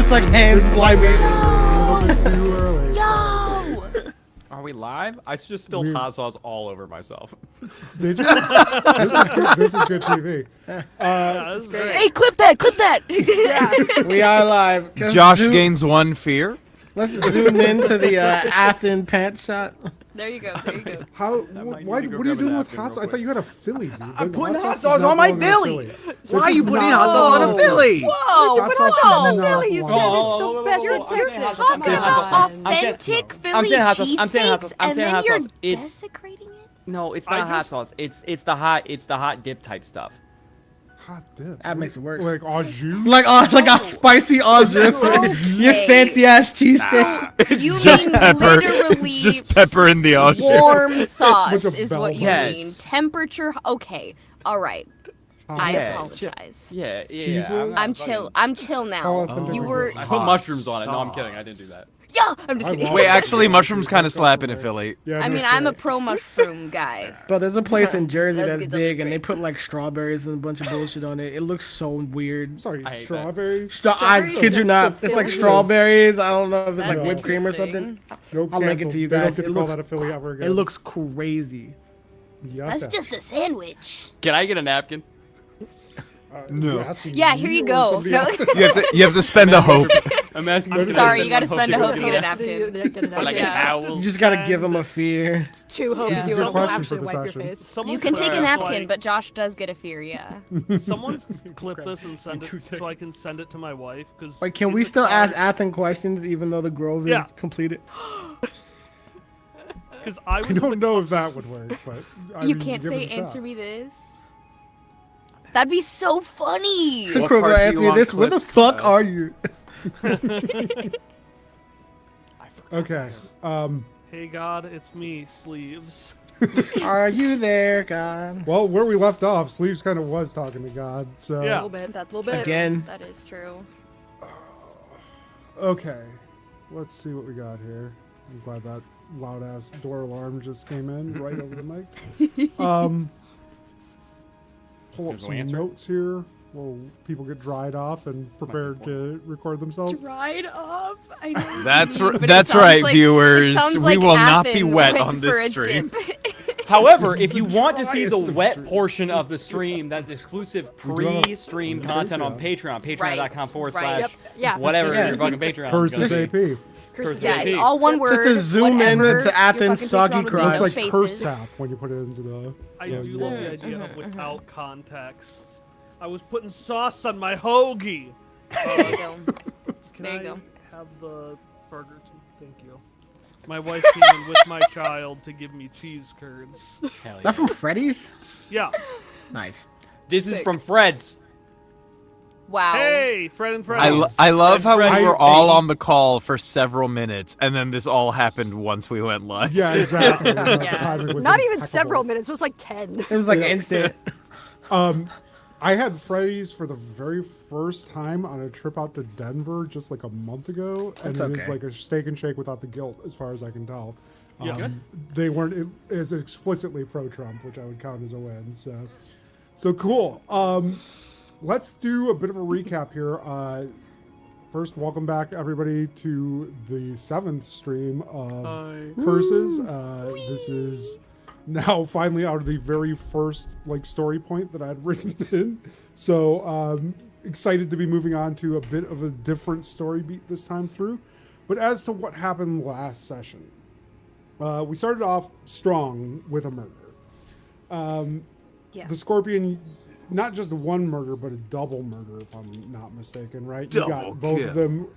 just like hand slimy. A little bit too early. Yo! Are we live? I just spilled hot sauce all over myself. Did you? This is good TV. This is great. Hey, clip that! Yeah. We are live. Josh gains 1 fear. Let's zoom into the Athan pants shot. There you go. How? might What need to are go you grab a doing with napkin hot real sauce? I thought quick. you had a Philly, dude. I'm putting hot does sauce not on my belong in Philly. Philly. Why are you putting not hot sauce on a belong. Philly? Whoa! Hot sauce does Whoa! not Philly, you belong. said Oh, it's the best You're in Texas. talking Come about on. authentic I'm Philly saying hot sauce. I'm saying hot cheesesteaks, sauce. I'm and saying then hot you're sauce. It's- desecrating it? No, it's I not hot just- sauce. It's the hot dip type stuff. Hot dip. That makes it worse. Like au jus. Like a spicy au jus for your Okay. fancy ass cheesesteak. You Just mean pepper. literally Just pepper in the ocean. warm sauce Bunch of is what you bell mean. peppers. Temperature. Okay. All right. I Yeah. apologize. Yeah. Cheese Yeah. whiz? I'm chill. I'm chill How now. authentic You is were. it? I put mushrooms on it. No, I'm kidding. I didn't do that. Yeah. I'm just I kidding. want Wait, it. actually, mushrooms kind of slap in a Philly. Yeah, I no mean, I'm a shit. pro mushroom guy. But there's a place in Jersey Let's that's get something big, and they straight. put like strawberries and a bunch of bullshit on it. It looks so weird. Sorry, I hate that. strawberries. So I Strawberries kid you in not, the it's like Philly? strawberries. I don't know if it's like That's whipped cream or interesting. something. Nope, I'll link it canceled. to you They don't guys. get to It call looks that a Philly ever again. It looks crazy. Yes, That's just a sandwich. Can I get a napkin? No. you're asking Yeah, me here you or go. somebody No. else? You have to spend a hope. I'm asking. I'm can I sorry, spend you gotta one spend a hope hope to get a napkin. Or like an Yeah. owl. You just gotta give them a fear. It's 2 hopes Yeah. you Good will question actually for the wipe your session. face. Someone You can clip take a this so napkin, I- but Josh does get a fear, yeah. someone clip this and send it so I can send it to my wife. Cause Like, can in we the still car- ask Athan questions even though the Grove is Yeah. completed? Because I was I don't know if that would work, but I You mean, can't give say it a shot. answer me this. That'd be so funny. So What Grove part do asked you me want this. Where the clipped? fuck are you? Okay. Hey God, it's me, Sleeves. Are you there, God? Well, where we left off, Sleeves kind of was talking to God. So Yeah. A little bit. That's little true. bit. Again. That is true. Okay. Let's see what we got here. I'm glad that loud ass door alarm just came in right over the mic. Pull up There's no some answer? notes here while people get dried off and prepared to record themselves. Dried off. I know. That's what you mean, but it that's sounds right, like- viewers. it sounds We like will not be Athan wet went on for this a stream. dip. However, This is if you the want to see the driest of wet streams. portion of the stream, that's exclusive We do have a pre-stream content on Patreon. Patreon.com// right. Yep. Yeah. whatever Yeah. your fucking Patreon. is Versus gonna be. AP. Curses Yeah, AP. it's all one word. to zoom in whatever to your Athan's fucking soggy Patreon would crotch. make It's those like curse faces. tap when you put it into the. I yeah, do you love love the it. idea of without context. I was putting sauce on my hoagie. There you go. Can There you I go. have the burger too? Thank you. My wife came in with my child to give me cheese curds. Hell Is that yeah. from Freddy's? Yeah. Nice. This is Sick. from Fred's. Wow. Hey, Fred and Fred. I love how we Fred- were all on the call for several minutes, and then this all happened once we went live. Yeah, exactly. Yeah. Timing was Not even impeccable. several minutes. It was like 10. It was like instant. I had Freddy's for the very first time on a trip out to Denver just like a month ago, and That's it is okay. like a steak and shake without the guilt, as far as I can tell. Yeah. They weren't as explicitly pro-Trump, which I would count as a win. So cool. Let's do a bit of a recap here. First, welcome back everybody to the 7th stream of Hi. Curses. This is now finally out of the very first story point that I'd written in. So excited to be moving on to a bit of a different story beat this time through. But as to what happened last session, we started off strong with a murder. Yeah. The Scorpion, not just one murder, but a double murder, if I'm not mistaken, right? You Double got both kill. of them,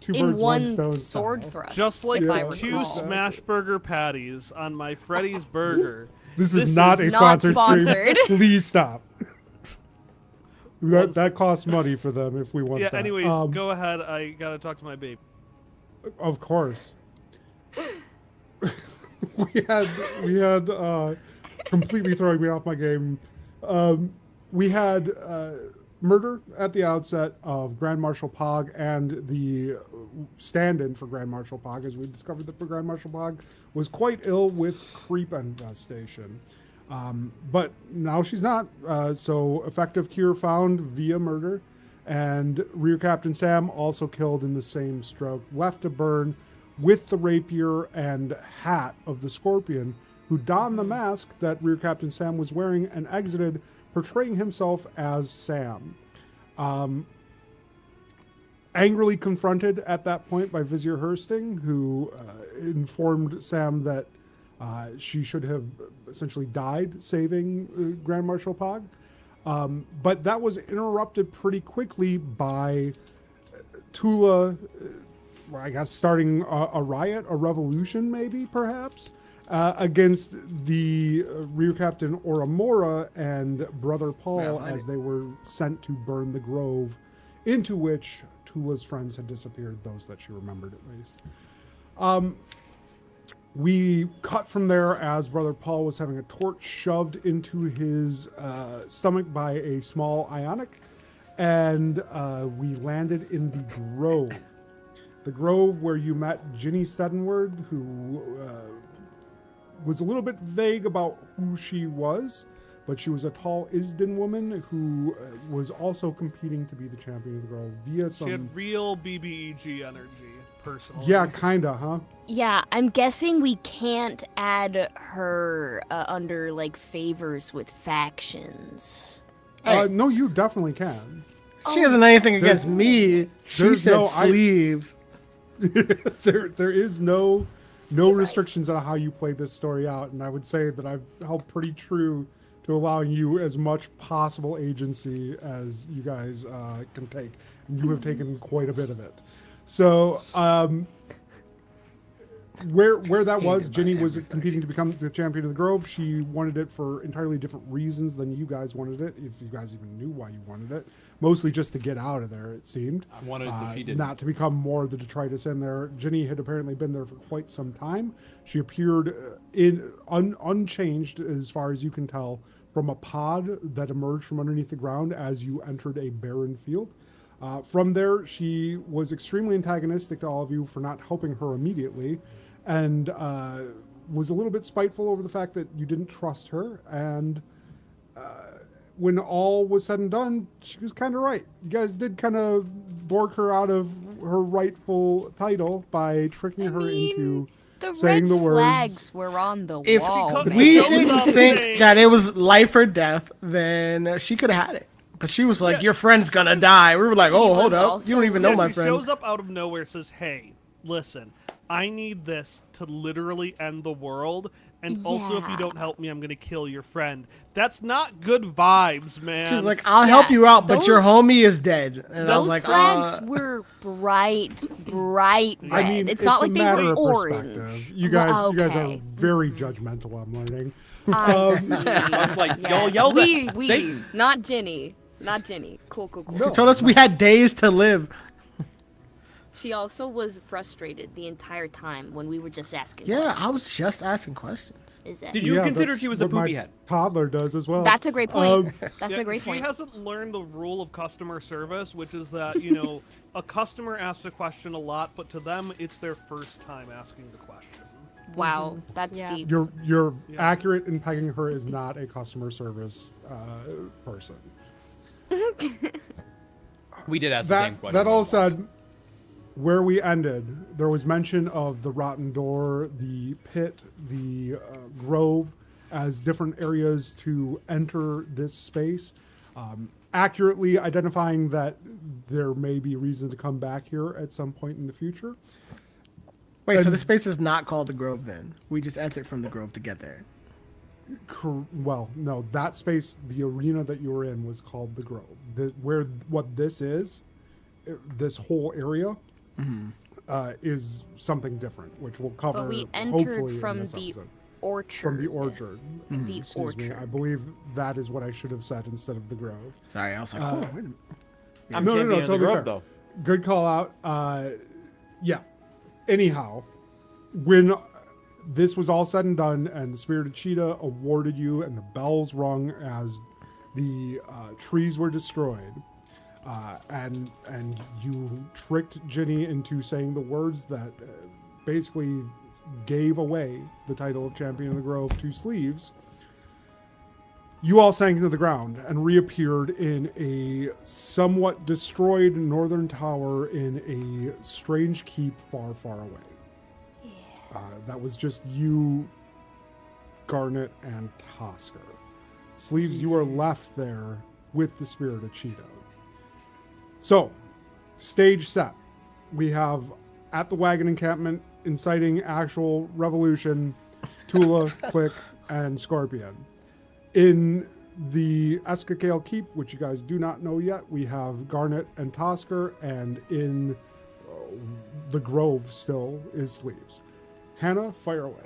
two In birds, one stone sword style. thrust. Just like if I Yeah. two recall. smash burger patties on my Freddy's burger. This This is not a is not sponsored sponsored. stream. Please stop. That costs money for them if we want Yeah, that. anyways, go ahead. I gotta talk to my babe. Of course. we had completely throwing me off my game. We had murder at the outset of Grand Marshal Pog and the stand-in for Grand Marshal Pog, as we discovered that Grand Marshal Pog was quite ill with creep infestation. But now she's not. So effective cure found via murder. And Rear Captain Sam, also killed in the same stroke, left to burn with the rapier and hat of the Scorpion, who donned the mask that Rear Captain Sam was wearing and exited, portraying himself as Sam. Angrily confronted at that point by Vizier Hursting, who informed Sam that she should have essentially died saving Grand Marshal Pog. But that was interrupted pretty quickly by Tula, I guess, starting a riot, a revolution maybe, perhaps, against the Rear Captain Oramora and Brother Paul as they were sent to burn the grove into which Tula's friends had disappeared, those that she remembered at least. We cut from there as Brother Paul was having a torch shoved into his stomach by a small ionic, and we landed in the grove. The grove where you met Ginny Stedenward, who was a little bit vague about who she was, but she was a tall Isden woman who was also competing to be the champion of the grove via some... She had real BBEG energy, personally. Yeah, kinda, huh? Yeah, I'm guessing we can't add her under like favors with factions. Hey. No, you definitely can. She hasn't anything There's- against me. She there's said no- sleeves. There is no restrictions on how you play this story out, and I would say that I've held pretty true to allowing you as much possible agency as you guys can take, and you have taken quite a bit of it. So where that was, Ginny was competing to become the champion of the Grove. She wanted it for entirely different reasons than you guys wanted it, if you guys even knew why you wanted it. Mostly just to get out of there, it seemed. I wanted it so she didn't. Not to become more the detritus in there. Ginny had apparently been there for quite some time. She appeared unchanged, as far as you can tell, from a pod that emerged from underneath the ground as you entered a barren field. From there, she was extremely antagonistic to all of you for not helping her immediately, and was a little bit spiteful over the fact that you didn't trust her. And when all was said and done, she was kind of right. You guys did kind of borg her out of her rightful title by tricking her into The saying red the words. flags were on the If wall. cut- man. we Shows didn't up think saying- that it was life or death, then she could have had it. But she was like, Yeah. "Your friend's gonna die." We were like, "Oh, hold was up! also- You don't even know Yeah, my she friend." shows up out of nowhere, says, "Hey, listen, I need this to literally end the world, and also if you Yeah. don't help me, I'm gonna kill your friend." That's not good vibes, man. She's like, "I'll help Yeah, you out, but your those- homie is dead." And I was Those like, flags were bright red. I mean, it's not like a they matter were of orange. perspective. You Well, guys are okay. very judgmental, I'm learning. I see. I was like, y'all Yes. yelled we, at we, Satan. not Ginny. Not Ginny. Cool. She told us we had days to live. She also was frustrated the entire time when we were just asking Yeah, questions. I was just asking questions. Is that Did you Yeah, consider that's she was a what my poopy head? Toddler does as well. That's a great point. That's Yeah, a great she point. hasn't learned the rule of customer service, which is that, a customer asks a question a lot, but to them, it's their first time asking the question. Wow, that's Yeah. deep. You're accurate in pegging her as not a customer service person. We did ask the same question. That all said, where we ended, there was mention of the rotten door, the pit, the grove as different areas to enter this space. Accurately identifying that there may be reason to come back here at some point in the future. Wait, so And- the space is not called the Grove then? We just entered from the Grove to get there. Well, no, that space, the arena that you were in was called the Grove. What this is, this whole area, is something different, which we'll cover But we hopefully entered in from this the episode. orchard. From the orchard. The Excuse me. orchard. I believe that is what I should have said instead of the Grove. Sorry, I was like, oh, wait a minute. I'm No, champion of the totally Grove, fair. though. Good call out. Yeah. Anyhow, when this was all said and done and the Spirited Cheetah awarded you and the bells rung as the trees were destroyed, and you tricked Ginny into saying the words that basically gave away the title of Champion of the Grove to Sleeves, You all sank into the ground and reappeared in a somewhat destroyed northern tower in a strange keep far, far away. That was just you, Garnet, and Tosker. Sleeves, you are left there with the spirit of Cheeto. So, stage set. We have at the wagon encampment inciting actual revolution, Tula, Click, and Scorpion. In the Eskakale Keep, which you guys do not know yet, we have Garnet and Tosker, and in the Grove still is Sleeves. Hannah, fire away.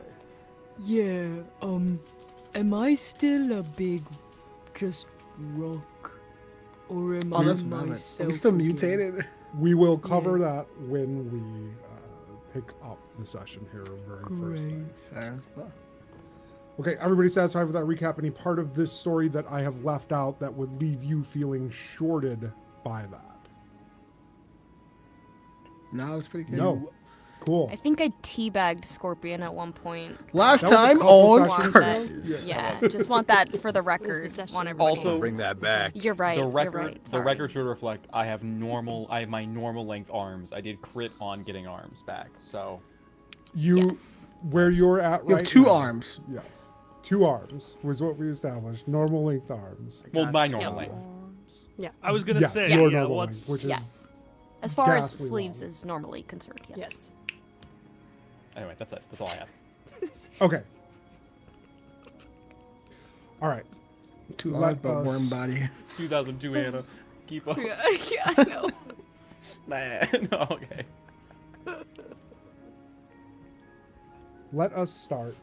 Yeah, am I still a big, just rock? Or am I Are myself we still again? mutated? We will cover that when we pick up the session here very first Great. thing. Fair as well. Okay, everybody satisfied with that recap? Any part of this story that I have left out that would leave you feeling shorted by that? No, it's pretty good. No. Cool. I think I teabagged Scorpion at one point. Last That was a time couple on sessions curses. Yeah, just want that for the record. session. Want everybody Also- to- Bring that back. you're right. The You're record, right. the Sorry. record should reflect. I have my normal length arms. I did crit on getting arms back. So You, Yes. where you're at You right have two now- arms. Yes. 2 arms was what we established. Normal length arms. well, my Yeah. normal length. I was gonna Yes, say, your yeah, normal what's length, which is Yes. As far as ghastly sleeves long. is normally concerned, yes. Yes. Anyway, that's it. That's all I have. okay. All right. Two Let arms, but us- worm body. 2002 Anna. Keep up. yeah, I know. Man. No, okay. Let us start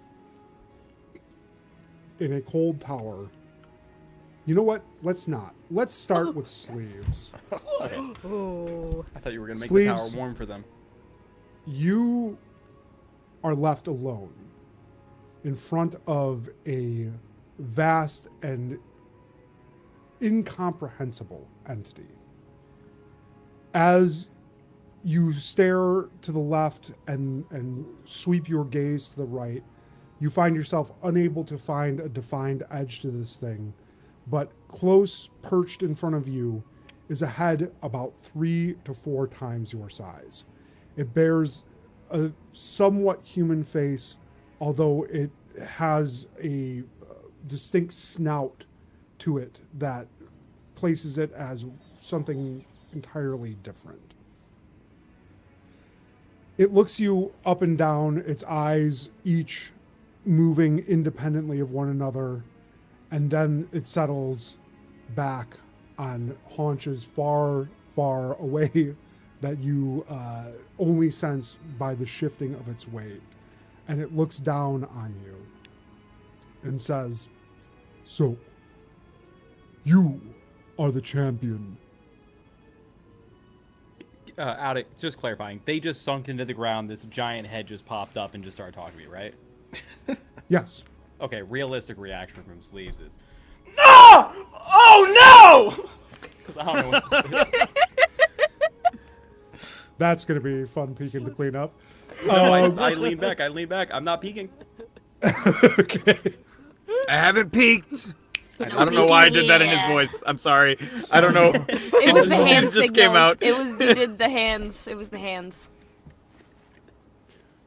in a cold tower. You know what? Let's not. Let's start with Sleeves. Okay. Oh. I thought you were gonna make Sleeves. the tower warm for them. You are left alone in front of a vast and incomprehensible entity. As you stare to the left and sweep your gaze to the right, you find yourself unable to find a defined edge to this thing, but close, perched in front of you, is a head about 3 to 4 times your size. It bears a somewhat human face, although it has a distinct snout to it that places it as something entirely different. It looks you up and down, its eyes each moving independently of one another, and then it settles back on haunches far, far away that you only sense by the shifting of its weight. And it looks down on you and says, "So, you are the champion." Just clarifying. They just sunk into the ground. This giant head just popped up and just started talking to me, right? Yes. Okay. Realistic reaction from Sleeves is, no! Oh no! Because I don't know what this is. That's going to be fun peeking to clean up. No, I lean back. I'm not peeking. Okay. I haven't peeked. I don't know why I did that in his voice. I'm sorry. I don't know. It was the hand just signals. came out. It was you did the hands. It was the hands.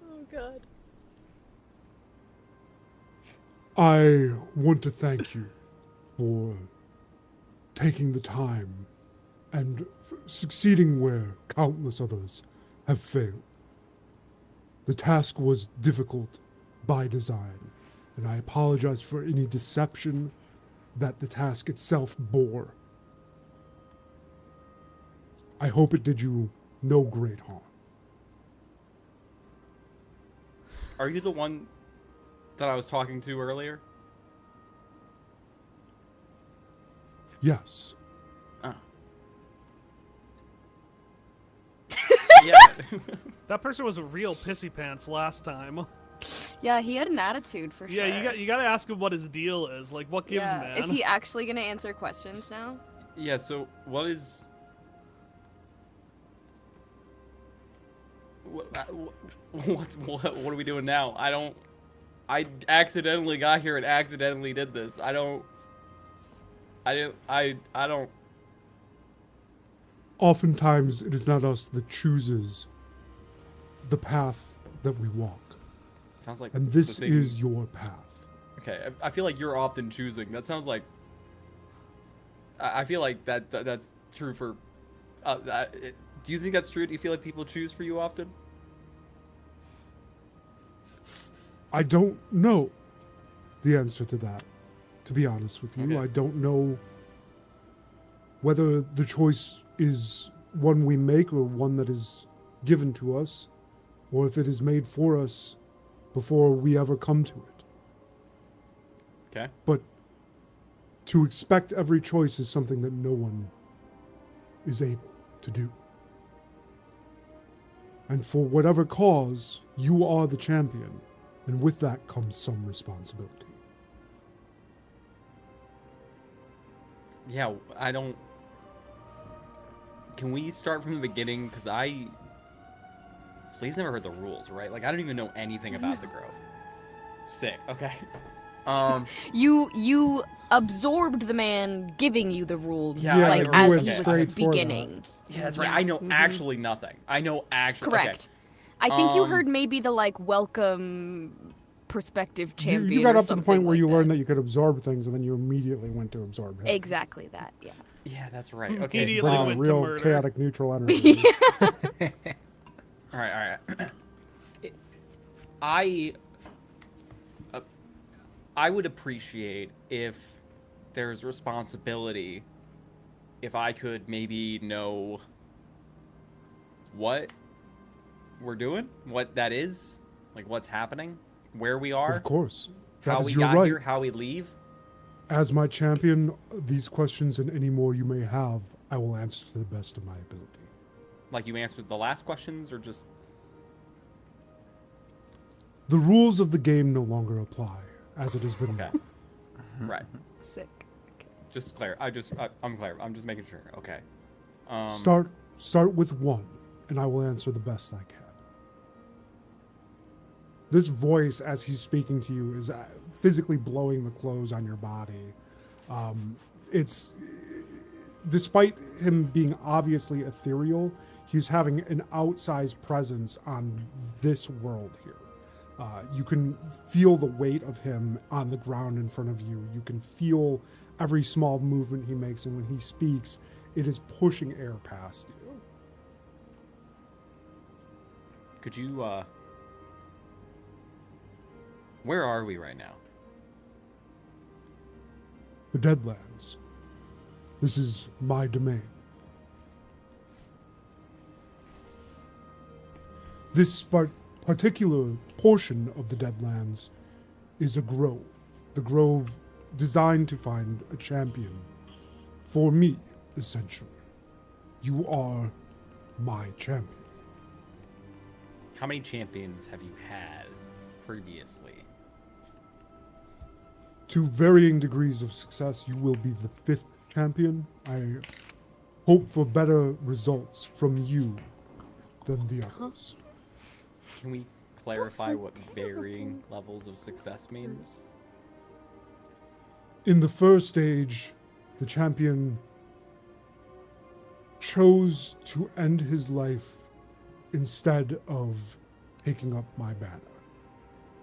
Oh god. I want to thank you for taking the time and succeeding where countless others have failed. The task was difficult by design, and I apologize for any deception that the task itself bore. I hope it did you no great harm. Are you the one that I was talking to earlier? Yes. Oh. Yeah. That person was a real pissy pants last time. Yeah, he had an attitude for sure. Yeah, you gotta ask him what his deal is. Like, what gives, Yeah. man? Is he actually gonna answer questions now? Yeah. So what is? What are we doing now? I accidentally got here and accidentally did this. I don't. I don't. Oftentimes, it is not us that chooses the path that we walk. Sounds like. And this the thing- is your path. Okay, I feel like you're often choosing. That sounds like. I feel like that's true for. Do you think that's true? Do you feel like people choose for you often? I don't know the answer to that, to be honest with you. Okay. I don't know whether the choice is one we make or one that is given to us, or if it is made for us before we ever come to it. Okay. But to expect every choice is something that no one is able to do. And for whatever cause, you are the champion, and with that comes some responsibility. Yeah, I don't. Can we start from the beginning? Because Sleeves never heard the rules, right? Like, I don't even know anything about the Grove. Sick. Okay. You absorbed the man giving you the rules, Yeah, like I as went he straight was for that. beginning. Yeah, that's right. I know actually nothing. I know actually. Correct. I think you Um, heard maybe the like welcome perspective You, champion. you got or up to the point something where like you that. learned that you could absorb things, and then you immediately went to absorb him. Exactly that. Yeah. Okay. Yeah, that's right. Okay. Immediately Bringing went to real murder. chaotic neutral energy. All right. I would appreciate if there's responsibility, if I could maybe know what we're doing, what that is, like what's happening, where we are, Of course. That how is we your got right. here, how we leave. As my champion, these questions and any more you may have, I will answer to the best of my ability. Like you answered the last questions, or just The rules of the game no longer apply, as it has been. okay, right? Sick. Just clear. I'm clear. I'm just making sure. Okay. Start with one, and I will answer the best I can. This voice, as he's speaking to you, is physically blowing the clothes on your body. It's despite him being obviously ethereal, he's having an outsized presence on this world here. You can feel the weight of him on the ground in front of you. You can feel every small movement he makes, and when he speaks, it is pushing air past you. Could you where are we right now? The Deadlands. This is my domain. This particular portion of the Deadlands is a grove. The grove designed to find a champion for me, essentially. You are my champion. How many champions have you had previously? To varying degrees of success, you will be the 5th champion. I hope for better results from you than the others. Can we clarify what varying levels of success means? In the first stage, the champion chose to end his life instead of taking up my banner.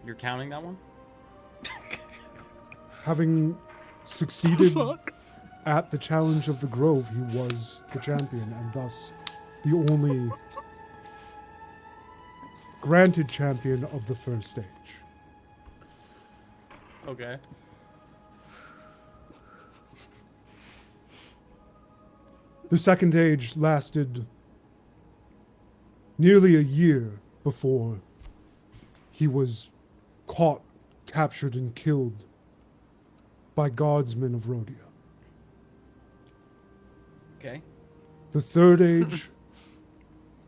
You're counting that one? Having succeeded at the challenge of the Grove, he was the champion, and thus the only granted champion of the first stage. Okay. The second stage lasted nearly a year before he was caught, captured, and killed by guardsmen of Rhodia. Okay. The third age,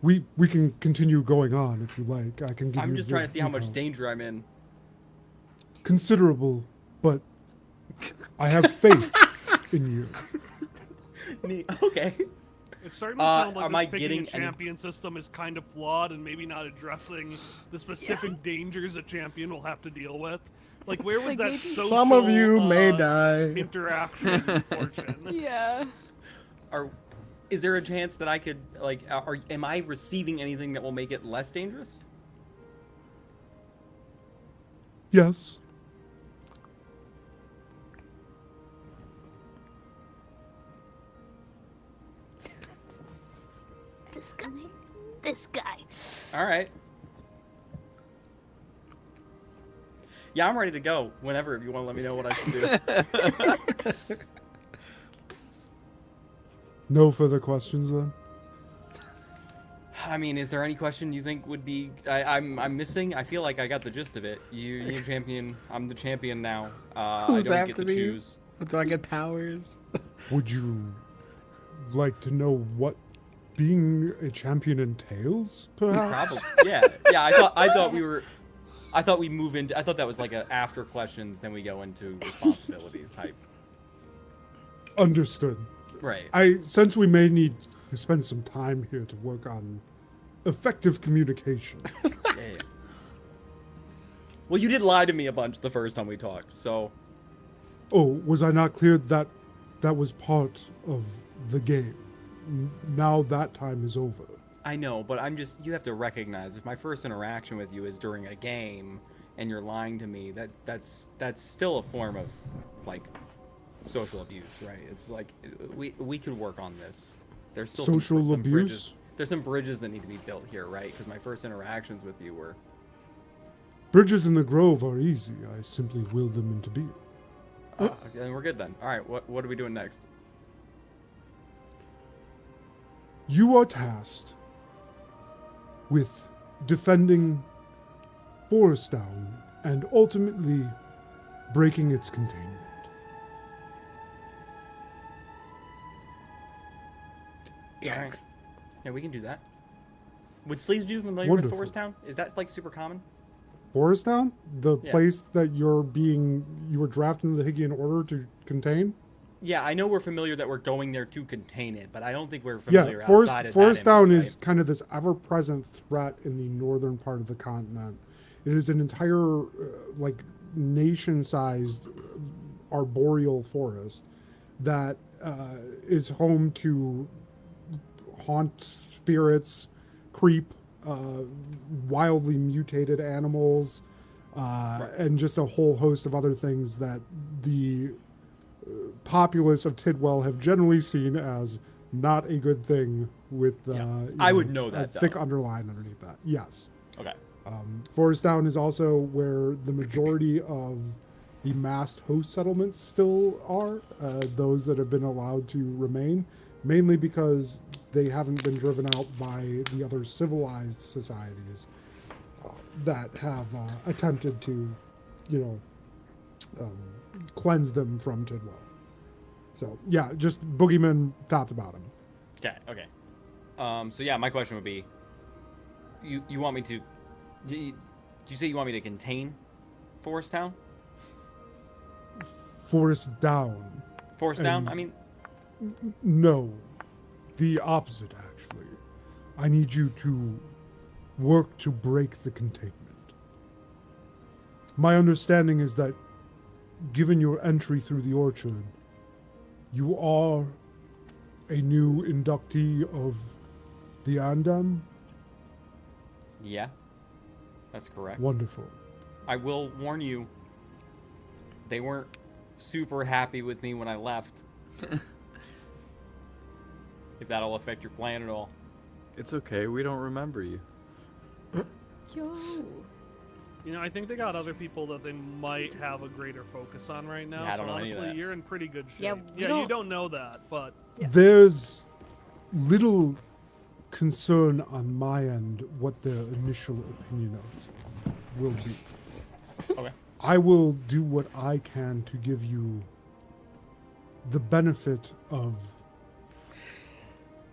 we can continue going on if you like. I can give you. I'm just the trying to see how much detail. danger I'm in. Considerable, but I have faith in you. Okay. It's starting to sound like am this I picking getting a champion system is kind of flawed and maybe not addressing the specific dangers a champion will have to deal with. Like, where was Like, that maybe- social Some of you may die. interaction portion? Yeah. Is there a chance that I could am I receiving anything that will make it less dangerous? Yes. This guy. All right. Yeah, I'm ready to go whenever if you want to let me know what I should do. No further questions then? I mean, is there any question you think would be I'm missing? I feel like I got the gist of it. You're champion. I'm the champion now. I Who's don't get after to me? choose. Do I get powers? Would you like to know what being a champion entails, perhaps? Probably. Yeah. I thought we move into. I thought that was like a after questions, then we go into responsibilities type. Understood. Right. I sense we may need to spend some time here to work on effective communication. Yeah. Well, you did lie to me a bunch the first time we talked, so. Oh, was I not clear that that was part of the game? Now that time is over. I know, but you have to recognize if my first interaction with you is during a game and you're lying to me, that's still a form of like social abuse, right? It's like we could work on this. There's still Social some abuse? bridges. There's some bridges that need to be built here, right? Because my first interactions with you were Bridges in the Grove are easy. I simply will them into being. then we're good then. All right, what are we doing next? You are tasked with defending Forest Down and ultimately breaking its containment. All right. Yeah, we can do that. Would Sleeves be familiar Wonderful. with Forest Town? Is that like super common? Forest Down? The Yeah. place that you were drafted into the Higgian Order to contain? Yeah, I know we're familiar that we're going there to contain it, but I don't think we're familiar Yeah, outside of Forest that Down image, is kind of this ever-present threat in the northern part of the continent. It is an entire, nation-sized arboreal forest that is home to haunt spirits, creep, wildly mutated animals, and just a whole host of other things that the populace of Tidwell have generally seen as not a good thing with I would know a that, thick though. underline underneath that. Yes. Okay. Forest Down is also where the majority of the massed host settlements still are, those that have been allowed to remain, mainly because they haven't been driven out by the other civilized societies that have attempted to, cleanse them from Tidwell. So, yeah, just boogeyman top to bottom. Okay. So yeah, my question would be, you want me to? Do you say you want me to contain Forest Town? Forest Down. Forest Down? And- I mean, No, the opposite, actually. I need you to work to break the containment. My understanding is that, given your entry through the orchard, you are a new inductee of the Andam? yeah, that's correct. Wonderful. I will warn you, they weren't super happy with me when I left. If that'll affect your plan at all. It's okay. We don't remember you. Yo. You know, I think they got other people that they might have a greater focus on right now. Yeah, I don't so know any of honestly, that. you're in pretty good shape. Yeah, we you don't- don't know that, but There's little concern on my end what the initial opinion of will be. Okay. I will do what I can to give you the benefit of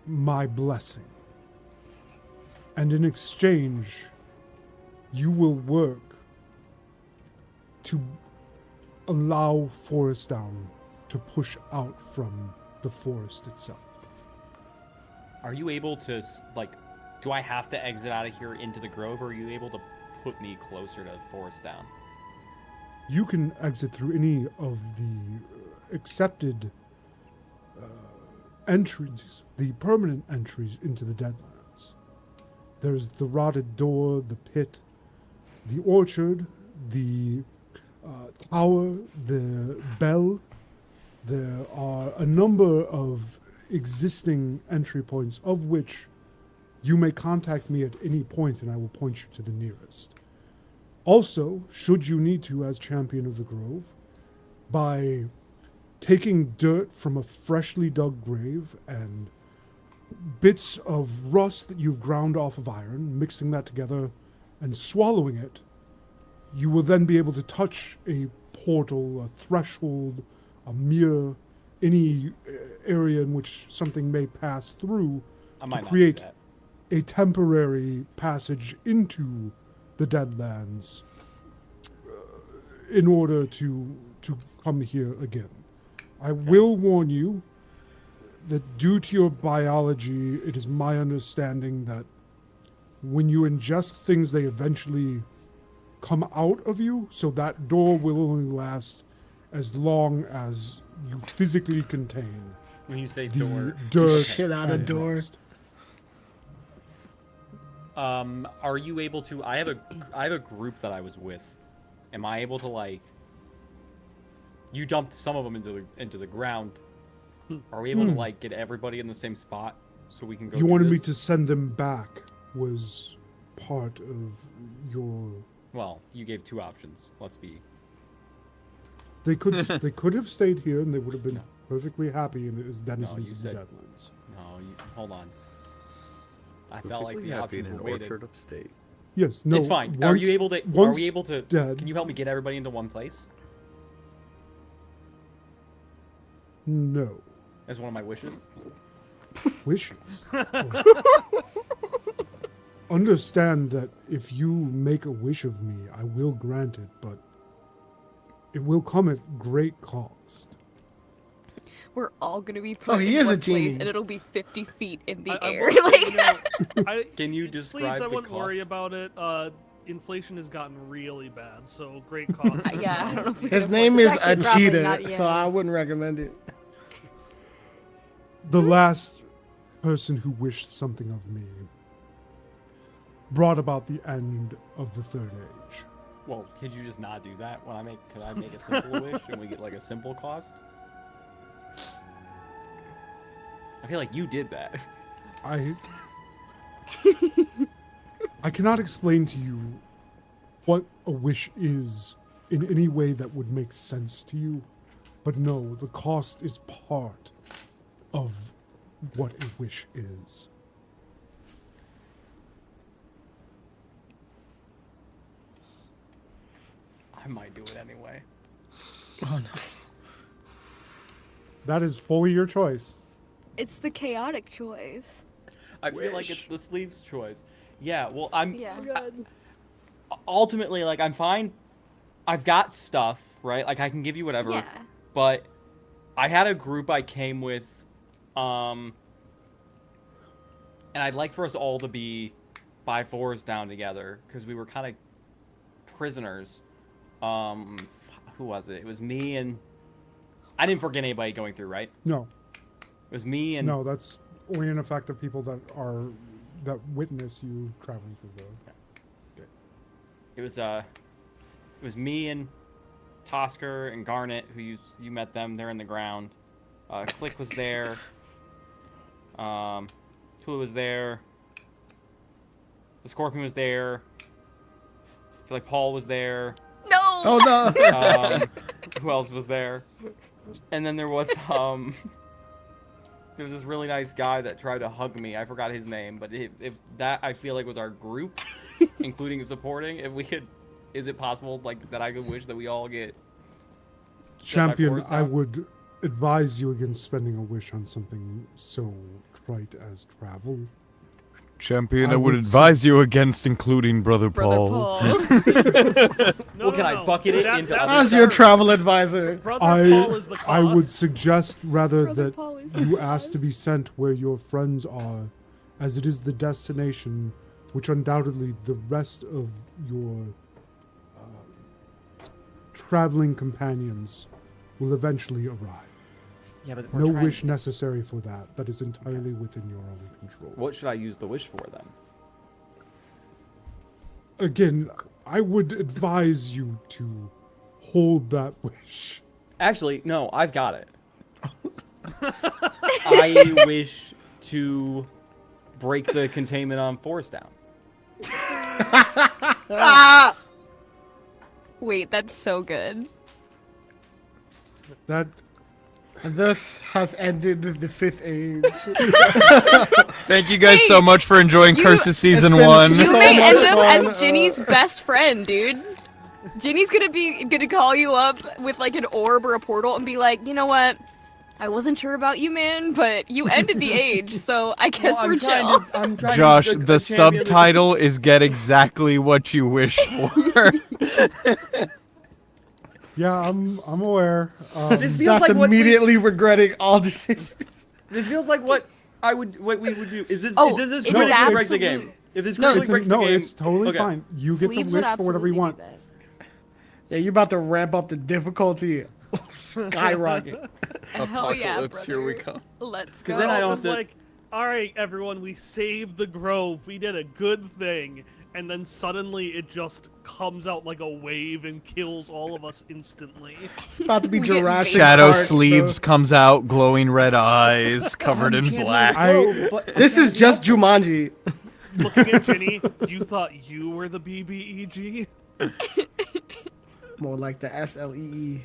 my blessing. And in exchange, you will work to allow Forest Down to push out from the forest itself. Are you able to, do I have to exit out of here into the grove, or are you able to put me closer to Forest Down? you can exit through any of the accepted entries, the permanent entries into the Deadlands. There's the rotted door, the pit, the orchard, the tower, the bell. There are a number of existing entry points, of which you may contact me at any point and I will point you to the nearest. Also, should you need to, as Champion of the Grove, by taking dirt from a freshly dug grave and bits of rust that you've ground off of iron, mixing that together and swallowing it, you will then be able to touch a portal, a threshold, a mirror, any area in which something may pass through I to might create not do that. a temporary passage into the Deadlands in order to come here again. I will warn you that due to your biology, it is my understanding that when you ingest things, they eventually come out of you, so that door will only last as long as you physically contain When you say the door, dirt. Shit out a and door. rust. are you able to? I have a group that I was with. Am I able to like? You dumped some of them into the ground. Are we able to like get everybody in the same spot so we can go? You through wanted me this? to send them back was part of your. Well, you gave two options. Let's be. They could have stayed here and they would have been No. perfectly happy in as denizens you of the said- Deadlands. No, hold on. I felt like Perfectly the happy in options an were weighted. orchard upstate. Yes, no. It's fine. Are once- you able to? Are once we able to? dead- Can you help me get everybody into one place? No. As one of my wishes. Wishes. Understand that if you make a wish of me, I will grant it, but it will come at great cost. We're all gonna be put So he in is a one place, genie. and it'll be 50 feet in the I air. will say, Like, you know, Can you Sleeves, describe I the wouldn't worry cost? about it. Inflation has gotten really bad, so great cost. yeah, I don't know if we His can name afford is this. Actually, probably not Achita, yet. so I wouldn't recommend it. The last person who wished something of me brought about the end of the Third Age. Well, could you just not do that when could I make a simple wish and we get like a simple cost? I feel like you did that. I cannot explain to you what a wish is in any way that would make sense to you, but no, the cost is part of what a wish is. I might do it anyway. Oh no. That is fully your choice. It's the chaotic choice. I feel like it's the sleeves choice. Yeah, well, I'm Yeah. ultimately like I'm fine. I've got stuff, right? Like I can give you whatever. Yeah. But I had a group I came with, and I'd like for us all to be by fours down together because we were kind of prisoners. Who was it? It was me and I didn't forget anybody going through, right? No, It was me and no, that's only an effect of people that witness you traveling through the. it was me and Tosker and Garnet, who you met them. They're in the ground. Click was there. Tula was there. The Scorpion was there. I feel like Paul was there. No. Oh no. Who else was there? And then there was there was this really nice guy that tried to hug me. I forgot his name, but if that I feel like was our group, including supporting. If we could, is it possible like that I could wish that we all get Champion, fours I down? would advise you against spending a wish on something so trite as travel. Champion, I I would would advise you against including Brother Brother Paul. Paul. No, Well, can I bucket it into other How's your travel advisor? Brother Paul is the cost. I would suggest rather Brother that Paul is the you ask to be cause. sent where your friends are, as it is the destination, which undoubtedly the rest of your traveling companions will eventually arrive. Yeah, but we're No trying- wish necessary for that. That is entirely within your own control. What should I use the wish for then? Again, I would advise you to hold that wish. Actually, no, I've got it. I wish to break the containment on Force down. Wait, that's so good. That This has ended the 5th age. Thank you guys Hey, so much for enjoying you- Curses Season been 1. You So may much end up fun, as Ginny's best friend, dude. Ginny's gonna call you up with like an orb or a portal and be like, you know what? I wasn't sure about you, man, but you ended the age, so I guess Well, we're chill. I'm trying Josh, to the champion subtitle is Get Exactly What You Wish For. yeah, I'm aware. This feels That's like what we, immediately regretting all decisions. this feels like what we would do. Is this Oh, does this it is critically break the absolute- game? If this No, critically breaks the game, it's totally okay. fine. You get the Sleeves would wish for whatever you absolutely want. do that. Yeah, you're about to ramp up the difficulty. Skyrocket. Hell yeah, Apocalypse, here we brother. come. Let's 'Cause go. then I don't Just have to- like, all right, everyone, we saved the grove. We did a good thing. And then suddenly it just comes out like a wave and kills all of us instantly. It's about to be We get Jurassic Shadow Park, Sleeves comes out, glowing red eyes, covered in black. This is just Jumanji. Looking at Ginny, you thought you were the BBEG? More like the SLEEVE.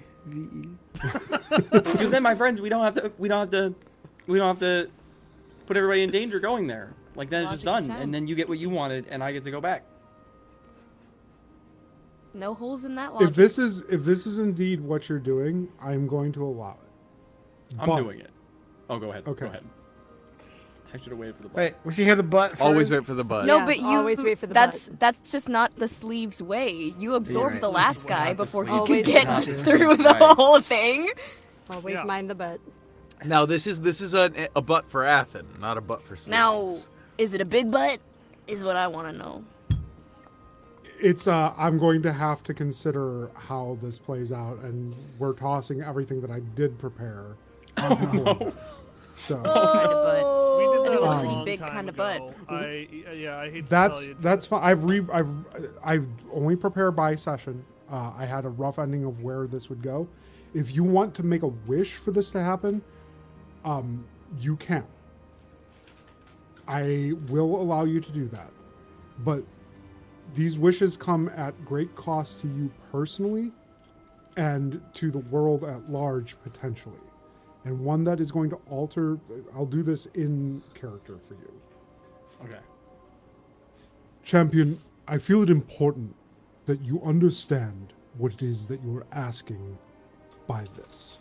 Because then, my friends, we don't have to put everybody in danger going there. Like then it's just Logic is done, sound. and then you get what you wanted, and I get to go back. No holes in that logic. If this is indeed what you're doing, I'm going to allow it. I'm But- doing it. Oh, go ahead. Okay. Go ahead. I should have waited for the. Wait, we should hear the butt first. Always wait for the butt. No, Yeah, but you always wait for the that's just not the sleeves way. You absorb right. the last We're guy not the before you sleeves. can Always get not. through the Right. whole thing. Always Yeah. mind the butt. Now this is a butt for Athan, not a butt for Sleeves. Now, is it a big butt? Is what I want to know. It's I'm going to have to consider how this plays out, and we're tossing everything that I did prepare. on this. So Kind of butt. We did That is that a a pretty long big time kind of ago. butt. I hate to that's tell you. that's fine. I've only prepared by session. I had a rough ending of where this would go. If you want to make a wish for this to happen, you can. I will allow you to do that, but these wishes come at great cost to you personally and to the world at large potentially, and one that is going to alter. I'll do this in character for you. Okay. Champion, I feel it important that you understand what it is that you are asking by this.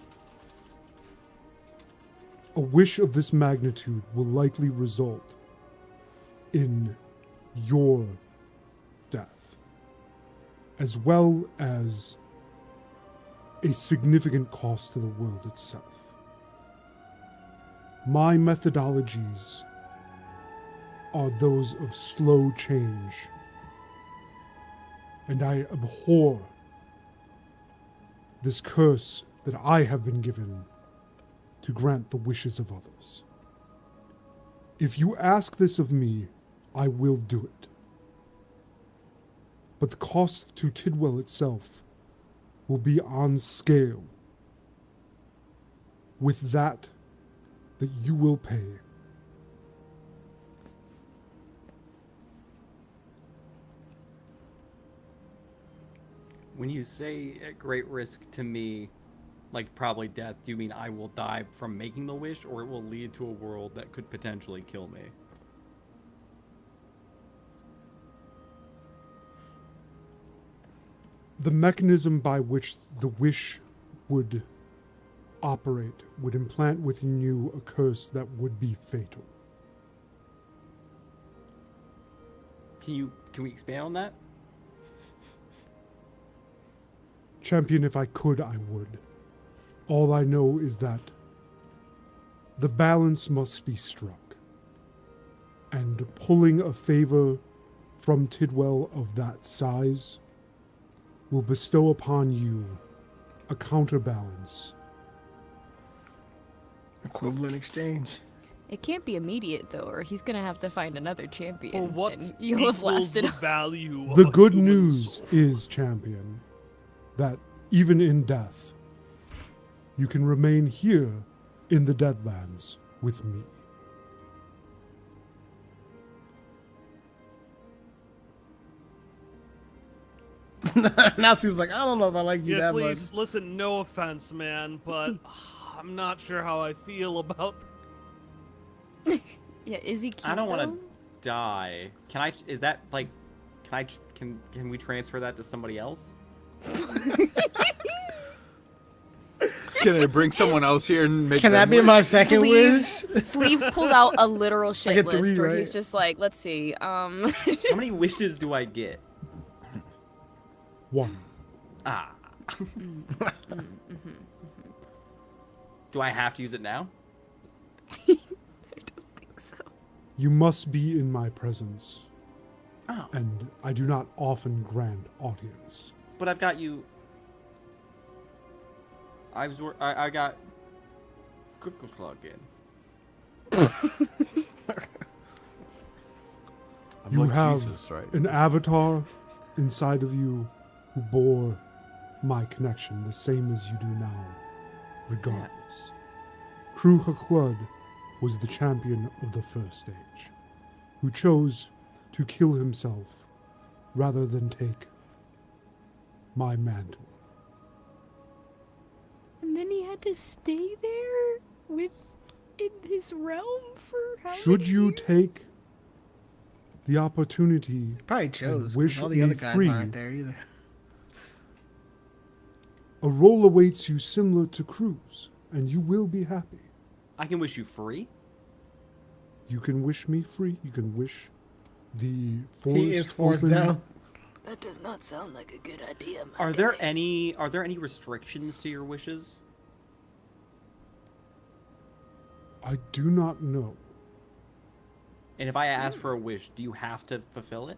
A wish of this magnitude will likely result in your death, as well as a significant cost to the world itself. My methodologies are those of slow change, and I abhor this curse that I have been given to grant the wishes of others. If you ask this of me, I will do it. But the cost to Tidwell itself will be on scale with that you will pay. When you say at great risk to me, like probably death, do you mean I will die from making the wish, or it will lead to a world that could potentially kill me? The mechanism by which the wish would operate would implant within you a curse that would be fatal. Can we expand on that? Champion, if I could, I would. All I know is that the balance must be struck. And pulling a favor from Tidwell of that size will bestow upon you a counterbalance. Equivalent exchange. It can't be immediate though, or he's gonna have to find another champion. For what and you'll have equals lasted. the value of The a good human news soul? is, champion, that even in death, you can remain here in the Deadlands with me. Now Steve's like, I don't know if I like you Yeah, that Sleeves, much. listen, no offense, man, but I'm not sure how I feel about. Yeah, is he cute? I don't want though? to die. Can I? Is that like? Can we transfer that to somebody else? Can I bring someone else here and make Can that them be wish? my second Sleeves, wish? Sleeves pulls out a literal shit get list 3, where right? he's just like, let's see, How many wishes do I get? 1. Ah. Do I have to use it now? think so. You must be in my presence, Oh. and I do not often grant audience. But I've got you. I got. Plug in. You like have Jesus, right? an avatar inside of you who bore my connection the same as you do now, regardless. Crew Haklud was the champion of the first stage, who chose to kill himself rather than take my mantle. And then he had to stay there with in his realm for how Should many you years? take the opportunity Probably chose. 'cause wish all the me other guys free. aren't there either. a role awaits you similar to Crew's, and you will be happy. I can wish you free. You can wish me free. You can wish the forest He is forced open. down. That does not sound like a good idea, my Are guy. there any restrictions to your wishes? I do not know. And if I ask for a wish, do you have to fulfill it?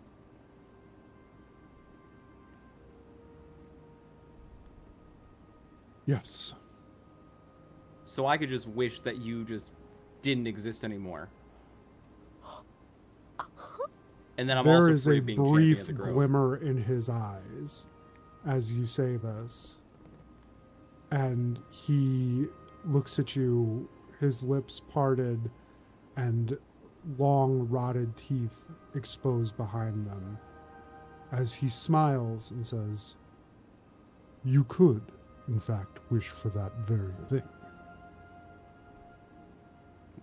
Yes. So I could just wish that you just didn't exist anymore. And then I'm There also is free a of being champion brief of the grove. glimmer in his eyes as you say this. And he looks at you, his lips parted and long rotted teeth exposed behind them, as he smiles and says, "You could, in fact, wish for that very thing."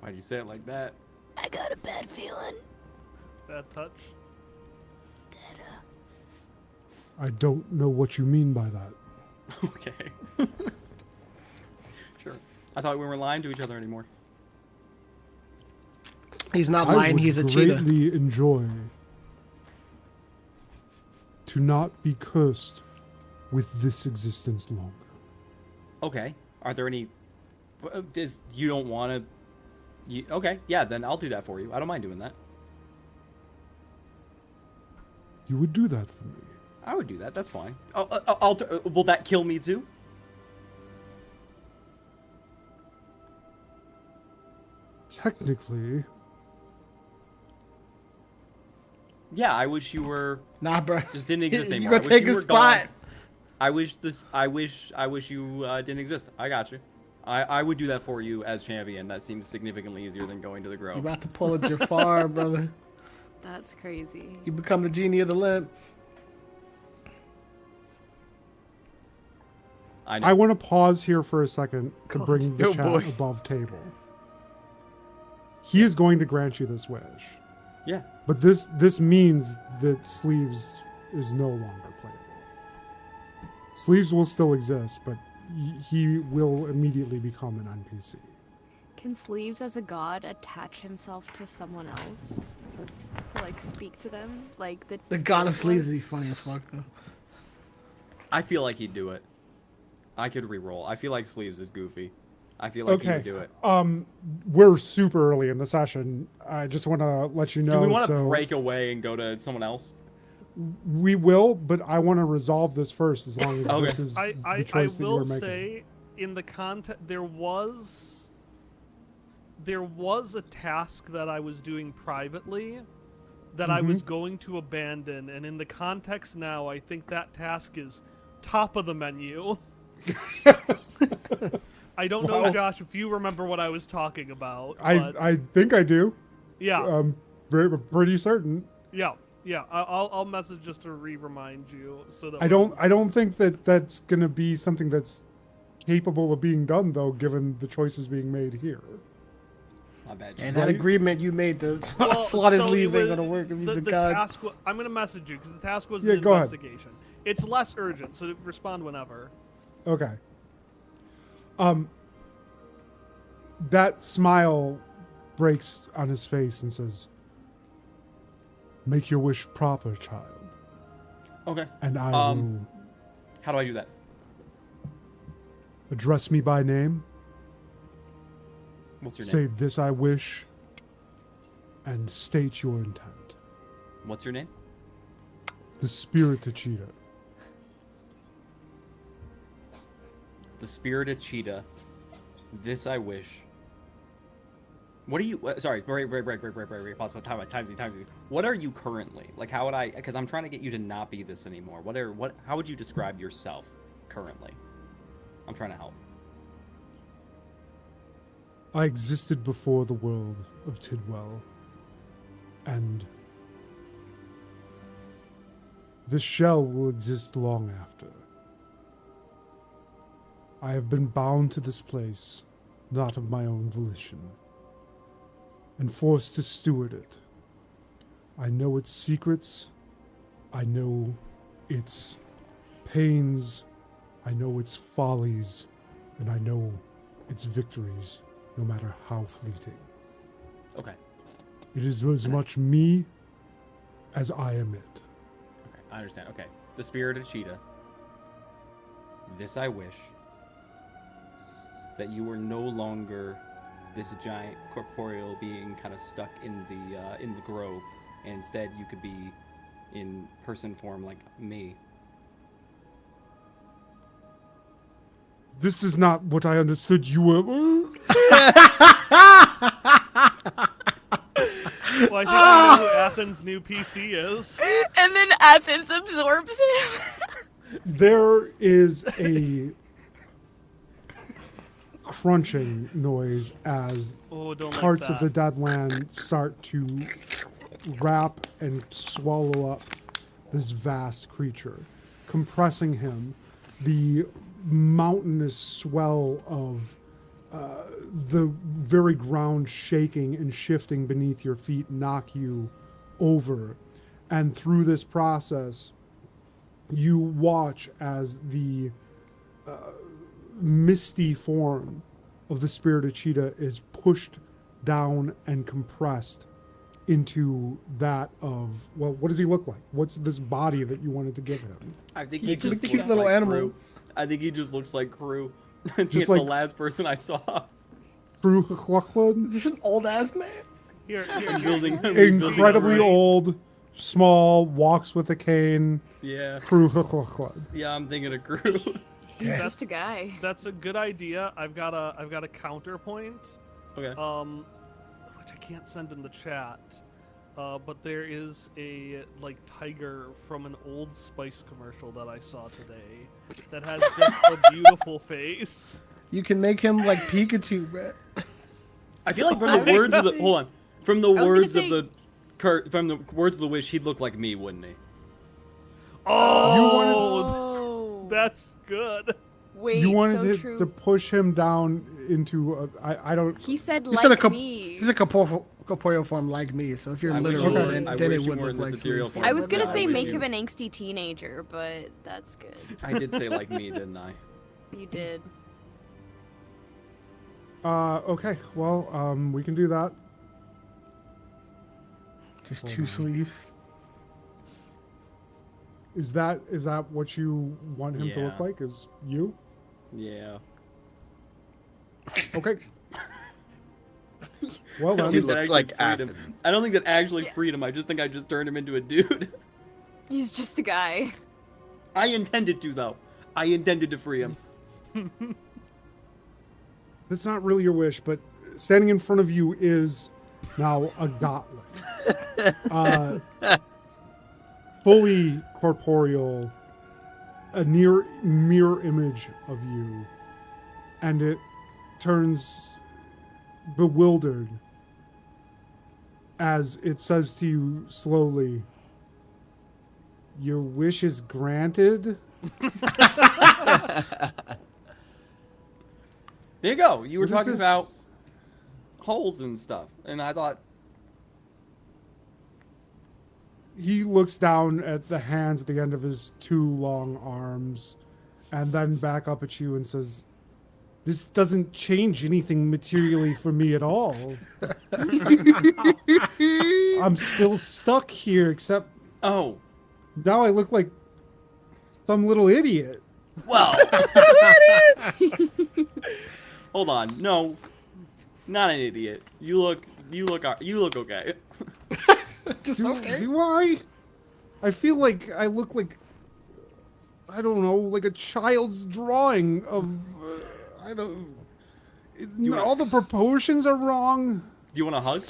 Why'd you say it like that? I got a bad feeling Bad touch. that I don't know what you mean by that. Okay. Sure. I thought we weren't lying to each other anymore. He's not I lying. would He's a cheetah. greatly enjoy to not be cursed with this existence longer. Okay. Are there any? Does you don't want to? Okay. Yeah. Then I'll do that for you. I don't mind doing that. You would do that for me. I would do that. That's fine. Will that kill me too? Technically, Yeah. I wish you were Nah, bro. just didn't exist You anymore. gonna I wish take you his were gone. spot. I wish you didn't exist. I got you. I would do that for you as champion. That seems significantly easier than going to the You grove. about to pull a Jafar, brother. That's crazy. You become the genie of the lamp. I know. I want to pause here for a second to bring the Oh, chat boy. above table. He is going to grant you this wish, Yeah. but this means that Sleeves is no longer playable. Sleeves will still exist, but he will immediately become an NPC. Can Sleeves as a god attach himself to someone else to like speak to them, like The god of spirit sleaze is was? funny as fuck though. I feel like he'd do it. I could re-roll. I feel like Sleeves is goofy. I feel like he Okay. would do it. We're super early in the session. I just want to let you know. Do we want to so break away and go to someone else? We will, but I want to resolve this first. As long as Okay. this is I the choice that will you're making. say, in the context, there was a task that I was doing privately that I was going to abandon, and in the context now, I think that task is top of the menu. I don't know, Josh, if you remember what I was talking about. But I think I do. yeah, Pretty certain. yeah. I'll message just to remind you so that I don't think that that's gonna be something that's capable of being done though, given the choices being made here. My bad. And that agreement you made to Well, slot his so leaves it ain't was- gonna work if he's a the god. task. I'm gonna message you because the task was Yeah, an go ahead. investigation. It's less urgent, so respond whenever. Okay. That smile breaks on his face and says, "Make your wish proper, child, Okay. and I will How do I do that? address me by name. What's your Say name? this I wish, and state your intent. What's your name? The Spirited Cheetah." The spirited cheetah. This I wish. What are you? Sorry, break. Pause. Timesy. What are you currently? Like, how would I? Because I'm trying to get you to not be this anymore. What? How would you describe yourself currently? I'm trying to help. I existed before the world of Tidwell, and this shell will exist long after. I have been bound to this place, not of my own volition, and forced to steward it. I know its secrets, I know its pains, I know its follies, and I know its victories, no matter how fleeting. Okay. It is as much me as I am it. Okay. I understand. Okay. The spirited cheetah. This I wish. That you were no longer this giant corporeal being kind of stuck in the grove, and instead you could be in person form like me. This is not what I understood you were. Well, I think I know who Athan's new PC is. And then Athens absorbs him. There is a crunching noise as Oh, don't parts like of the that. dead land start to wrap and swallow up this vast creature, compressing him. The mountainous swell of the very ground shaking and shifting beneath your feet knock you over. And through this process, you watch as the misty form of the spirited cheetah is pushed down and compressed into that of, well, what does he look like? What's this body that you wanted to give him? I think He's he just a cute looks little like animal. Crew. I think he just looks like Crew. Just the like- last person I saw. Incredibly This is an old ass man. Here, Building. old, small, walks with a cane. Yeah. Yeah, I'm thinking of Crew. He's just a guy. That's a good idea. I've got a counterpoint. Okay. Which I can't send in the chat. But there is a tiger from an Old Spice commercial that I saw today that has just a beautiful face. You can make him like Pikachu, bro. I feel like from the words of the hold on, from the gonna words say- of the from the words of the wish, he'd look like me, wouldn't he? Oh, that's good. Wait, you wanted so to, true. to push him down into I don't. He said He said like me. He's a corporeal form like me, so if you're I wish literal, you were- then, I then wish it you would were look in the like ethereal sleeves. form. I was gonna Yeah, say with make you. him an angsty teenager, but that's good. I did say like me, didn't I? You did. Okay, well, we can do that. Just two sleeves. Is that what you want him to look Yeah. like? Is you? Yeah. Okay. Well I don't then, He think that looks actually like freed him. Athan. I don't think that actually freed him. I just think I just turned him into a dude. He's just a guy. I intended to, though. I intended to free him. That's not really your wish, but standing in front of you is now a gauntlet. Fully corporeal, a near mirror image of you. And it turns bewildered as it says to you slowly, "Your wish is granted." There you go. You were This talking is- about holes and stuff, and I thought, He looks down at the hands at the end of his two long arms and then back up at you and says, "This doesn't change anything materially for me at all. I'm still stuck here, except oh, now I look like some little idiot." well. Hold on. No, not an idiot. You look okay. Do I? I feel like I look like, I don't know, like a child's drawing of, I don't, you all the proportions are wrong. Do you want a hug?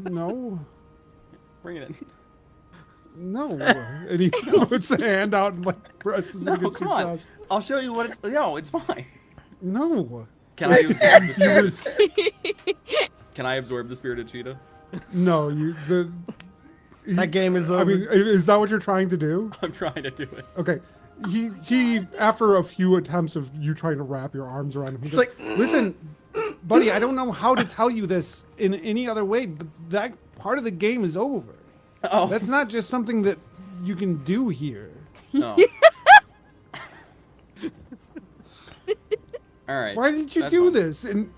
No. Bring it in. No. And he puts a hand out and like presses it No, against come your on. chest. I'll show you what it's. No, it's fine. No. Can I absorb the You spirit? was, Can I absorb the spirit of cheetah? no, That game is over. I mean, is that what you're trying to do? I'm trying to do it. Okay. He after a few attempts of you trying to wrap your arms around him, he's like, "Listen, buddy, I don't know how to tell you this in any other way, but that part of the game is over. Oh, That's not just something that you can do here." no. All right. Why did you that's do fine. this? And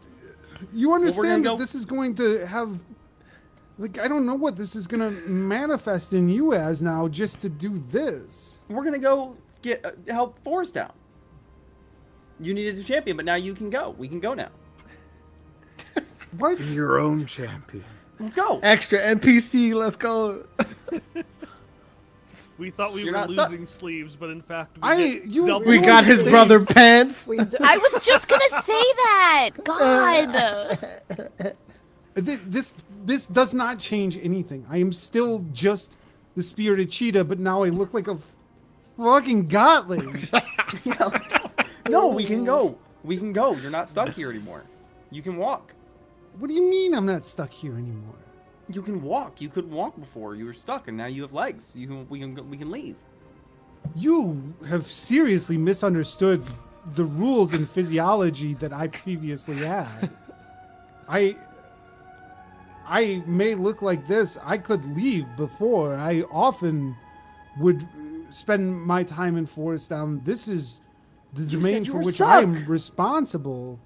you gonna understand that go- this is going to have, like, I don't know what this is going to manifest in you as now just to do this. We're gonna go get help Forrest out. You needed a champion, but now you can go. We can go now. What? Your own champion. Let's go. Extra NPC, let's go. We thought we You're were not stuck. losing sleeves, but in fact, We got his brother pants. I was just gonna say that. God. This does not change anything. I am still just the spirited cheetah, but now I look like a fucking godling. Yeah, let's go. No, we can go. We can go. You're not stuck here anymore. You can walk. What do you mean I'm not stuck here anymore? You can walk. You couldn't walk before. You were stuck, and now you have legs. You can. We can leave. You have seriously misunderstood the rules and physiology that I previously had. I may look like this. I could leave before. I often would spend my time in Forest Down. This is the domain you for were which stuck. I am responsible.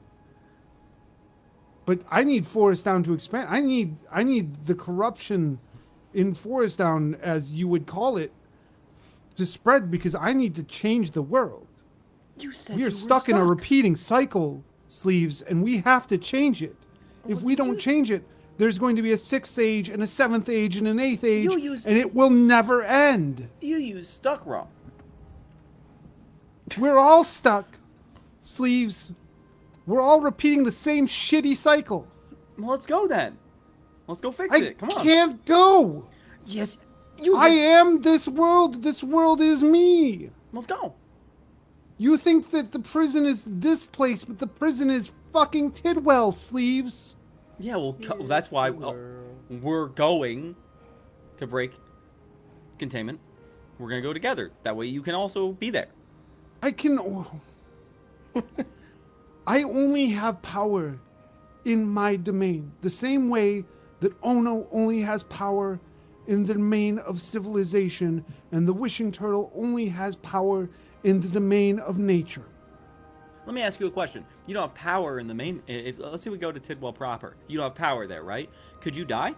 But I need Forest Down to expand. I need the corruption in Forest Down, as you would call it, to spread, because I need to change the world. You said We are stuck in a repeating cycle, Sleeves, and we have to change it. If we don't change it, there's going to be a 6th age and a 7th age and an 8th age, and it will never end. You use stuck wrong. We're all stuck, Sleeves. We're all repeating the same shitty cycle. Well, let's go then. Let's go fix I it. Come on. can't go. Yes. You. I am this world. This world is me. Let's go. You think that the prison is this place, but the prison is fucking Tidwell, Sleeves. Yeah. Well, that's why we're going to break containment. We're gonna go together. That way you can also be there. I can. I only have power in my domain, the same way that Ono only has power in the domain of civilization, and the wishing turtle only has power in the domain of nature. Let me ask you a question. You don't have power in the main. If let's say we go to Tidwell proper, you don't have power there, right? Could you die?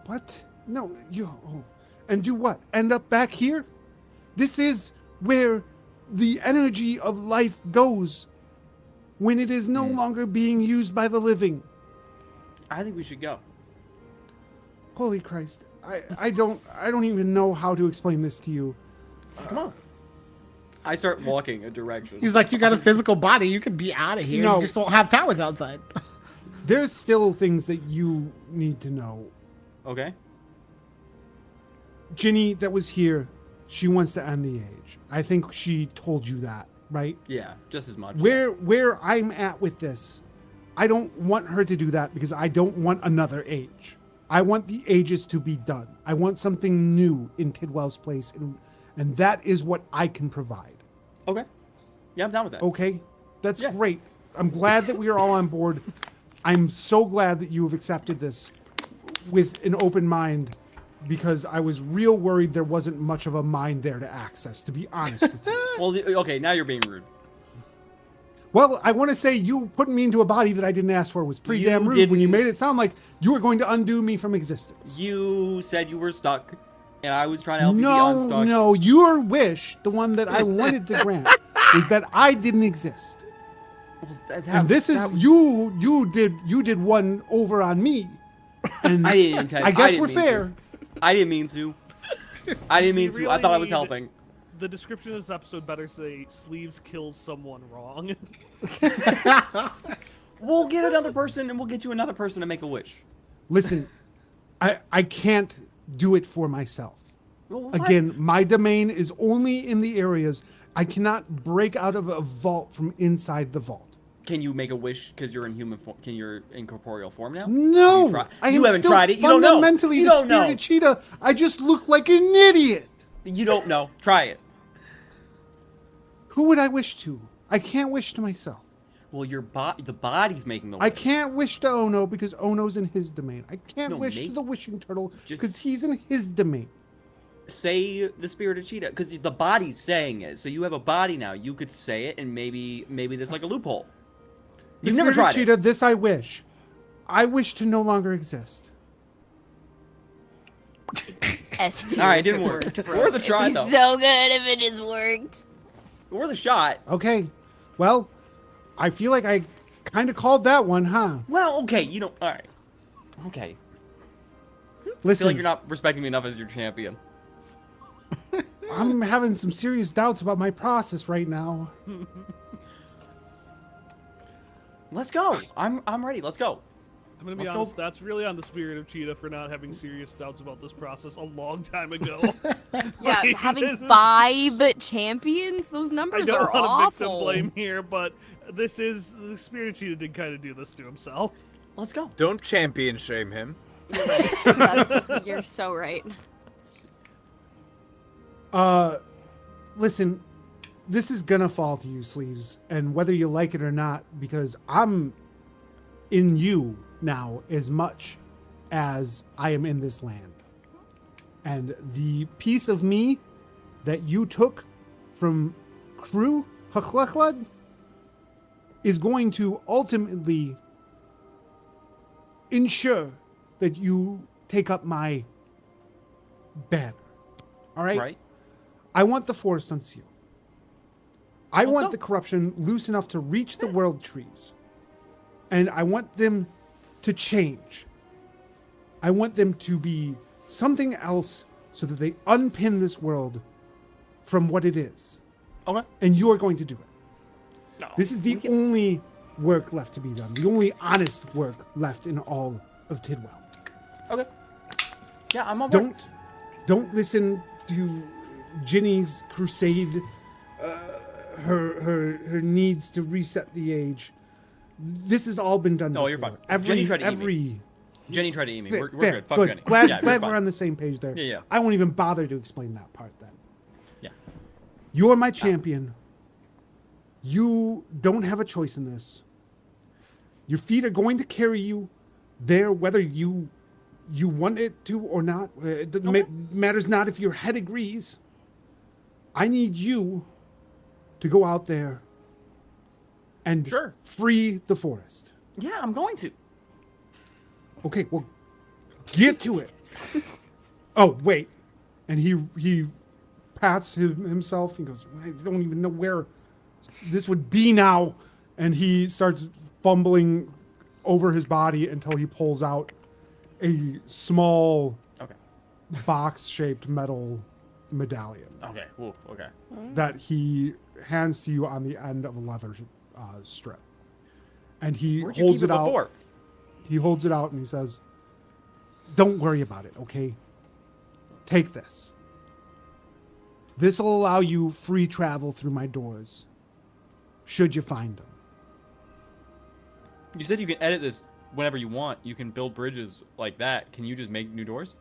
What? No, you. Oh. And do what? End up back here? This is where the energy of life goes when it is no longer being used by the living. I think we should go. Holy Christ. I don't even know how to explain this to you. Come on. I start walking a direction. He's like, you got a physical body. You can be out of here. No. You just won't have powers outside. There's still things that you need to know. Okay. Ginny that was here, she wants to end the age. I think she told you that, right? Yeah, just as much. Where I'm at with this, I don't want her to do that because I don't want another age. I want the ages to be done. I want something new in Tidwell's place, and that is what I can provide. Okay. Yeah, I'm down with that. Okay? That's Yeah. great. I'm glad that we are all on board. I'm so glad that you have accepted this with an open mind, because I was real worried there wasn't much of a mind there to access, to be honest with you. Well, okay, now you're being rude. Well, I want to say you putting me into a body that I didn't ask for was pretty You damn rude when you didn't. made it sound like you were going to undo me from existence. You said you were stuck, and I was trying to help you be unstuck. No, your wish, the one that I wanted to grant, was that I didn't exist. Well, And this is you did one over on me. And I didn't intend. I guess didn't we're mean fair. To. I didn't mean to. I didn't mean to. I thought I was really helping. The description of this episode better say Sleeves kills someone wrong. We'll get another person, and we'll get you another person to make a wish. Listen, I can't do it for myself. Well, fine. Again, my domain is only in the areas. I cannot break out of a vault from inside the vault. Can you make a wish because you're in human form? Can you're in corporeal form now? No, I I am haven't still tried it. You don't know. fundamentally You the don't know. spirited cheetah. I just look like an idiot. You don't know. Try it. Who would I wish to? I can't wish to myself. Well, the body's making the wish. I can't wish to Ono because Ono's in his domain. I can't No, wish make- to the wishing turtle Just- because he's in his domain. Say the spirited cheetah because the body's saying it. So you have a body now. You could say it, and maybe there's like a loophole. The You've never spirited tried cheetah, it. this I wish. I wish to no longer exist. S tier. All right, it if didn't work. worked, bro. Worth a It'd try, be though. so good if it just worked. Worth a shot. Okay, well, I feel like I kind of called that one, huh? Well, okay. You don't. All right. Okay. I feel Listen, like you're not respecting me enough as your champion. I'm having some serious doubts about my process right now. Let's go. I'm ready. Let's go. I'm gonna be Let's go. honest, that's really on the spirit of Cheetah for not having serious doubts about this process a long time ago. Yeah, Like, having 5 champions, those I numbers don't are want to victim awful. blame here, but the spirit of Cheetah did kind of do this to himself. Let's go. Don't champion shame him. You're so right. Listen, this is gonna fall to you, Sleeves, and whether you like it or not, because I'm in you now as much as I am in this land. And the piece of me that you took from Crew Hachlachlad is going to ultimately ensure that you take up my banner. All right? Right. I want the forest unsealed. I Let's want go. the corruption loose enough to reach the world trees. And I want them to change. I want them to be something else so that they unpin this world from what it is. Okay. And you are going to do it. No. This is the only work left to be done. The only honest work left in all of Tidwell. Okay. Yeah, I'm on board. Don't listen to Ginny's crusade, her needs to reset the age. This has all been done. No, you're before. fine. Jenny tried to eat me. Jenny tried to eat me. We're Fair, good. Fuck good. Jenny. Glad, yeah, glad fine. we're on the same page there. Yeah. I won't even bother to explain that part then. Yeah. You're my champion. You don't have a choice in this. Your feet are going to carry you there, whether you want it to or not. It matters not if your head agrees. I need you to go out there and Sure. free the forest. Yeah, I'm going to. Okay, well, get to it. Oh, wait. And he pats himself and goes, I don't even know where this would be now. And he starts fumbling over his body until he pulls out a small Okay. box-shaped metal medallion Okay. Ooh, okay. that he hands to you on the end of a leather strip. And he Where'd you holds keep it out. before? He holds it out and he says, "Don't worry about it, okay? Take this. This will allow you free travel through my doors, should you find them." You said you can edit this whenever you want. You can build bridges like that. Can you just make new doors?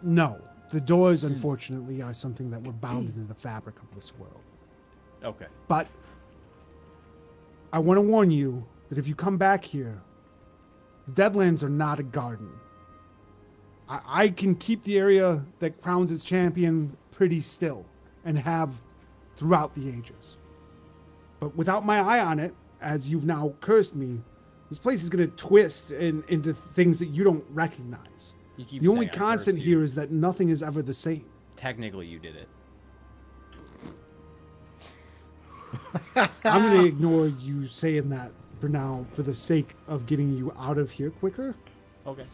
No, the doors, unfortunately, are something that were bound into the fabric of this world. Okay. But I want to warn you that if you come back here, the Deadlands are not a garden. I can keep the area that crowns its champion pretty still and have throughout the ages. But without my eye on it, as you've now cursed me, this place is going to twist into things that you don't recognize. You keep The only saying I constant cursed you. here is that nothing is ever the same. Technically, you did it. I'm going to ignore you saying that for now for the sake of getting you out of here quicker. Okay.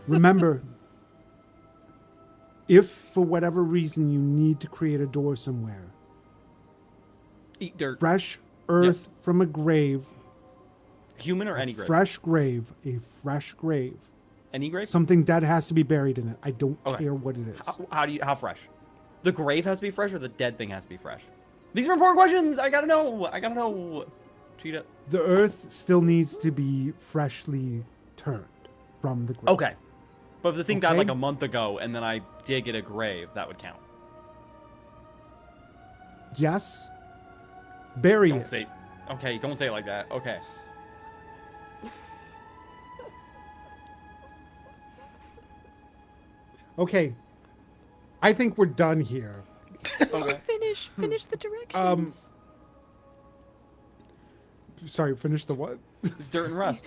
Remember, if for whatever reason you need to create a door somewhere, Eat dirt. fresh earth from a grave, Human or a any grave? fresh grave, a fresh grave, Any grave? something dead has to be buried in it. I don't Okay. care what it is. How fresh? The grave has to be fresh, or the dead thing has to be fresh? These are important questions. I gotta know. Cheetah. The earth still needs to be freshly turned from the grave. Okay. But if the thing died Okay. like a month ago, and then I dig at a grave, that would count. Yes. Bury Don't it. say. Okay, don't say it like that. Okay. Okay. I think we're done here. Okay. Finish the directions. Sorry, finish the what? It's dirt and rust.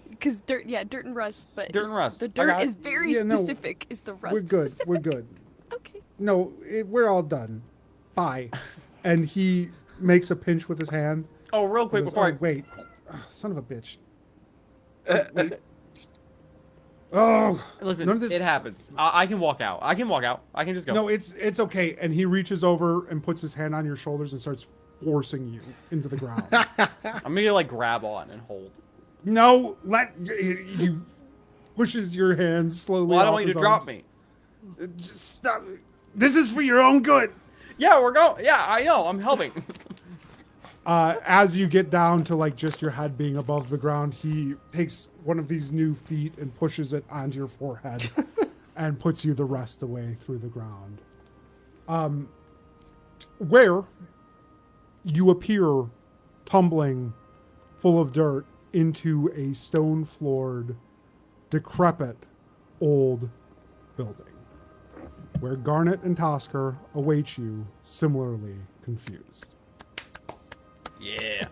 Because dirt and rust, but Dirt and rust. the I dirt got it. is very Yeah, no, specific. Is the rust We're good. specific? We're good. Okay. No, we're all done. Bye. And he makes a pinch with his hand. Oh, real quick He goes, before I "Oh, wait. Ugh, son of a bitch. Wait. Oh, listen, none of this. it happens. I can walk out. I can just go. No, it's okay. And he reaches over and puts his hand on your shoulders and starts forcing you into the ground. I'm gonna like grab on and hold. No, he pushes your hands slowly. Well, I don't off want you his to drop arms. me. Just stop. This is for your own good. Yeah, we're going. Yeah, I know. I'm helping. As you get down to like just your head being above the ground, he takes one of these new feet and pushes it onto your forehead and puts you the rest away through the ground. Where you appear tumbling full of dirt into a stone-floored, decrepit old building where Garnet and Tosker await you similarly confused. Yeah.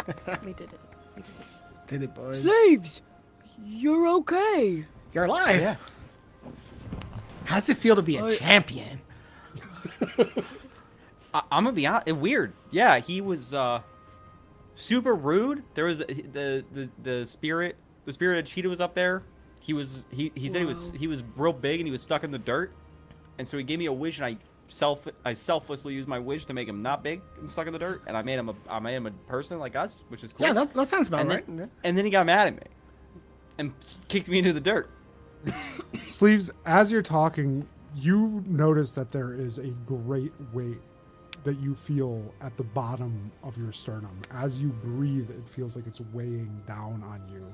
We did it. We did it. Did it, boys? Slaves, you're okay. You're alive. Yeah. How does it feel to be a champion? I'm gonna be honest. Weird. Yeah, he was super rude. There was the spirit. The spirited cheetah was up there. He said he was real big and he was stuck in the dirt, and so he gave me a wish, and I selflessly used my wish to make him not big and stuck in the dirt, and I made him a person like us, which is cool. Yeah, that sounds about and right. then, and then he got mad at me and kicked me into the dirt. Sleeves, as you're talking, you notice that there is a great weight that you feel at the bottom of your sternum. As you breathe, it feels like it's weighing down on you.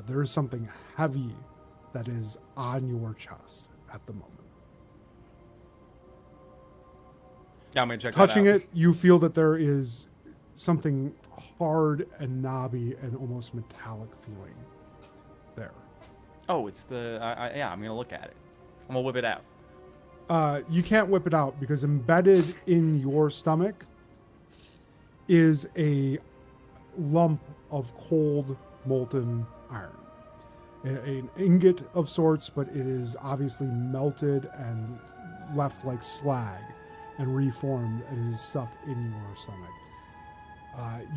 There is something heavy that is on your chest at the moment. Yeah, I'm gonna check Touching that out. it, you feel that there is something hard and knobby and almost metallic feeling there. Oh, it's the yeah. I'm gonna look at it. I'm gonna whip it out. You can't whip it out because embedded in your stomach is a lump of cold molten iron. An ingot of sorts, but it is obviously melted and left like slag and reformed, and it is stuck in your stomach.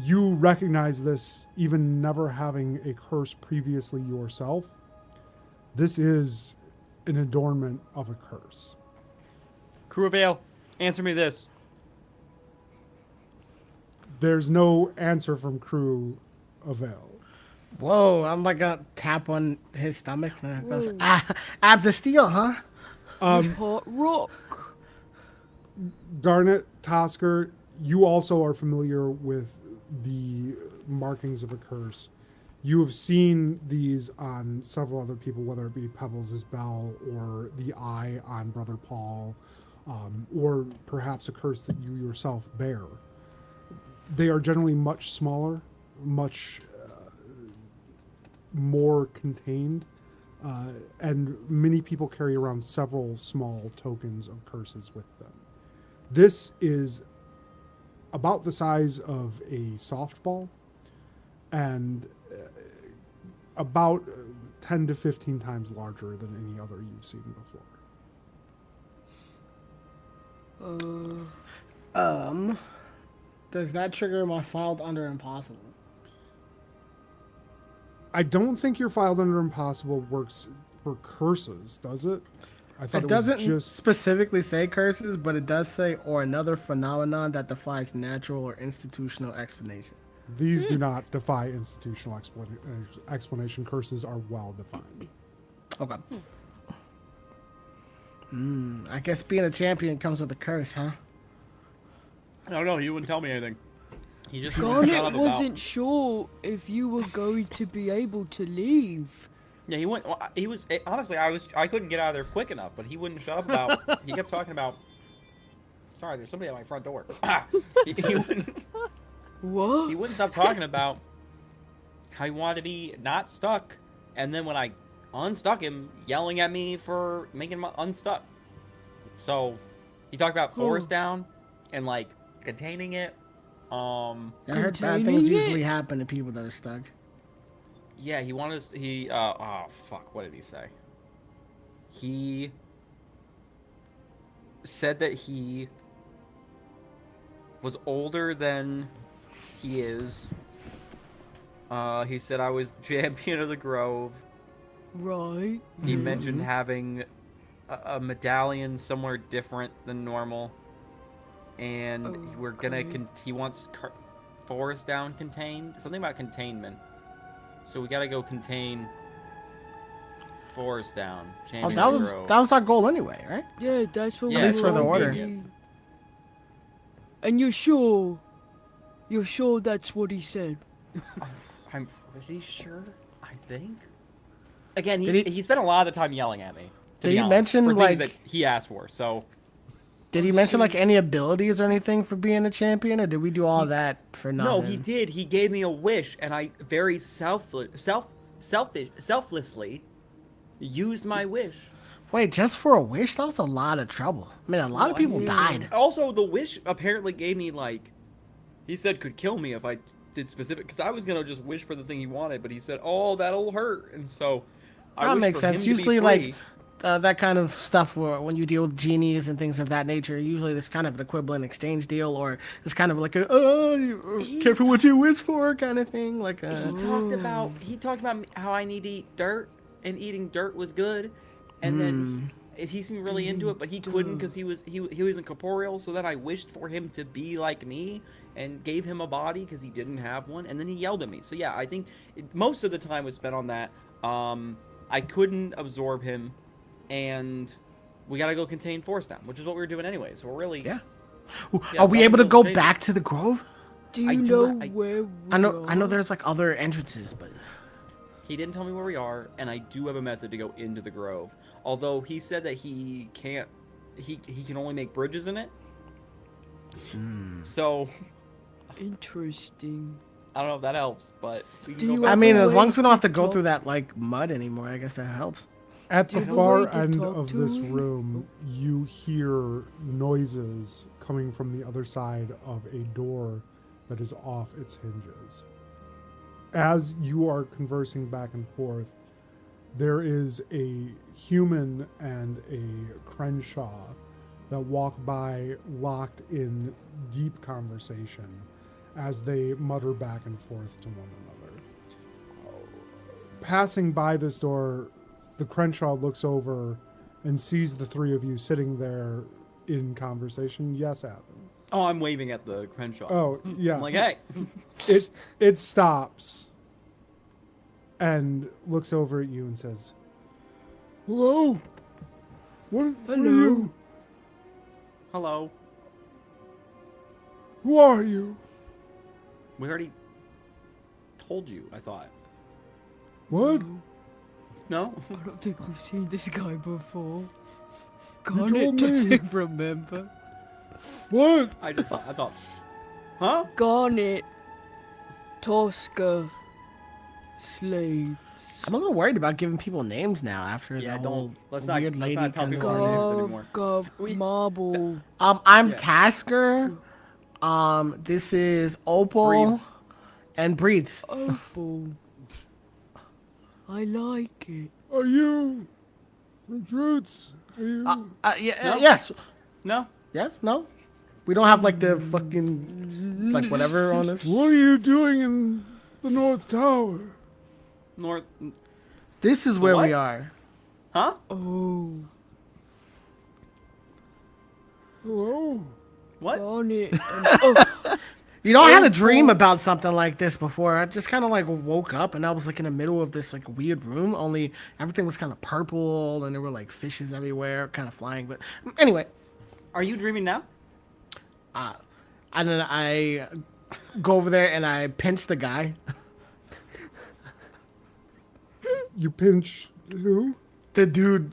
You recognize this, even never having a curse previously yourself. This is an adornment of a curse. Crew of Ale, answer me this. There's no answer from Crew Avail. Whoa, I'm like gonna tap on his stomach. And I'm gonna say, abs of steel, huh? Hot rock. Garnet, Tosker, you also are familiar with the markings of a curse. You have seen these on several other people, whether it be Pebbles' bell or the eye on Brother Paul, or perhaps a curse that you yourself bear. They are generally much smaller, much more contained, and many people carry around several small tokens of curses with them. This is about the size of a softball and about 10 to 15 times larger than any other you've seen before. Does that trigger my filed under impossible? I don't think your filed under impossible works for curses, does it? I thought It it doesn't was just specifically say curses, but it does say or another phenomenon that defies natural or institutional explanation. these do not defy institutional explanation. Curses are well defined. Okay. I guess being a champion comes with a curse, huh? No, he wouldn't tell me anything. He just wouldn't shut up Garnet about- wasn't sure if you were going to be able to leave. Yeah, he went. He was honestly. I couldn't get out of there quick enough, but he wouldn't shut up about. He kept talking about. Sorry, there's somebody at my front door. he wouldn't. What? He wouldn't stop talking about how he wanted to be not stuck, and then when I unstuck him, yelling at me for making him unstuck. So he talked about force down and like containing it. I heard bad Containing things it? usually happen to people that are stuck. Yeah, he wanted us. Oh fuck! What did he say? He said that he was older than he is. He said I was champion of the Grove. Right. He mentioned having a medallion somewhere different than normal, and we're gonna. Okay. He wants forest down contained. Something about containment. So we gotta go contain forest down. Oh, Champions that was our goal anyway, right? Yeah, that's what Yeah, we at least were for the order. already- And you're sure? You're sure that's what he said? I'm pretty sure. I think. Again, Did he spent a lot of the time yelling at me. to Did be he honest, mention, for things like- that he asked for? So Did he mention like any abilities or anything for being a champion, or did we do all that for nothing? no, he did. He gave me a wish, and I very selflessly used my wish. Wait, just for a wish? That was a lot of trouble. I mean, a lot of people died. Also, the wish apparently gave me like, he said could kill me if I did specific. Because I was gonna just wish for the thing he wanted, but he said, "Oh, that'll hurt," and so I That wished makes for him sense. to be Usually, free. like that kind of stuff, where when you deal with genies and things of that nature, usually there's kind of an equivalent exchange deal, or it's kind of like a careful what you wish for kind of thing. Like he talked about how I need to eat dirt, and eating dirt was good, and then he seemed really into it, but he couldn't because he wasn't corporeal. So then I wished for him to be like me and gave him a body because he didn't have one, and then he yelled at me. So yeah, I think most of the time was spent on that. I couldn't absorb him, and we gotta go contain force down, which is what we were doing anyway. So we're really yeah. Yeah, Are we that able to was go crazy. back to the Grove? Do I you do know not- where we I know are? there's like other entrances, but He didn't tell me where we are, and I do have a method to go into the Grove. Although he said that he can't, he can only make bridges in it. So Interesting. I don't know if that helps, but we can Do go you back. I have mean, a as long way as we don't have to to go talk- through that like mud anymore, I guess that helps. At Do you the have a way far to end talk of to this him? room, you hear noises coming from the other side of a door that is off its hinges. As you are conversing back and forth, there is a human and a Crenshaw that walk by locked in deep conversation as they mutter back and forth to one another. Passing by this door, the Crenshaw looks over and sees the three of you sitting there in conversation. Yes, Athan. Oh, I'm waving at the Crenshaw. Oh, yeah. I'm like, hey. It stops and looks over at you and says, "Hello? What are you? Hello. Who are you? We already told you, I thought. What? No? I don't think we've seen this guy before. told Garnet me. doesn't remember. What? I thought. Huh? Garnet, Tosca, slaves. I'm a little worried about giving people names now after Yeah, the don't. whole Let's weird lady not tell kind people of our names Gob, anymore. gob, We- marble. I'm Yeah. Tasker. This is Opal Breathes. and Breathes. Opal. I like it. Are you recruits? Are you? Yeah, No? yes, No? yes, no. We don't have like the fucking like whatever on this. What are you doing in the North Tower? North. This is where what? we are. Huh? Oh, Hello? What? Garnet. Oh, You know, I had a dream about something like this before. I just kind of like woke up and I was like in the middle of this like weird room. Only everything was kind of purple and there were like fishes everywhere, kind of flying. But anyway, Are you dreaming now? and then I go over there and I pinch the guy, You pinch who? the dude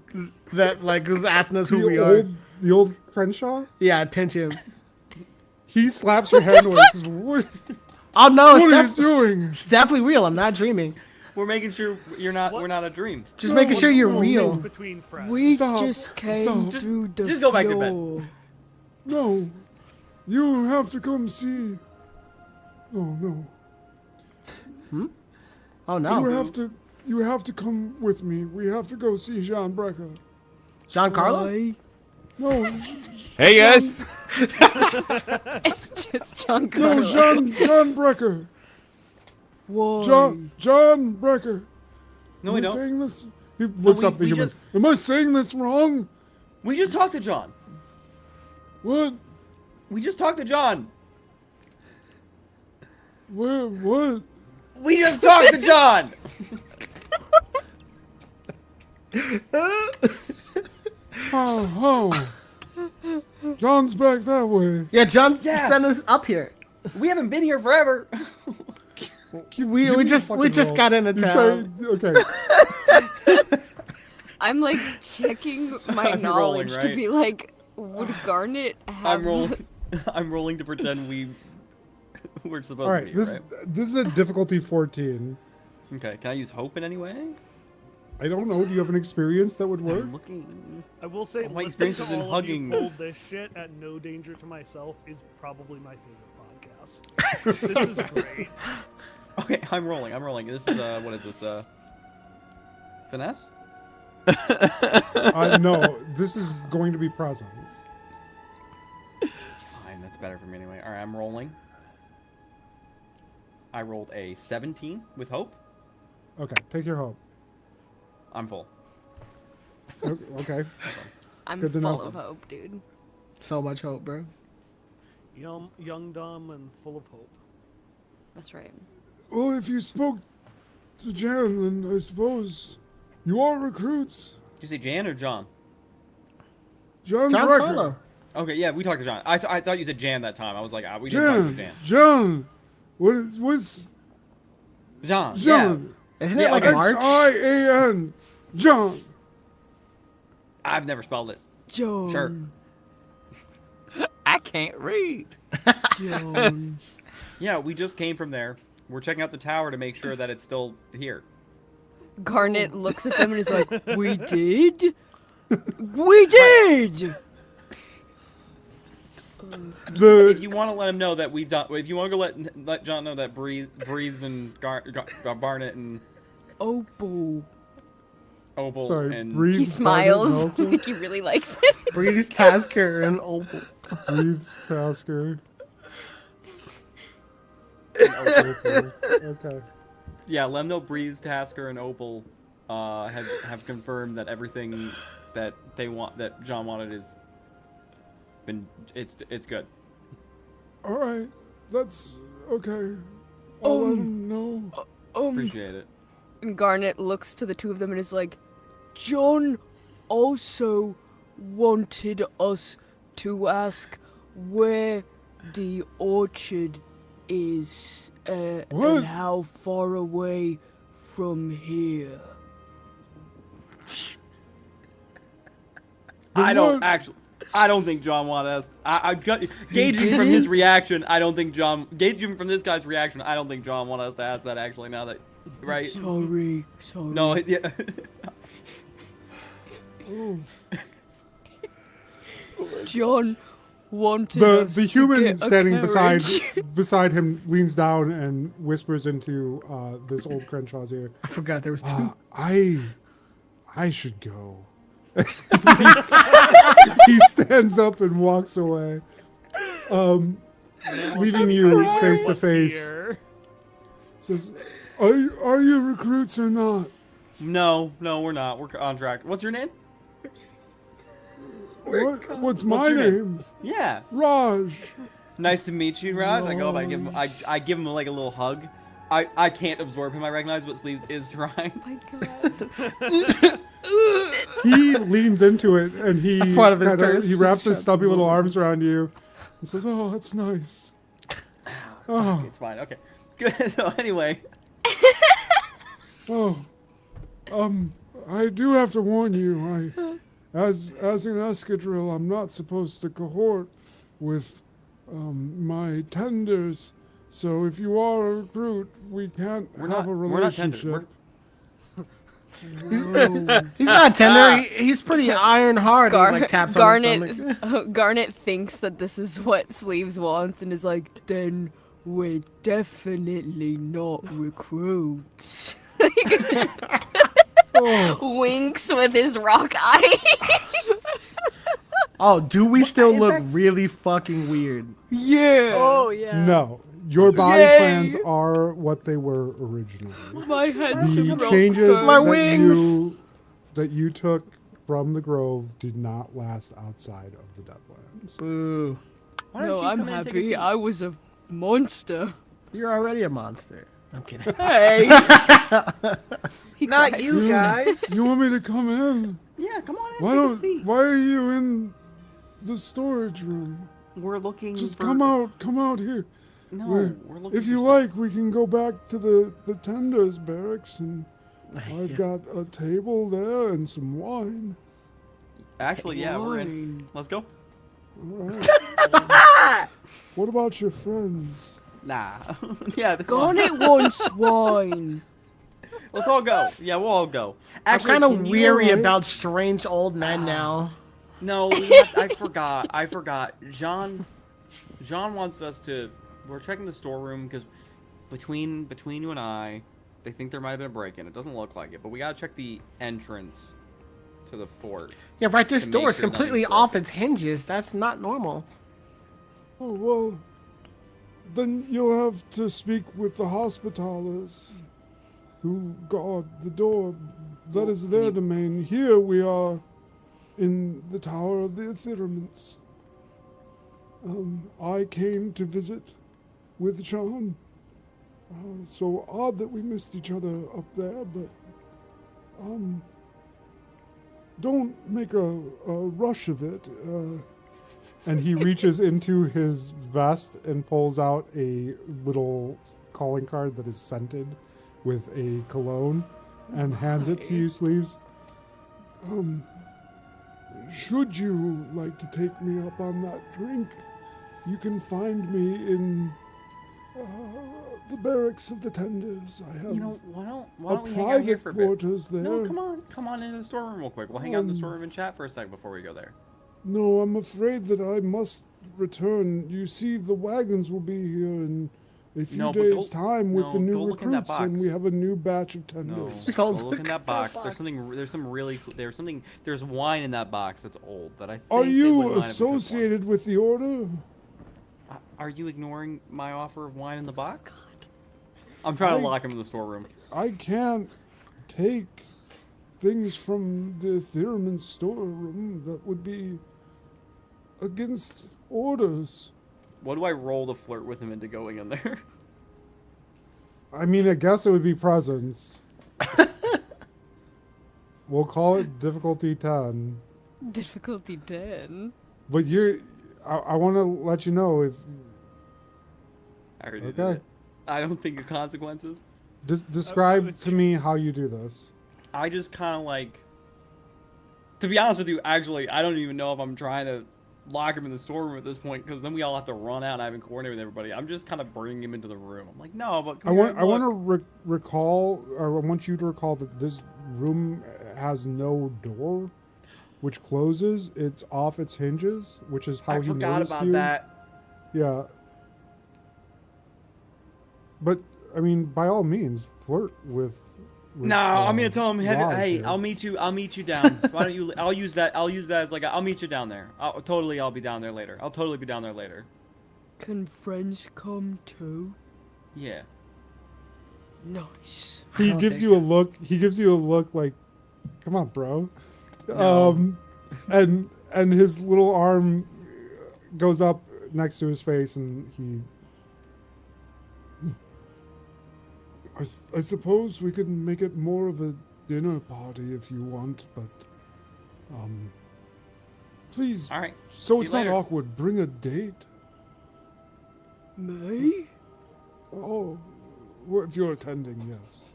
that like was asking us who we are. The old Crenshaw? Yeah, I pinch him. He slaps your hand away and says, "What, Oh no, what are you it's, doing?" it's definitely real. I'm not dreaming. We're making sure you're not. What? We're not a dream. Just making sure you're no, real. Things between friends. we Stop, just came stop. through the Just go back to bed. floor. No. You have to come see. Oh, no. Oh You no, have to come with me. We have to go see Jean Brecker. Giancarlo. Why? No, Hey guys. It's just John no, Jean Brecker. Why? John Brecker. No, Am we I don't. saying this? He looks we- up the we human. just- Am I saying this wrong? We just talked to John. What? We just talked to John. Where? What? We just talked to John. Oh. John's back that way. Yeah, John Yeah. sent us up here. We haven't been here forever. We Give me a just fucking just roll. got into You town. okay. I'm like checking my I'm knowledge rolling, to right? be like, would Garnet have? I'm rolling. I'm rolling to pretend we're supposed All to right. be This right. this is a difficulty 14. Okay. Can I use hope in any way? I don't know. Do you have an experience that would work? I'm looking. I will say, My listening experience to is in all of you hugging. pull this shit at no danger to myself is probably my favorite podcast. This is great. Okay. I'm rolling. I'm rolling. This is what is this? Finesse. No, this is going to be presence. Fine. That's better for me anyway. All right. I'm rolling. I rolled a 17 with hope. Okay, take your hope. I'm full. Okay. I'm Good to full know. of hope, dude. So much hope, bro. Young, dumb, and full of hope. That's right. Well, if you spoke to Jan, then I suppose you are recruits. Did you say Jan or John? John John Brecker. Carlo. Okay. Yeah. We talked to John. I thought you said Jan that time. I was like, we didn't talk to Jan. John. What's John. John? Isn't Yeah, it like okay. March? Xian. John. Yeah. I've never spelled it. John. Sure. I can't read. John. Yeah, we just came from there. We're checking out the tower to make sure that it's still here. Garnet looks at them and is like, We did? We did! If you want to let him know that we've done, if you want to go let John know that Breathes and Barnett and Opal. Opal Sorry, and breathe. he smiles Barnett, like he really likes it. Breeze, Tasker, and Opal. Breathes Tasker. Okay. yeah, let him know Breathes, Tasker, and Opal have confirmed that everything that John wanted it's good. All right, that's okay. I'll let him know. Appreciate it. And Garnet looks to the two of them and is like, John also wanted us to ask where the orchard is What? and how far away from here. I don't what? think John wanted us. Gauging from his reaction, gauging from this guy's reaction, I don't think John wanted us to ask that. Actually, now that, right? Sorry. No, yeah. John wanted The us the to human get a standing carriage. beside him leans down and whispers into this old Crenshaw's ear. I forgot there was two. I should go. He stands up and walks away, leaving you face to face. Here. Says, "Are you recruits or not?" No, we're not. We're on track. What's your name? What's my your name? name? Yeah. Raj. Nice to meet you, Raj. I go up. I give him like a little hug. I can't absorb him. I recognize what Sleeves is trying. My God. He leans into it and he That's part of his curse. he wraps his stubby little arms around you and says, "Oh, that's nice." Oh, It's fine. Okay. Good. So anyway, oh, I do have to warn you. As an escadrille, I'm not supposed to cohort with my tenders. So if you are a recruit, we can't have a relationship. He's not tender. He's pretty iron hard. He like taps on his stomach. Garnet thinks that this is what Sleeves wants and is like, then we're definitely not recruits. Winks with his rock eye. Oh, do we still look really fucking weird? Yeah. Oh yeah. No, your body Yay. plans are what they were originally. My handsome The rock changes fur. My that wings. that you took from the Grove did not last outside of the Deadlands. Boo. why don't No, you I'm come in and take a happy. seat? I was a monster. You're already a monster. I'm kidding. Hey. Not you guys. You want me to come in? Yeah, come on in. Take a seat. Why are you in the storage room? We're looking. Just for... come out here. No, We're- we're looking. If for you stuff. like, we can go back to the tenders barracks, and I've got a table there and some wine. Actually, yeah, we're in. Wine. Let's go. All right. What about your friends? Nah. Yeah. Garnet wants wine. Let's all go. Yeah, we'll all go. I'm Actually, kind of can you- weary alright? about strange old men now. No, I forgot. John wants us to. We're checking the storeroom because between you and I, they think there might have been a break-in. It doesn't look like it, but we gotta check the entrance to the fort. Yeah, right. This To door make is sure completely nothing's off broken. its hinges. That's not normal. Oh, well, then you'll have to speak with the hospitalers who guard the door. That is their domain. Here we are in the Tower of the Ithirments. I came to visit with John. So odd that we missed each other up there, but don't make a rush of it. And he reaches into his vest and pulls out a little calling card that is scented with a cologne and hands it to you, Sleeves. Should you like to take me up on that drink, you can find me in the barracks of the tenders. I have You know, why a don't we hang out here private for a bit? quarters there. No, come on into the storeroom real quick. We'll hang out in the storeroom and chat for a sec before we go there. No, I'm afraid that I must return. You see, the wagons will be here in a few No, but days' go- time with no, the new go look in that recruits, and box. we have a new batch of No, tenders. go look in that box. There's wine in that box that's old that I think Are they you wouldn't mind if we took one. associated with the order? Are you ignoring my offer of wine in the box? I'm trying to lock him in the storeroom. I can't take things from the Theremin storeroom that would be against orders. What do I roll to flirt with him into going in there? I mean, I guess it would be presence. We'll call it difficulty 10. Difficulty 10. But I want to let you know if... I already did Okay. it. I don't think of consequences. Describe to me how you do this. I just kind of like, to be honest with you, actually, I don't even know if I'm trying to lock him in the storeroom at this point, because then we all have to run out and I haven't coordinated with everybody. I'm just kind of bringing him into the room. I'm like, no, but I want to recall, or I want you to recall that this room has no door, which closes. It's off its hinges, which is how I he forgot noticed about you. that. Yeah. But I mean, by all means, flirt with No, I'm gonna tell him, Raj hey, here. I'll meet you down. Why don't you? I'll use that as like I'll meet you down there. I'll be down there later. I'll totally be down there later. Can friends come too? Yeah. Nice. He don't gives think- you a look. He gives you a look like, "Come on, bro." No. And his little arm goes up next to his face, and he. I suppose we could make it more of a dinner party if you want, but please, All right. so See it's you not later. awkward, bring a date. Me? Oh, well, if you're attending, yes.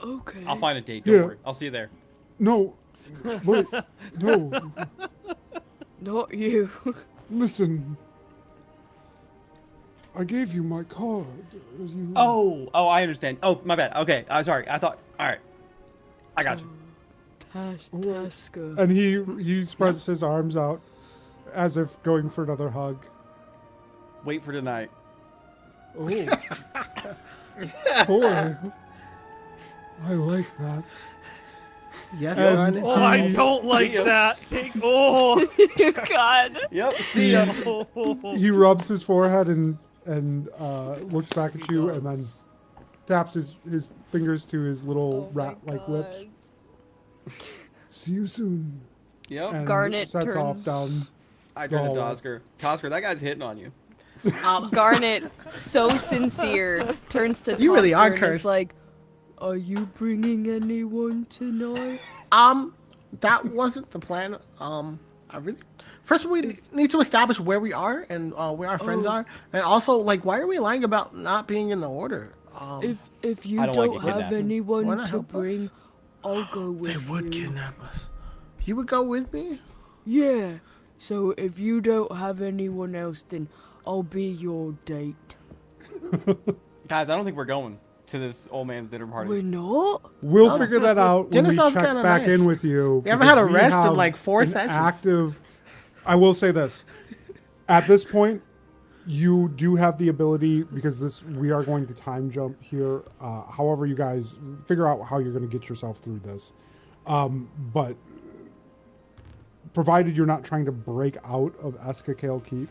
Okay. I'll find a date. Don't Yeah. worry. I'll see you there. No, wait, no, Not you. listen. I gave you my card. You... Oh, I understand. Oh, my bad. Okay, sorry. I thought. All right. I got you. Tasker. And he spreads his arms out as if going for another hug. Wait for tonight. Oh, boy, I like that. Yes, And- Ron. Oh, I He- don't like Yep. that. Take. Oh. God. Yep. See ya. He rubs his forehead and looks back at you and then taps his fingers to his little rat-like lips. See you soon. Yep. And Garnet sets off turns- down. I turned to Oh. Tosker. Tosker, that guy's hitting on you. Garnet, so sincere, turns to You really Tosker are and is cursed. like, Are you bringing anyone tonight? That wasn't the plan. I really. First, we need to establish where we are and where our friends are, and also, like, why are we lying about not being in the order? If you I don't wanna don't get have kidnapped. anyone Wanna to help us? bring, I'll go They with would you. kidnap us. You would go with me? Yeah. So if you don't have anyone else, then I'll be your date. Guys, I don't think we're going to this old man's dinner party. We're not? We'll figure that out when Dinner we sounds check kinda back nice. in with you. We haven't had because a we rest in, have like, 4 an sessions. Active. I will say this. At this point, you do have the ability, because we are going to time jump here. However, you guys figure out how you're going to get yourself through this. But provided you're not trying to break out of Eskakale Keep,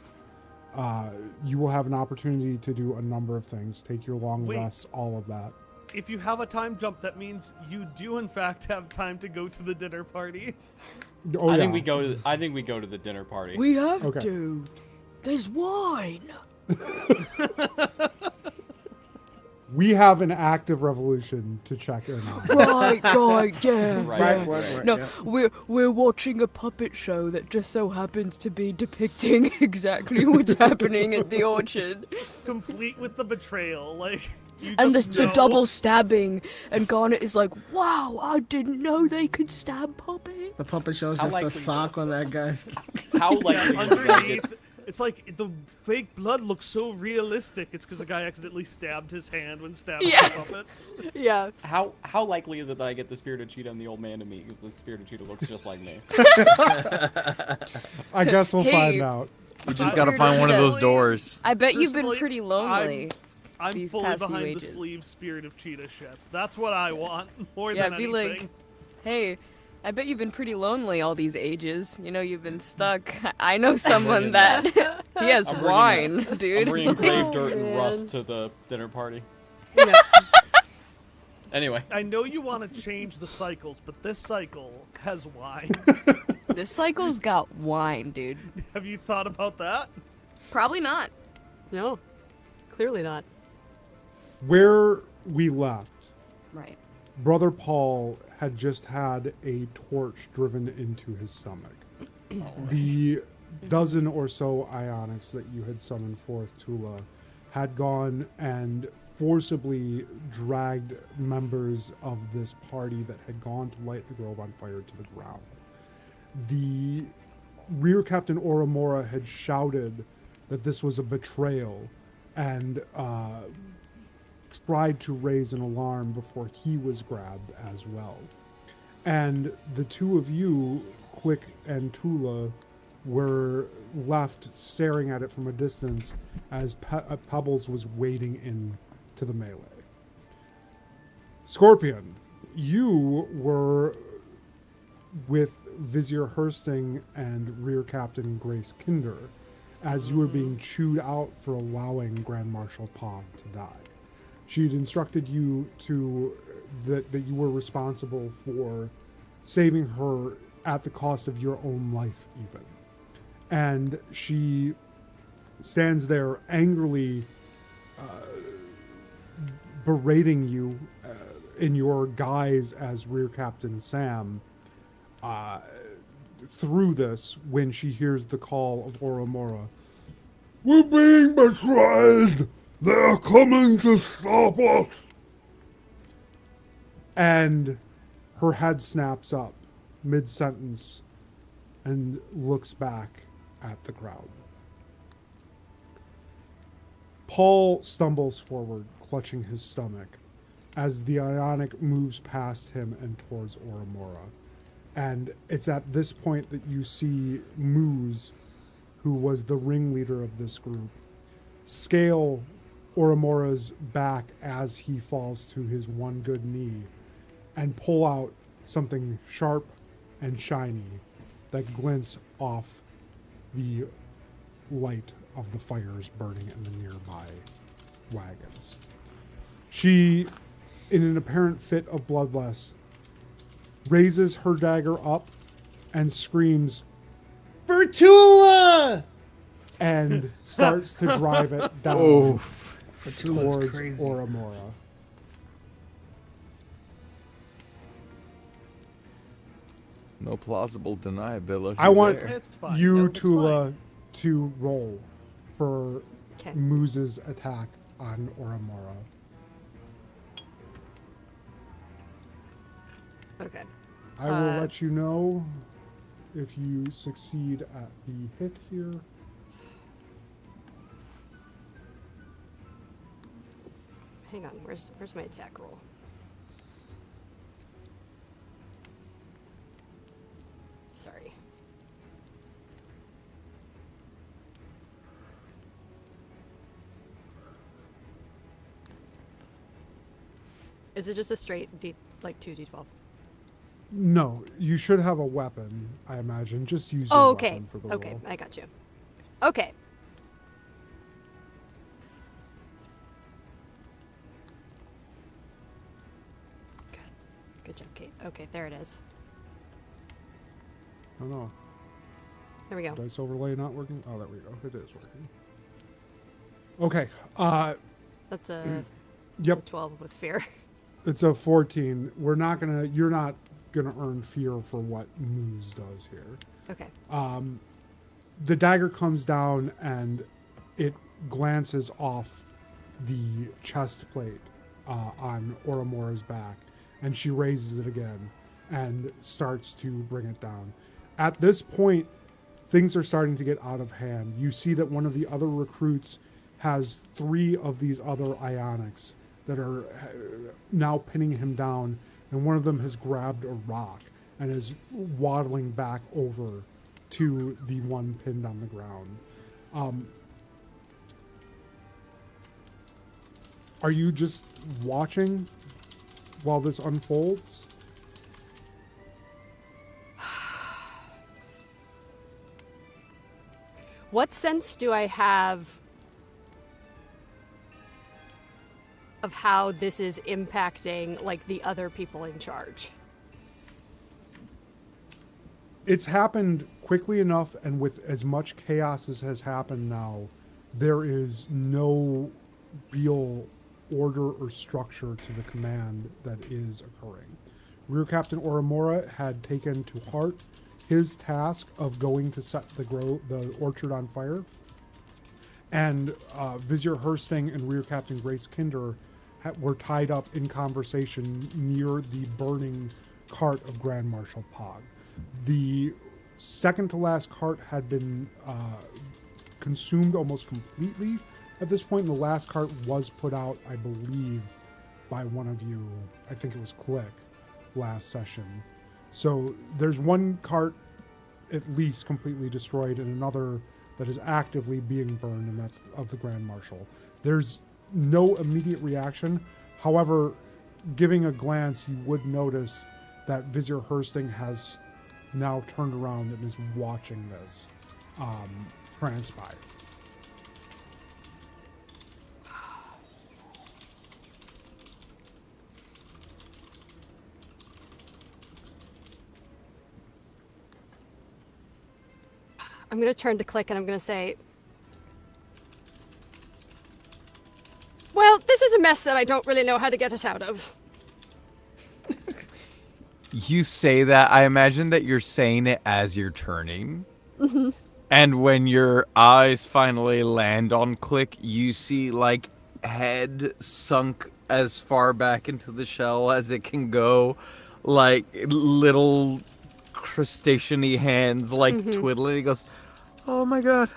you will have an opportunity to do a number of things. Take your long Wait. rests, all of that. If you have a time jump, that means you do in fact have time to go to the dinner party. Oh, I yeah. think we go to the dinner party. We have Okay. to. There's wine. We have an active revolution to check in on. Right, yeah. Right, yeah. right. No, we're watching a puppet show that just so happens to be depicting exactly what's happening at the orchard. Complete with the betrayal, like you And just the know. double stabbing, and Garnet is like, "Wow, I didn't know they could stab puppets." The puppet show's How just a likely- sock on that guy's. How likely is it that I Underneath, get? it's like the fake blood looks so realistic. It's because the guy accidentally stabbed his hand when stabbing Yeah. the puppets. Yeah. How likely is it that I get the spirited cheetah and the old man to meet? Because the spirited cheetah looks just like me. I guess we'll Hey. find out. You just I- gotta find one of those doors. I bet you've been Personally, pretty lonely. I'm These fully past few behind the ages. sleeve spirit of cheetah shit. That's what I want more Yeah, than be anything. like, hey, I bet you've been pretty lonely all these ages. You know, you've been stuck. I know someone that he has I'm bringing wine, I'm dude. bringing grave dirt and man. rust to the dinner party. Anyway. I know you want to change the cycles, but this cycle has wine. This cycle's got wine, dude. Have you thought about that? Probably not. No, clearly not. Where we left, Right. Brother Paul had just had a torch driven into his stomach. The dozen or so ionics that you had summoned forth, Tula, had gone and forcibly dragged members of this party that had gone to light the grove on fire to the ground. The Rear Captain Oramora had shouted that this was a betrayal and tried to raise an alarm before he was grabbed as well. And the two of you, Click and Tula, were left staring at it from a distance as Pebbles was wading in to the melee. Scorpion, you were with Vizier Hursting and Rear Captain Grace Kinder as you were being chewed out for allowing Grand Marshal Pog to die. She had instructed you to that you were responsible for saving her at the cost of your own life even. And she stands there angrily berating you in your guise as Rear Captain Sam through this when she hears the call of Oramora. We're being betrayed! They're coming to stop us! And her head snaps up mid-sentence and looks back at the crowd. Paul stumbles forward, clutching his stomach, as the Ionic moves past him and towards Oramora. And it's at this point that you see Moose, who was the ringleader of this group, scale Oramora's back as he falls to his one good knee and pull out something sharp and shiny that glints off the light of the fires burning in the nearby wagons. She, in an apparent fit of bloodlust, raises her dagger up and screams, Vertula! And starts to drive it down Vertula's towards crazy. Oramora. No plausible deniability. I want there. It's fine. you, No, it's Tula, fine. to roll for Okay. Moose's attack on Oramora. Okay. I will let you know if you succeed at the hit here. Hang on. Where's my attack roll? Sorry. Is it just a straight D, like 2d12? No, you should have a weapon, I imagine. Just use your Oh, okay. weapon for the Okay, roll. I got you. Okay. Good. Good job, Kate. Okay, there it is. Oh no. There we go. Dice overlay not working? Oh, there we go. It is working. Okay. That's a, Yep. it's a 12 with fear. It's a 14. You're not gonna earn fear for what Moose does here. Okay. The dagger comes down and it glances off the chest plate on Oramora's back, and she raises it again and starts to bring it down. At this point, things are starting to get out of hand. You see that one of the other recruits has 3 of these other ionics that are now pinning him down, and one of them has grabbed a rock and is waddling back over to the one pinned on the ground. Are you just watching while this unfolds? What sense do I have of how this is impacting like the other people in charge? It's happened quickly enough, and with as much chaos as has happened now, there is no real order or structure to the command that is occurring. Rear Captain Oramura had taken to heart his task of going to set the orchard on fire, and Vizier Hursting and Rear Captain Grace Kinder were tied up in conversation near the burning cart of Grand Marshal Pog. The second to last cart had been consumed almost completely at this point, and the last cart was put out, I believe, by one of you. I think it was Click last session. So there's one cart at least completely destroyed and another that is actively being burned, and that's of the Grand Marshal. There's no immediate reaction. However, giving a glance, you would notice that Vizier Hursting has now turned around and is watching this transpire. I'm going to turn to Click and I'm going to say, well, this is a mess that I don't really know how to get us out of. You say that, I imagine that you're saying it as you're turning. Mm-hmm. And when your eyes finally land on Click, you see, like, head sunk as far back into the shell as it can go. Like, little crustacean-y hands, like, twiddling. He goes, oh my god.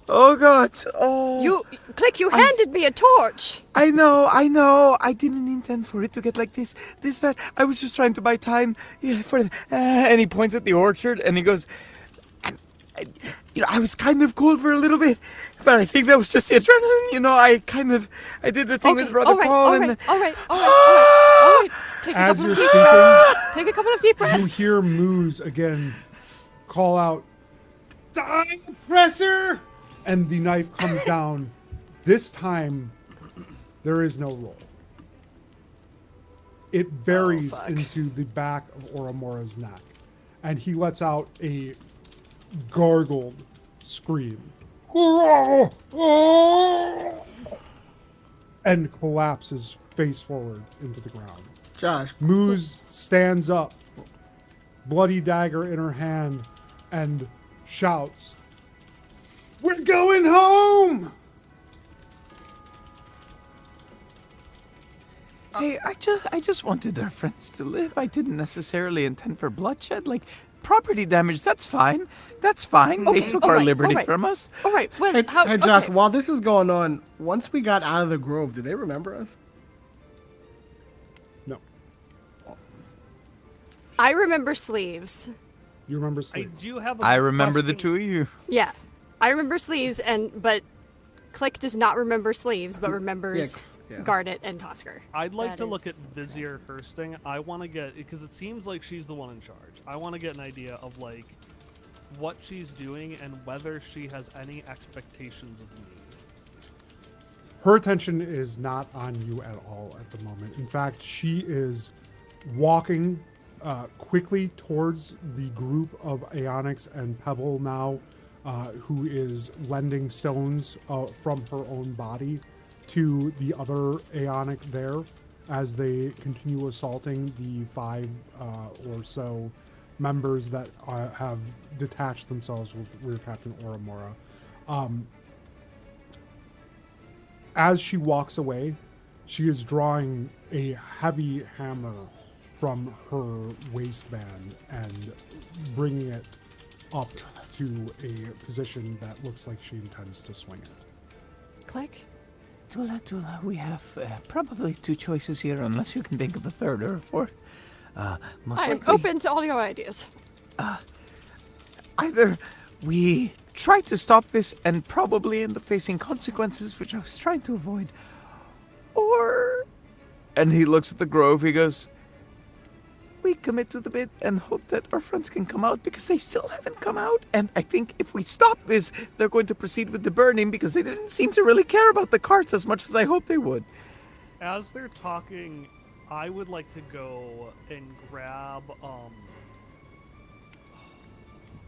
Oh god. Oh. Click, you handed me a torch. I know. I didn't intend for it to get like this bad. I was just trying to buy time and he points at the orchard and he goes, I was kind of cool for a little bit, but I think that was just the adrenaline. I did the thing with Brother Paul. All right. Take a As couple you're of deep speaking, breaths. Take a couple of deep breaths. you hear Moose again call out, "Die, Presser!" And the knife comes down. This time, there is no roll. It buries into the back of Oramura's neck, and he lets out a gargled scream and collapses face forward into the ground. Josh, Moose stands up, bloody dagger in her hand, and shouts, "We're going home!" Hey, I just wanted our friends to live. I didn't necessarily intend for bloodshed. Like, property damage, that's fine. That's fine. They took our liberty from us. All right. Well, hey, Josh, while this is going on, once we got out of the grove, did they remember us? No. I remember sleeves. You remember I sleeves. do have. I remember the two of you. Yeah, I remember sleeves, but Click does not remember sleeves, but remembers Garnet and Tosker. I'd like to look at Vizier Hursting. I want to get, because it seems like she's the one in charge. I want to get an idea of like what she's doing and whether she has any expectations of me. Her attention is not on you at all at the moment. In fact, she is walking quickly towards the group of Aeonics and Pebble now, who is lending stones from her own body to the other Aeonic there as they continue assaulting the 5 or so members that have detached themselves with Rear Captain Oramura. As she walks away, she is drawing a heavy hammer from her waistband and bringing it up to a position that looks like she intends to swing it. Click. Tula, we have probably 2 choices here, unless you can think of a third or a fourth. I'm open to all your ideas. Either we try to stop this and probably end up facing consequences, which I was trying to avoid, or... And he looks at the grove, he goes, we commit to the bit and hope that our friends can come out, because they still haven't come out. And I think if we stop this, they're going to proceed with the burning, because they didn't seem to really care about the carts as much as I hoped they would. As they're talking, I would like to go and grab,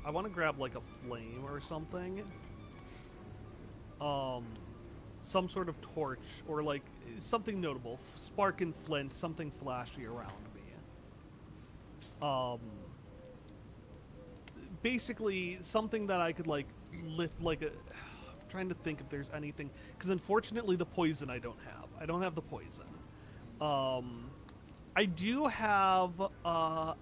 I want to grab, like, a flame or something. Some sort of torch, or, like, something notable. Spark and flint, something flashy around me. Basically, something that I could, like, lift, like, I'm trying to think if there's anything, because unfortunately the poison I don't have. I don't have the poison. I do have, I'm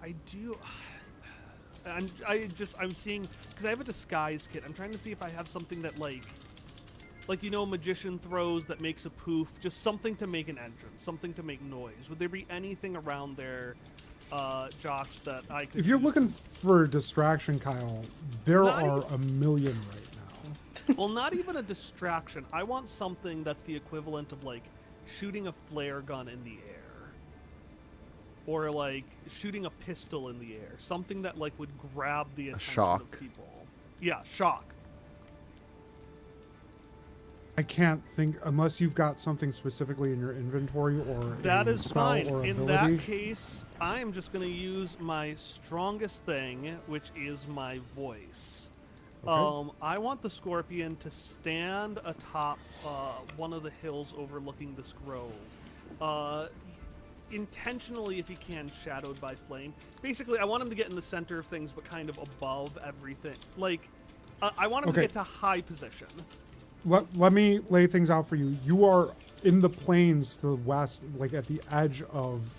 seeing, because I have a disguise kit. I'm trying to see if I have something that, like, you know, magician throws that makes a poof, just something to make an entrance, something to make noise. Would there be anything around there, Josh, that I could If you're use? looking for a distraction, Kyle, there Not are a million right now. Well, not even a distraction. I want something that's the equivalent of, like, shooting a flare gun in the air. Or, like, shooting a pistol in the air. Something that, like, would grab the attention shock. of people. Yeah, shock. I can't think unless you've got something specifically in your inventory or That a is spell fine. or In ability. that case, I am just going to use my strongest thing, which is my voice. Okay. I want the scorpion to stand atop one of the hills overlooking this grove. Intentionally, if he can, shadowed by flame. Basically, I want him to get in the center of things, but kind of above everything. Like, I want him to Okay. get to high position. Let me lay things out for you. You are in the plains to the west, like at the edge of,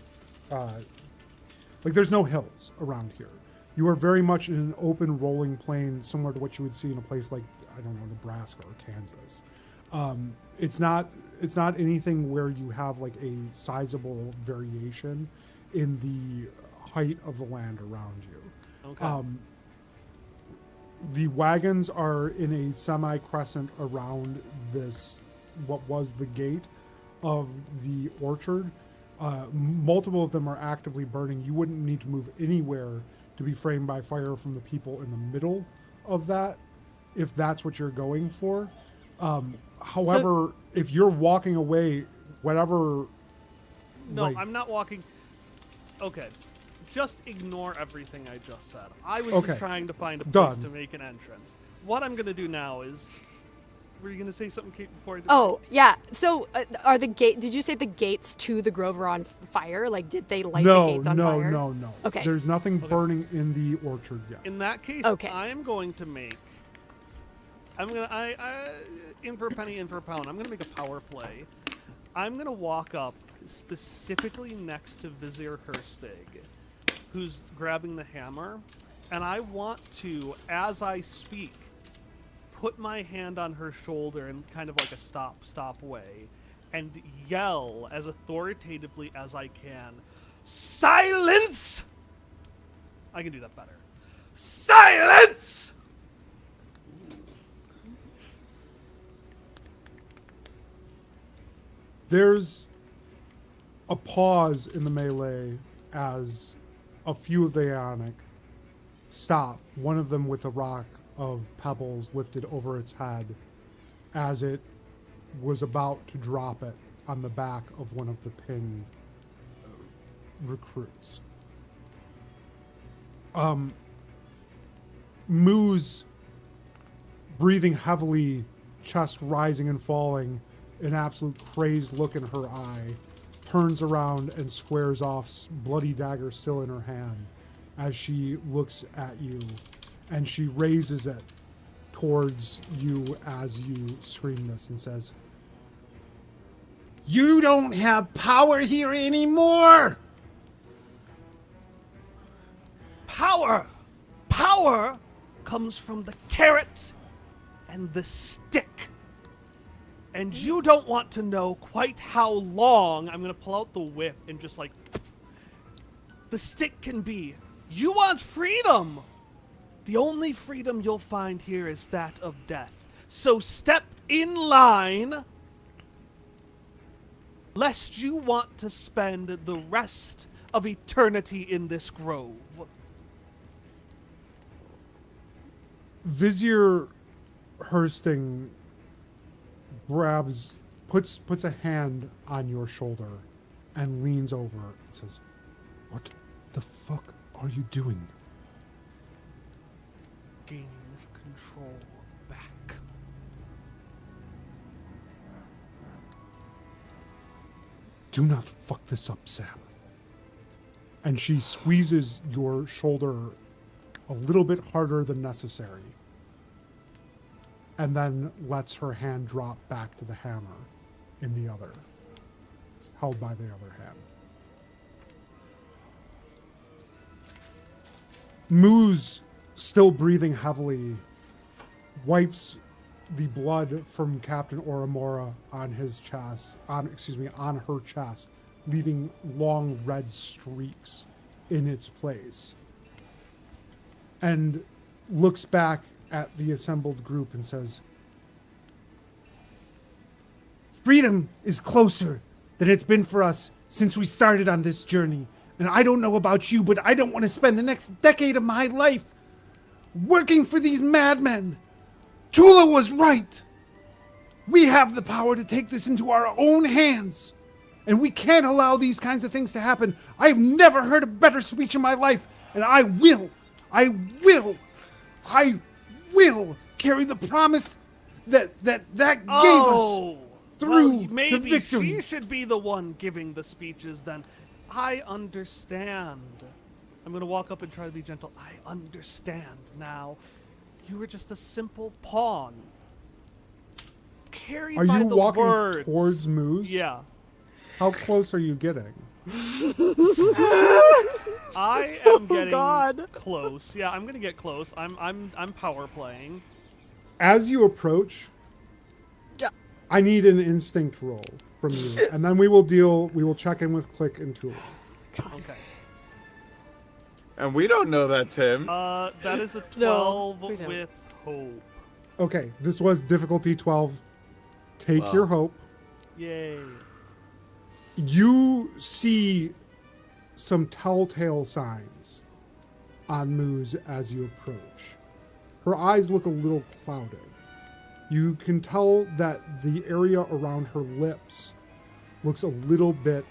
like there's no hills around here. You are very much in an open rolling plain, similar to what you would see in a place like, I don't know, Nebraska or Kansas. It's not anything where you have like a sizable variation in the height of the land around you. Okay. The wagons are in a semi-crescent around this, what was the gate of the orchard. Multiple of them are actively burning. You wouldn't need to move anywhere to be framed by fire from the people in the middle of that, if that's what you're going for. However, if you're walking away, whatever... No, like- I'm not walking... Okay. Just ignore everything I just said. I was Okay. just trying to find a place Done. to make an entrance. What I'm going to do now is... Were you going to say something, Kate, before I do Oh, yeah. So, are the gate? Did you say the gates to the grove are on fire? Like, did they light the gates on fire? No. Okay. There's nothing burning in the orchard yet. In that case, Okay. I am going to make... in for a penny, in for a pound. I'm going to make a power play. I'm going to walk up specifically next to Vizier Herstig, who's grabbing the hammer, and I want to, as I speak, put my hand on her shoulder in kind of like a stop way, and yell as authoritatively as I can, "Silence!" I can do that better. Silence! There's a pause in the melee as a few of the Aeonic stop, one of them with a rock of pebbles lifted over its head as it was about to drop it on the back of one of the pin recruits. Moo's breathing heavily, chest rising and falling, an absolute crazed look in her eye, turns around and squares off, bloody dagger still in her hand, as she looks at you, and she raises it towards you as you scream this and says, "You don't have power here anymore!" Power comes from the carrot and the stick. And you don't want to know quite how long. I'm going to pull out the whip and just like... The stick can be. You want freedom! The only freedom you'll find here is that of death. So step in line, lest you want to spend the rest of eternity in this grove. Vizier Hersting grabs puts a hand on your shoulder and leans over and says, "What the fuck are you doing?" Gaining control back. "Do not fuck this up, Sam." And she squeezes your shoulder a little bit harder than necessary, and then lets her hand drop back to the hammer in the other, held by the other hand. Moose, still breathing heavily, wipes the blood from Captain Oramora on his chest, on her chest, leaving long red streaks in its place. And looks back at the assembled group and says, "Freedom is closer than it's been for us since we started on this journey. And I don't know about you, but I don't want to spend the next decade of my life working for these madmen. Tula was right. We have the power to take this into our own hands. And we can't allow these kinds of things to happen. I've never heard a better speech in my life. And I will carry the promise that gave us through maybe the victory." she should be the one giving the speeches then. I understand. I'm going to walk up and try to be gentle. I understand now. You were just a simple pawn. Carried Are by you the walking words. towards Moose? Yeah. How close are you getting? I am getting God. close. Yeah, I'm gonna get close. I'm power playing. As you approach, I need an instinct roll from you, and then we will check in with Click and Tula. Okay. And we don't know that's him. That is a No, 12 we don't. with hope. Okay, this was difficulty 12. Take your hope. Yay. You see some telltale signs on Moose as you approach. Her eyes look a little clouded. You can tell that the area around her lips looks a little bit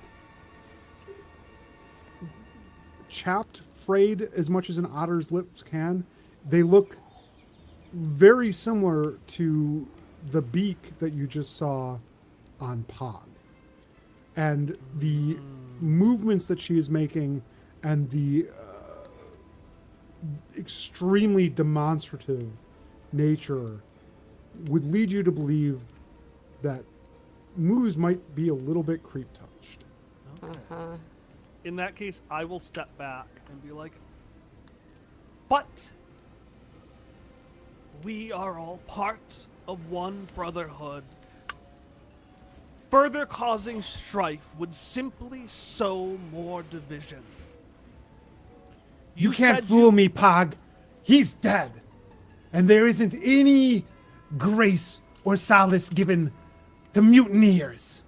chapped, frayed, as much as an otter's lips can. They look very similar to the beak that you just saw on Pog. And the movements that she is making and the extremely demonstrative nature would lead you to believe that Moose might be a little bit creep-touched. In that case, I will step back and be like, but we are all part of one brotherhood. Further causing strife would simply sow more division. You can't said fool me, Pog. He's dead. And there isn't any grace or solace given to mutineers.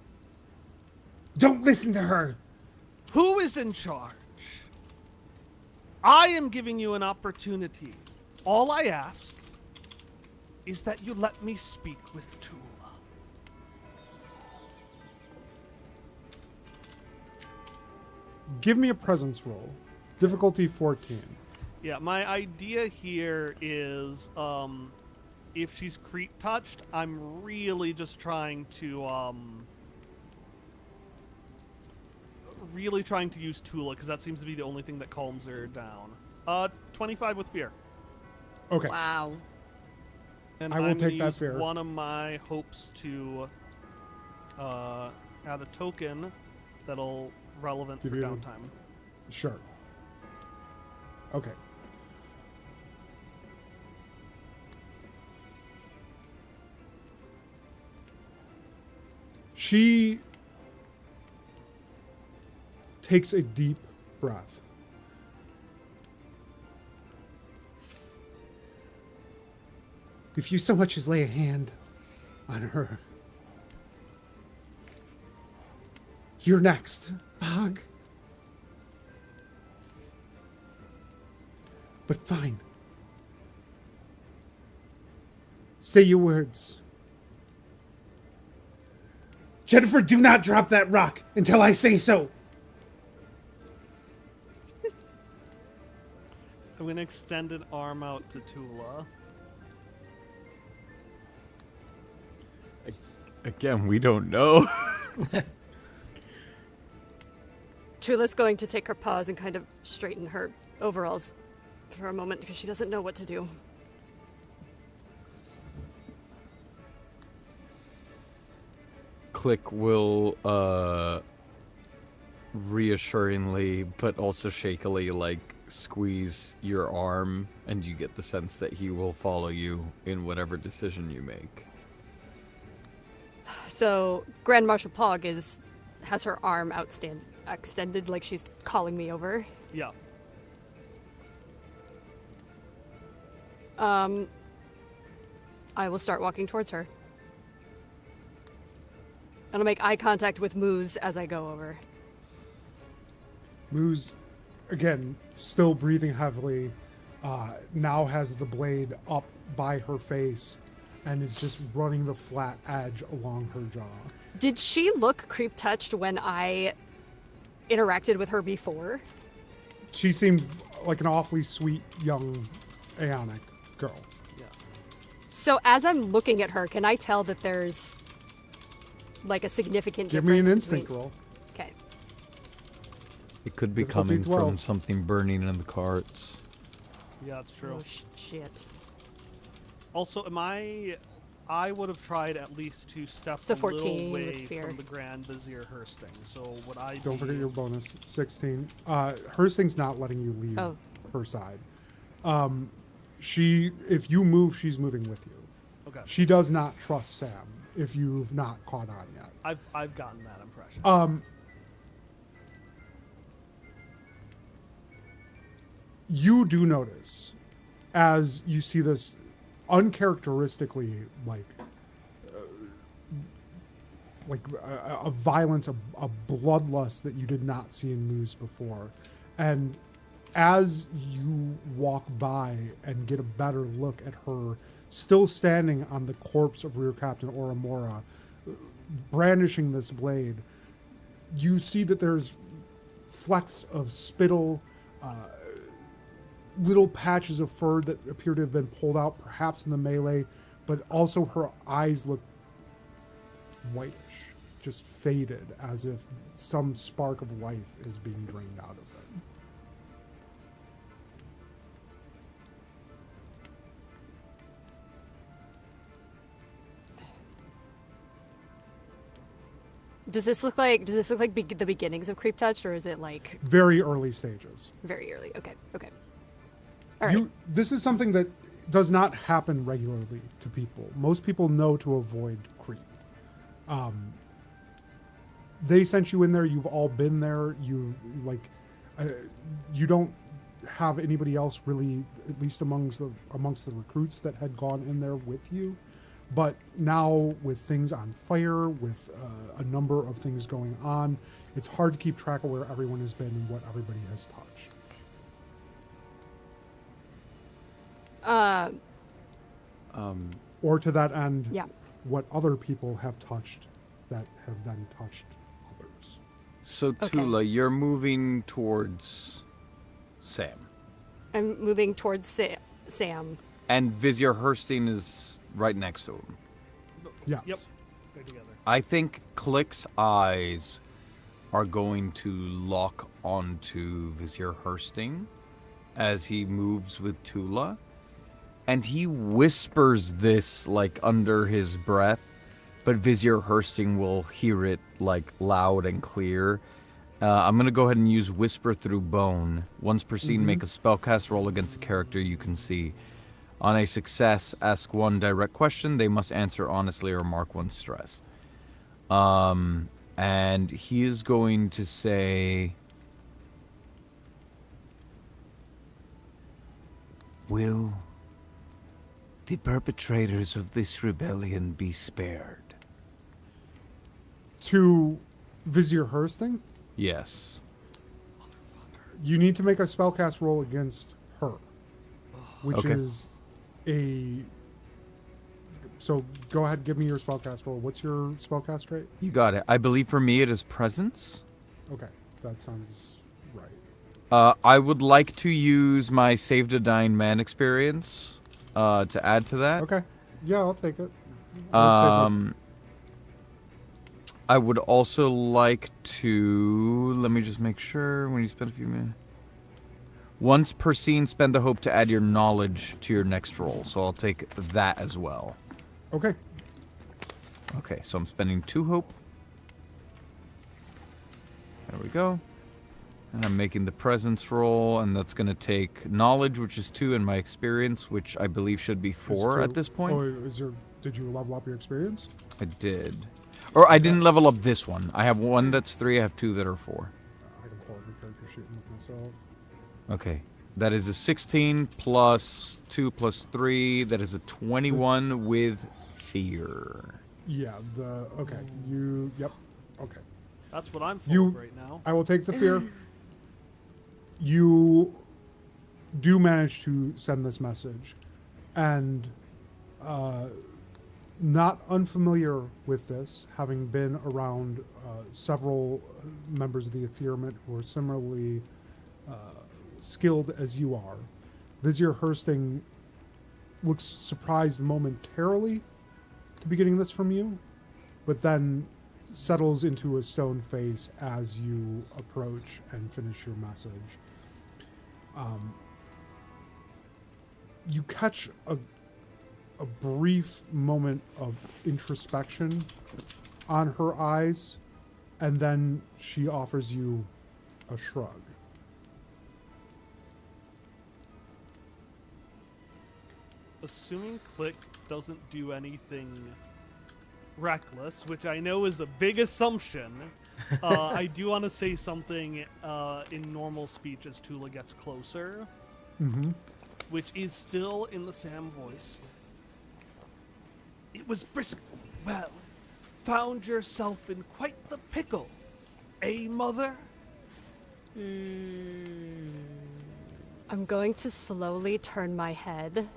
Don't listen to her. Who is in charge? I am giving you an opportunity. All I ask is that you let me speak with Tula. Give me a presence roll. Difficulty 14. Yeah, my idea here is, if she's creep touched, I'm really just trying to, use Tula, because that seems to be the only thing that calms her down. 25 with fear. Okay. Wow. And I will I'm gonna take that use fear. one of my hopes to add a token that'll relevant Give for you- downtime. Sure. Okay. She takes a deep breath. If you so much as lay a hand on her, you're next, Bog. But fine. Say your words. Jennifer, do not drop that rock until I say so. I'm gonna extend an arm out to Tula. Again, we don't know. Tula's going to take her paws and kind of straighten her overalls for a moment because she doesn't know what to do. Click will reassuringly but also shakily like squeeze your arm, and you get the sense that he will follow you in whatever decision you make. So Grand Marshal Pog has her arm extended like she's calling me over. Yeah. I will start walking towards her. And I'll make eye contact with Moose as I go over. Moose, again, still breathing heavily, now has the blade up by her face and is just running the flat edge along her jaw. Did she look creep touched when I interacted with her before? She seemed like an awfully sweet young Aeonic girl. Yeah. So as I'm looking at her, can I tell that there's like a significant Give me difference an instinct between... roll. Okay. It could be Difficulty coming 12. from something burning in the carts. Yeah, it's true. Oh, shit. Also, I would have tried at least to step So a little 14 with way fear. from the Grand Vizier Hursting. So would I Don't be... forget your bonus. 16. Hursting's not letting you leave Oh. her side. If you move, she's moving with you. Okay. She does not trust Sam if you've not caught on yet. I've gotten that impression. You do notice, as you see this uncharacteristically, a violence, a bloodlust that you did not see in Moose before. And as you walk by and get a better look at her, still standing on the corpse of Rear Captain Oramora, brandishing this blade, you see that there's flecks of spittle, little patches of fur that appear to have been pulled out, perhaps in the melee, but also her eyes look whitish, just faded, as if some spark of life is being drained out of them. Does this look like the beginnings of creep touch, or is it like Very early stages. very early? Okay. All right. This is something that does not happen regularly to people. Most people know to avoid creep. They sent you in there. You've all been there. You don't have anybody else really, at least amongst the recruits that had gone in there with you. But now with things on fire, with a number of things going on, it's hard to keep track of where everyone has been and what everybody has touched. Or to that end, Yeah. what other people have touched that have then touched others. So Okay. Tula, you're moving towards Sam. I'm moving towards Sam. And Vizier Hursting is right next to him. Yes. Yep. They're together. I think Click's eyes are going to lock onto Vizier Hursting as he moves with Tula. And he whispers this like under his breath, but Vizier Hursting will hear it like loud and clear. I'm going to go ahead and use Whisper Through Bone. Once per scene, make a spellcast roll against a character you can see. On a success, ask one direct question. They must answer honestly or mark one stress. And he is going to say, will the perpetrators of this rebellion be spared? To Vizier Hursting, Yes. you need to make a spellcast roll against her, which Okay. is a So go ahead, give me your spellcast roll. What's your spellcast rate? You got it. I believe for me it is presence. Okay, that sounds right. I would like to use my Save the Dying Man experience to add to that. Okay, yeah, I'll take it. I would also like to... Let me just make sure when you spend a few minutes... Once per scene, spend the hope to add your knowledge to your next roll. So I'll take that as well. Okay. Okay, so I'm spending 2 hope. There we go. And I'm making the presence roll, and that's going to take knowledge, which is 2, and my experience, which I believe should be 4 at this point. Oh, did you level up your experience? I did. Or I didn't level up this one. I have 1 that's 3, I have 2 that are 4. I can pull up the character sheet and look myself. Okay. That is a 16 plus 2 plus 3. That is a 21 with fear. Yeah, okay. Yep, okay. That's what I'm full of right now. I will take the fear. You do manage to send this message, and not unfamiliar with this, having been around several members of the Ethereum who are similarly skilled as you are, Vizier Hursting looks surprised momentarily to be getting this from you, but then settles into a stone face as you approach and finish your message. You catch a brief moment of introspection on her eyes, and then she offers you a shrug. Assuming Click doesn't do anything reckless, which I know is a big assumption, I do want to say something in normal speech as Tula gets closer, which is still in the Sam voice. It was brisk. Well, found yourself in quite the pickle, eh, Mother? I'm going to slowly turn my head.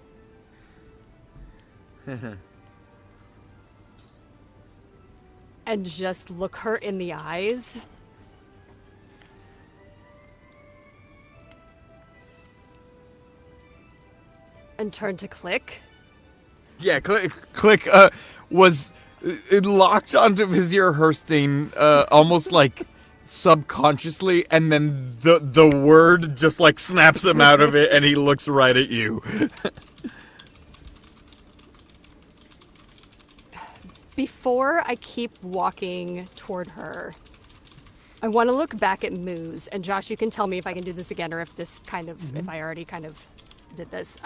And just look her in the eyes. And turn to Click. Yeah, Click was locked onto Vizier Hursting almost like subconsciously, and then the word just like snaps him out of it, and he looks right at you. Before I keep walking toward her, I want to look back at Moose. And Josh, you can tell me if I can do this again or if this kind of, if I already kind of did this.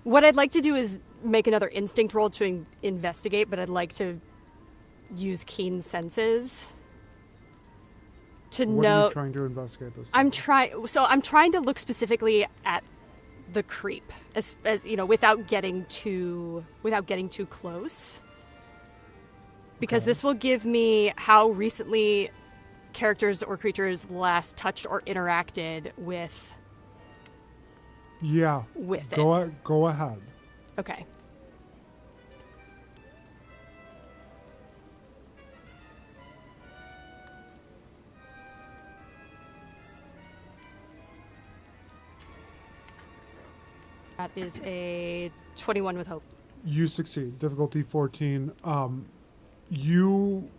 What I'd like to do is make another instinct roll to investigate, but I'd like to use keen senses to know. What are you trying to investigate this? I'm trying to look specifically at the creep, as you know, without getting too close, because this will give me how recently characters or creatures last touched or interacted with. Yeah. With Go ahead. Okay. That is a 21 with hope. You succeed. Difficulty 14. You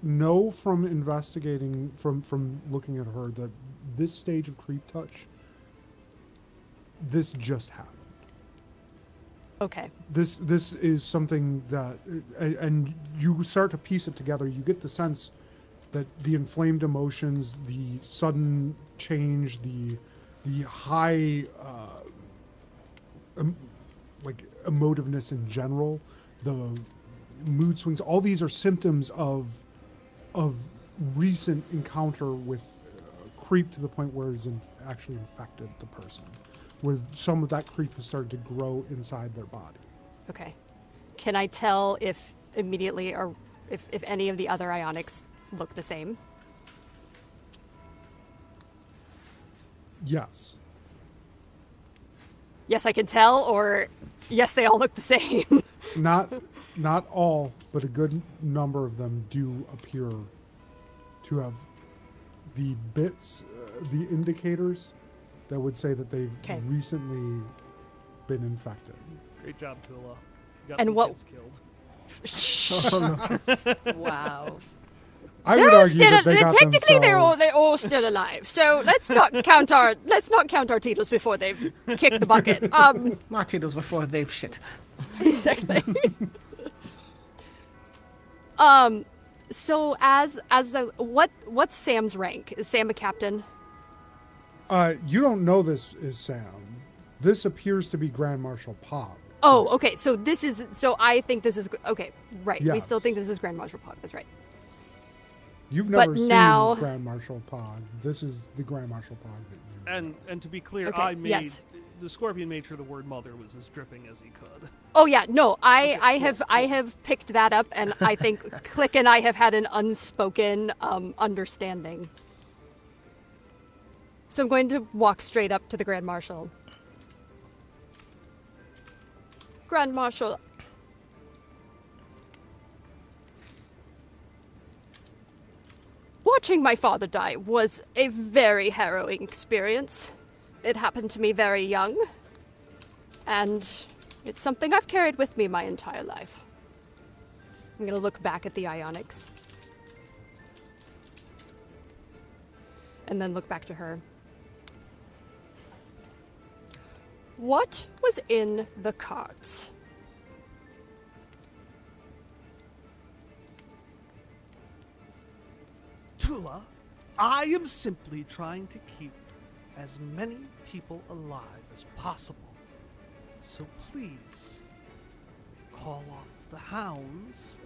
know from investigating, from looking at her, that this stage of creep touch, this just happened. Okay. This is something that, and you start to piece it together. You get the sense that the inflamed emotions, the sudden change, the high like emotiveness in general, the mood swings, all these are symptoms of recent encounter with creep to the point where it's actually infected the person, where some of that creep has started to grow inside their body. Okay. Can I tell if immediately or if any of the other ionics look the same? Yes. yes, I can tell, or yes, they all look the same. Not all, but a good number of them do appear to have the bits, the indicators that would say that they've 'Kay. recently been infected. Great job, Tula. You got And some what- kids killed. Wow. I would They're argue still, that they got technically themselves. they're all still alive. So let's not count our Tito's before they've kicked the bucket. Martitos before they've shit. Exactly. So what's Sam's rank? Is Sam a captain? You don't know this is Sam. This appears to be Grand Marshal Pog. Oh, okay. So I think this is okay. Right. We still Yes. think this is Grand Marshal Pog. That's right. You've But never seen now- Grand Marshal Pog. This is the Grand Marshal Pog that you. And to be clear, Okay, I made yes. the Scorpion made sure the word mother was as dripping as he could. Oh yeah, no, I have picked that up, and I think Click and I have had an unspoken understanding. So I'm going to walk straight up to the Grand Marshal. Grand Marshal. Watching my father die was a very harrowing experience. It happened to me very young, and it's something I've carried with me my entire life. I'm gonna look back at the Ionics. And then look back to her. What was in the cards? Tula, I am simply trying to keep as many people alive as possible. So please, call off the hounds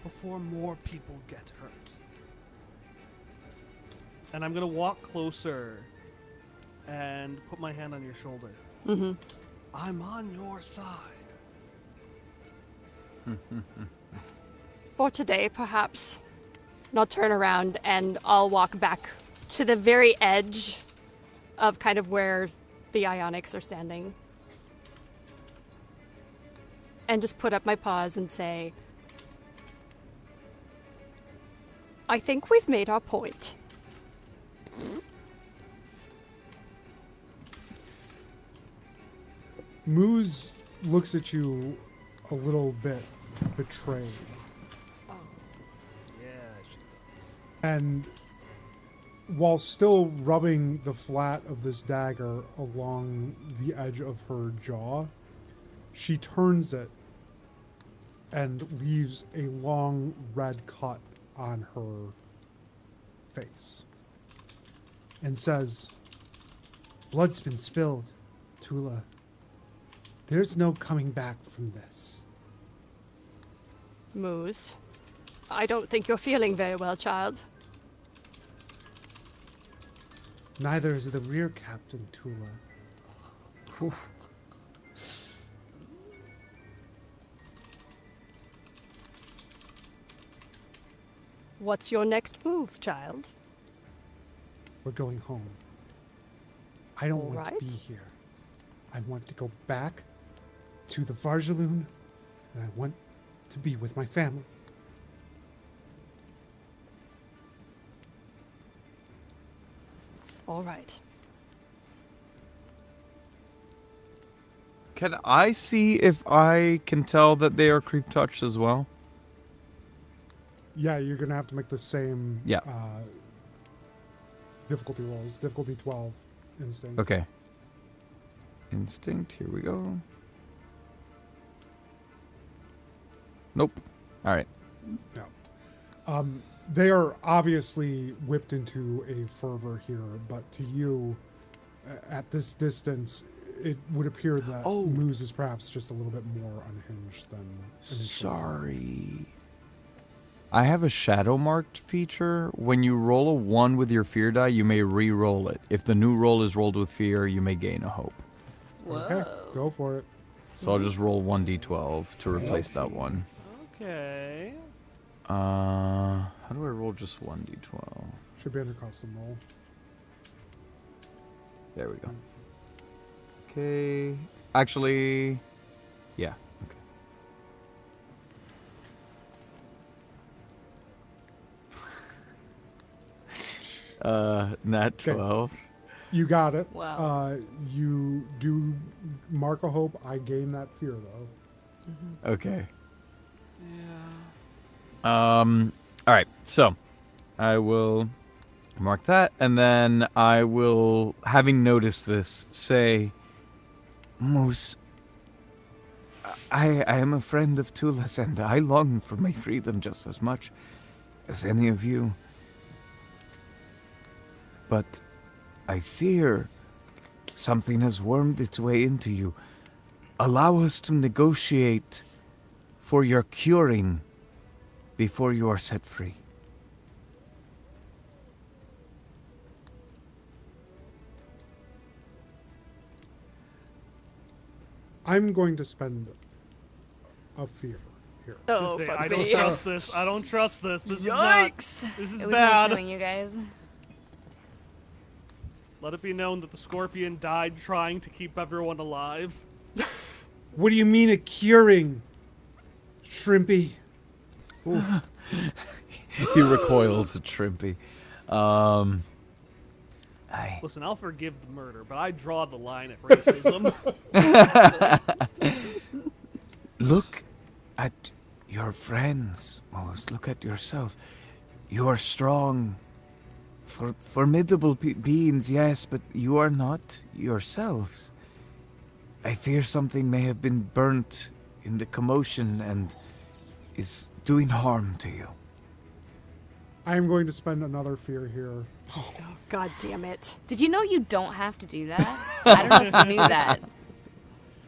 before more people get hurt. And I'm gonna walk closer and put my hand on your shoulder. Mm-hmm. I'm on your side. For today, perhaps. And I'll turn around and I'll walk back to the very edge of kind of where the Ionics are standing. And just put up my paws and say, I think we've made our point. Moose looks at you a little bit betrayed. Yeah, she does. And while still rubbing the flat of this dagger along the edge of her jaw, she turns it and leaves a long red cut on her face and says, "Blood's been spilled, Tula. There's no coming back from this." Moose, I don't think you're feeling very well, child. Neither is the rear captain, Tula. What's your next move, child? We're going home. I don't All want right. to be here. I want to go back to the Varjaloon, and I want to be with my family. All right. Can I see if I can tell that they are creep touched as well? Yeah, you're gonna have to make the same Yeah. difficulty rolls. Difficulty 12, instinct. Okay. Instinct, here we go. Nope. Alright. No. They are obviously whipped into a fervor here, but to you, at this distance, it would appear that Oh. Moose is perhaps just a little bit more unhinged than initially. Sorry. I have a shadow marked feature. When you roll a 1 with your fear die, you may re-roll it. If the new roll is rolled with fear, you may gain a hope. Okay, go for it. So I'll just roll 1d12 to replace that one. Okay. How do I roll just 1d12? Should be under custom roll. There we go. Okay. Actually, yeah. Okay. Nat Okay. 12. You got it. Wow. You do mark a hope. I gain that fear though. Okay. All right. So, I will mark that, and then I will, having noticed this, say, Moose, I am a friend of Tula's, and I long for my freedom just as much as any of you. But I fear something has wormed its way into you. Allow us to negotiate for your curing before you are set free. I'm going to spend a fear here. Oh, Say, fuck I don't me. trust this. I don't trust this. This is not. This is It was nice bad. knowing you guys. Let it be known that the scorpion died trying to keep everyone alive. What do you mean a curing, Shrimpy? He recoils at Shrimpy. Listen, I'll forgive the murder, but I draw the line at racism. Look at your friends, Mose. Look at yourself. You are strong, formidable beings, yes, but you are not yourselves. I fear something may have been burnt in the commotion and is doing harm to you. I am going to spend another fear here. Oh, God damn it. Did you know you don't have to do that? I don't know if you knew that.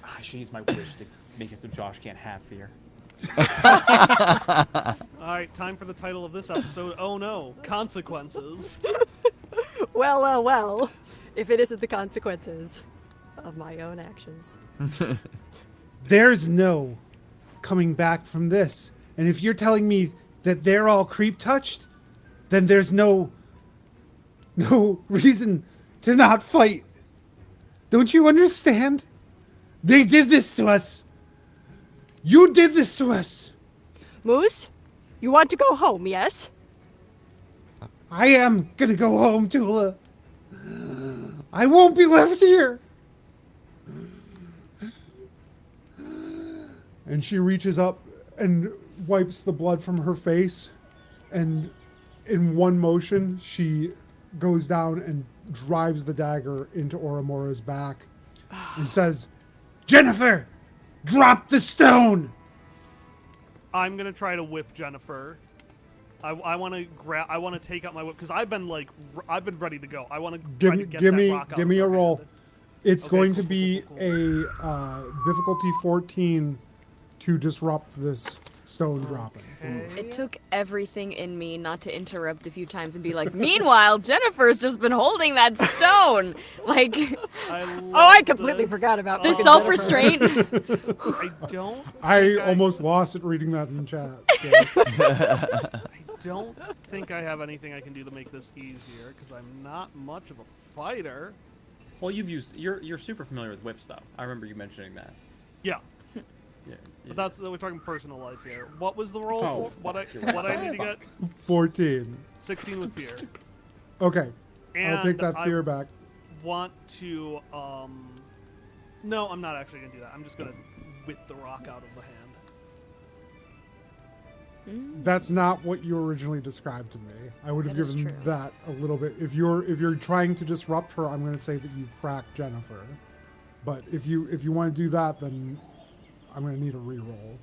I should use my wish to make it so Josh can't have fear. Alright, time for the title of this episode. Oh no, consequences. Well, well, well. If it isn't the consequences of my own actions. There's no coming back from this. And if you're telling me that they're all creep touched, then there's no reason to not fight. Don't you understand? They did this to us. You did this to us. Moose, you want to go home, yes? I am gonna go home, Tula. I won't be left here. And she reaches up and wipes the blood from her face, and in one motion, she goes down and drives the dagger into Oramora's back and says, Jennifer, drop the stone! I'm gonna try to whip Jennifer. I want to grab. I want to take out my whip because I've been ready to go. I want to try to get Give that me rock out give of me a her roll. hand. It's Okay, going cool, to be cool, cool. a difficulty 14 to disrupt this stone dropping. It took everything in me not to interrupt a few times and be like, meanwhile, Jennifer's just been holding that stone. Like, I completely forgot about the fucking self-restraint. I don't. I think almost lost it reading that in chat. So. I don't think I have anything I can do to make this easier because I'm not much of a fighter. Well, you're super familiar with whips, though. I remember you mentioning that. Yeah, Yeah. but we're talking personal life here. What was the roll? Oh, What I need to get? 14. 16 with fear. Okay. And I'll take that fear back. Want to No, I'm not actually gonna do that. I'm just gonna whip the rock out of the hand. That's not what you originally described to me. I would have That is given true. that a little bit. If you're trying to disrupt her, I'm going to say that you crack Jennifer. But if you want to do that, then I'm going to need a reroll.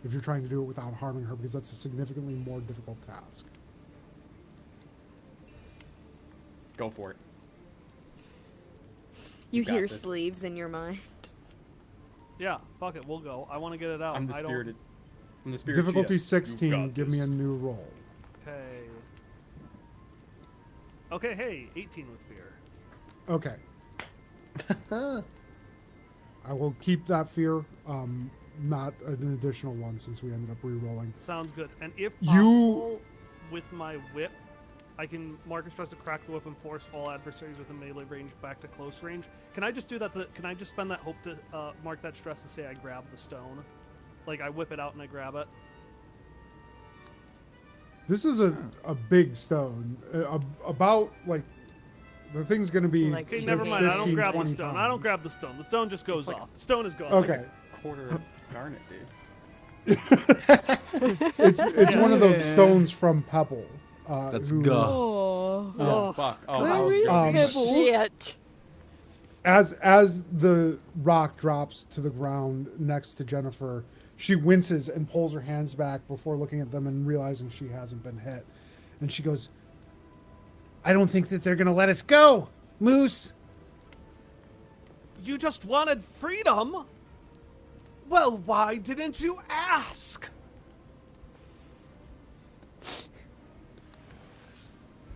If you're trying to do it without harming her, because that's a significantly more difficult task. Go for it. You got hear this. sleeves in your mind. Yeah, fuck it, we'll go. I want to get it out. I'm the I spirited. I'm the spirited Difficulty cheetah. 16. You got Give me a this. new roll. Okay. Okay, hey, 18 with fear. Okay. I will keep that fear. Not an additional one since we ended up re-rolling. Sounds good. And if You- possible, with my whip, I can mark a stress to crack the whip and force all adversaries within melee range back to close range. Can I just do that? Can I just spend that hope to mark that stress to say I grab the stone? Like, I whip it out and I grab it? This is a big stone. About, like, the thing's going to be... Like Okay, two never mind. I don't 15, grab the 20 stone. pounds. I don't grab the stone. The stone just goes like- off. The stone is gone. Okay. Quarter of garnet, dude. It's one of the stones from Pebble. That's who- Gus. Oh. Oh, fuck. Oh, Where I was is joking. Pebble? Shit. As the rock drops to the ground next to Jennifer, she winces and pulls her hands back before looking at them and realizing she hasn't been hit. And she goes, I don't think that they're going to let us go, Moose. You just wanted freedom? Well, why didn't you ask?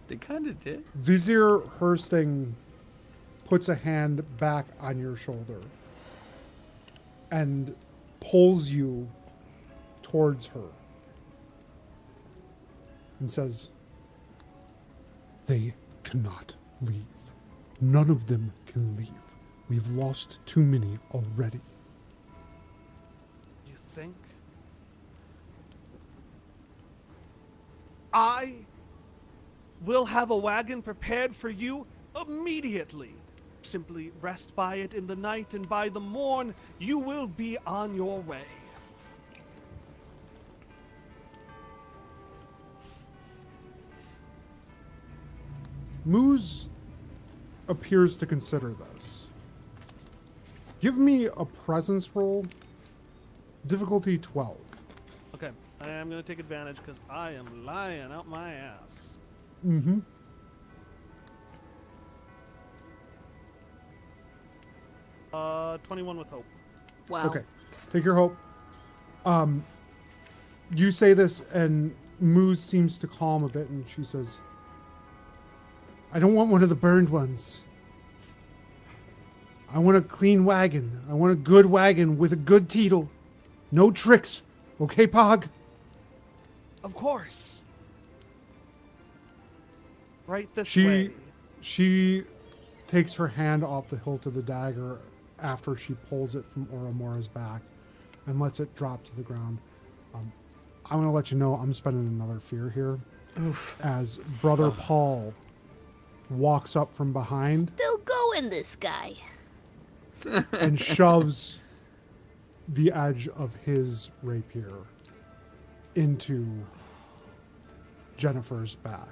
They kind of did. Vizier Hursting puts a hand back on your shoulder and pulls you towards her and says, they cannot leave. None of them can leave. We've lost too many already. You think? I will have a wagon prepared for you immediately. Simply rest by it in the night, and by the morn, you will be on your way. Moose appears to consider this. Give me a presence roll. Difficulty 12. Okay, I am going to take advantage because I am lying out my ass. Mm-hmm. Uh, 21 with hope. Wow. Okay. Take your hope. You say this, and Moose seems to calm a bit, and she says, I don't want one of the burned ones. I want a clean wagon. I want a good wagon with a good teetle. No tricks. Okay, Pog? Of course. Right this She way. she takes her hand off the hilt of the dagger after she pulls it from Oromora's back and lets it drop to the ground. I'm going to let you know I'm spending another fear here. As Brother Paul walks up from behind Still going, this guy. and shoves the edge of his rapier into Jennifer's back.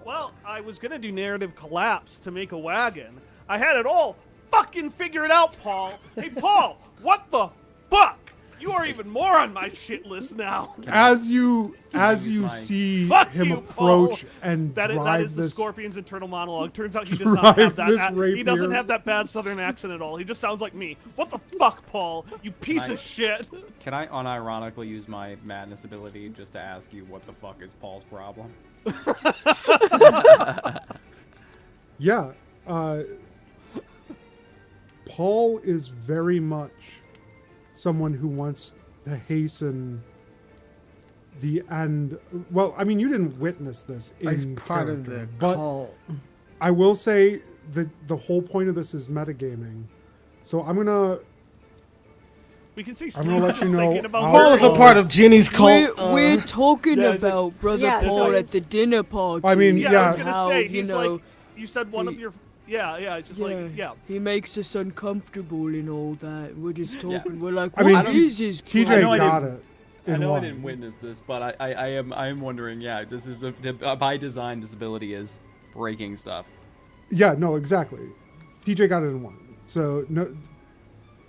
Well, I was gonna do narrative collapse to make a wagon. I had it all fucking figured out, Paul. Hey, Paul, what the fuck? You are even more on my shit list now. As you my- see Fuck him you, approach Paul. and That drive is the this, Scorpion's internal monologue. Turns out he does not drive have this that. He doesn't rapier. have that bad Southern accent at all. He just sounds like me. What the fuck, Paul? You piece I- of shit. Can I unironically use my madness ability just to ask you what the fuck is Paul's problem? yeah, Paul is very much someone who wants to hasten the end. Well, I mean, you didn't witness this As in part of character, the but call. I will say that the whole point of this is metagaming. So I'm gonna We can see I'm Steve gonna let just you know thinking about how- Paul is a part of Ginny's cult. We're talking Yeah, it's like- about Brother Yeah, so Paul at it's- the dinner party. I mean, Yeah, I yeah. was gonna how, say, you he's know, like, you said one of he- your, just like, yeah. he makes us uncomfortable and all that. We're just talking. We're like, I what mean, is his TJ I know I got didn't- it. I in know one. I didn't witness this, but I am wondering. Yeah, this is by design. This ability is breaking stuff. Yeah, no, exactly. TJ got it in one. So, no,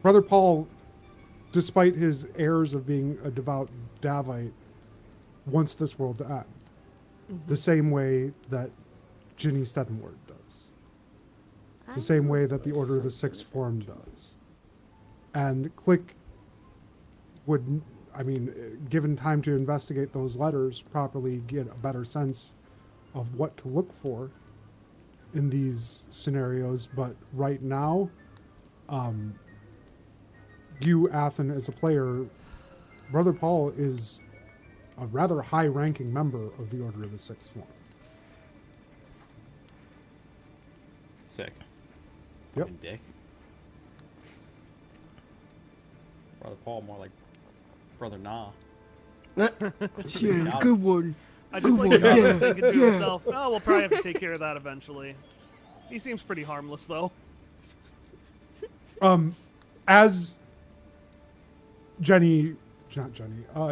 Brother Paul, despite his airs of being a devout Davite, wants this world to end. The same way that Ginny Stedenward does. The same way that the Order of the Sixth Form does. And Click would, I mean, given time to investigate those letters, properly get a better sense of what to look for in these scenarios. But right now, you, Athan, as a player, Brother Paul is a rather high-ranking member of the Order of the Sixth Form. Sick. Yep. Fucking dick. Brother Paul, more like Brother Nah. Yeah, good one. I just like one. Sean Yeah, thinking to yeah. himself, oh, we'll probably have to take care of that eventually. He seems pretty harmless, though. As